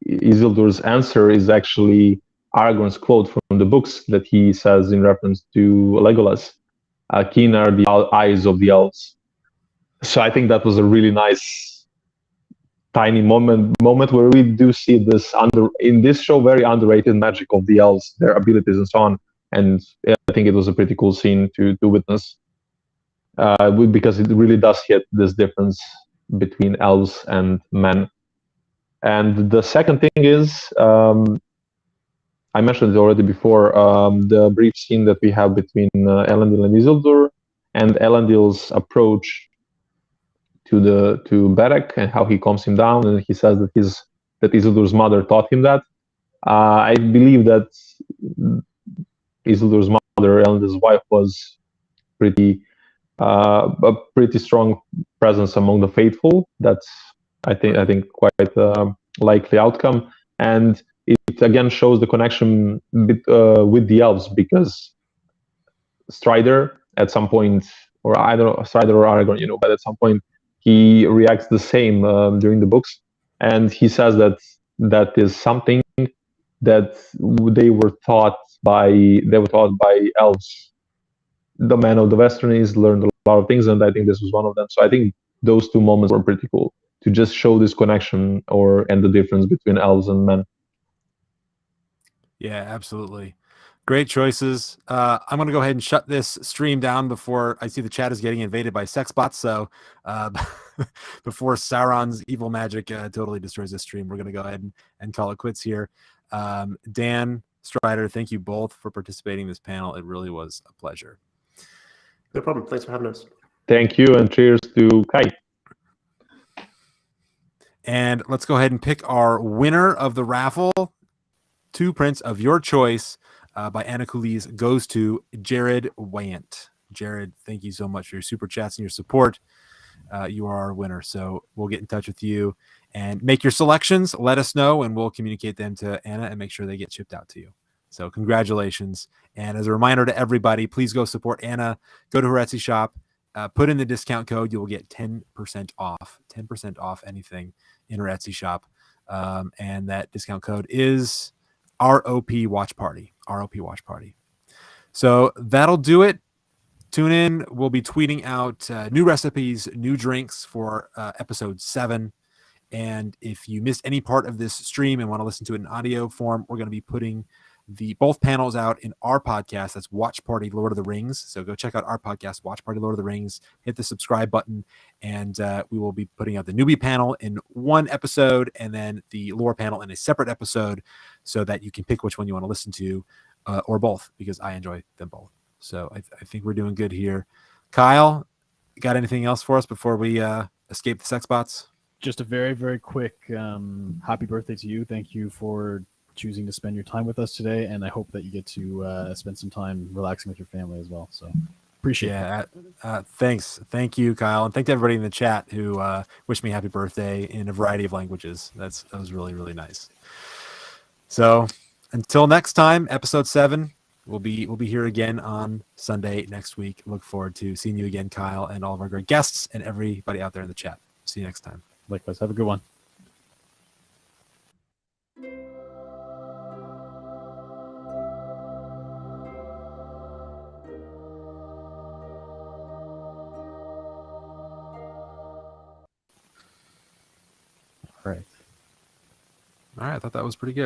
Speaker 9: Isildur's answer is actually Aragorn's quote from the books that he says in reference to Legolas. Keen are the eyes of the elves. So I think that was a really nice, tiny moment where we do see this in this show very underrated magic of the elves, their abilities and so on. And I think it was a pretty cool scene to witness, because it really does hit this difference between elves and men. And the second thing is, I mentioned it already before, the brief scene that we have between Elendil and Isildur, and Elendil's approach to Beric and how he calms him down, and he says that Isildur's mother taught him that. I believe that Isildur's mother, Elendil's wife, was a pretty strong presence among the faithful. That's I think quite a likely outcome, and it again shows the connection with the elves, because Strider at some point, or I don't know, Strider or Aragorn, but at some point he reacts the same during the books, and he says that is something that they were taught by elves. The men of the Westernies learned a lot of things, and I think this was one of them. So I think those two moments were pretty cool to just show this connection and the difference between elves and men.
Speaker 2: Yeah, absolutely. Great choices. I'm going to go ahead and shut this stream down before I see the chat is getting invaded by sex bots. So before Sauron's evil magic totally destroys this stream, we're going to go ahead and call it quits here. Dan, Strider, thank you both for participating in this panel. It really was a pleasure.
Speaker 7: No problem. Thanks for having us.
Speaker 9: Thank you, and cheers to Kai.
Speaker 2: And let's go ahead and pick our winner of the raffle. 2 prints of your choice by Anna Coolise goes to Jared Wayant. Jared, thank you so much for your super chats and your support. You are our winner. So we'll get in touch with you and make your selections. Let us know, and we'll communicate them to Anna and make sure they get shipped out to you. So congratulations. And as a reminder to everybody, please go support Anna. Go to her Etsy shop. Put in the discount code. You will get 10% off. 10% off anything in her Etsy shop. And that discount code is ROP Watch Party. ROP Watch Party. So that'll do it. Tune in. We'll be tweeting out new recipes, new drinks for episode 7. And if you missed any part of this stream and want to listen to it in audio form, we're going to be putting both panels out in our podcast. That's Watch Party Lord of the Rings. So go check out our podcast, Watch Party Lord of the Rings. Hit the subscribe button, and we will be putting out the newbie panel in one episode, and then the lore panel in a separate episode, so that you can pick which one you want to listen to, or both, because I enjoy them both. So I think we're doing good here. Kyle, got anything else for us before we escape the sex bots?
Speaker 1: Just a very, very quick happy birthday to you. Thank you for choosing to spend your time with us today, and I hope that you get to spend some time relaxing with your family as well. So appreciate it.
Speaker 2: Thanks. Thank you, Kyle. And thank to everybody in the chat who wished me happy birthday in a variety of languages. That was really, really nice. So until next time, episode 7, we'll be here again on Sunday next week. Look forward to seeing you again, Kyle, and all of our great guests and everybody out there in the chat. See you next time.
Speaker 1: Likewise. Have a good one. All right.
Speaker 2: All right. I thought that was pretty good.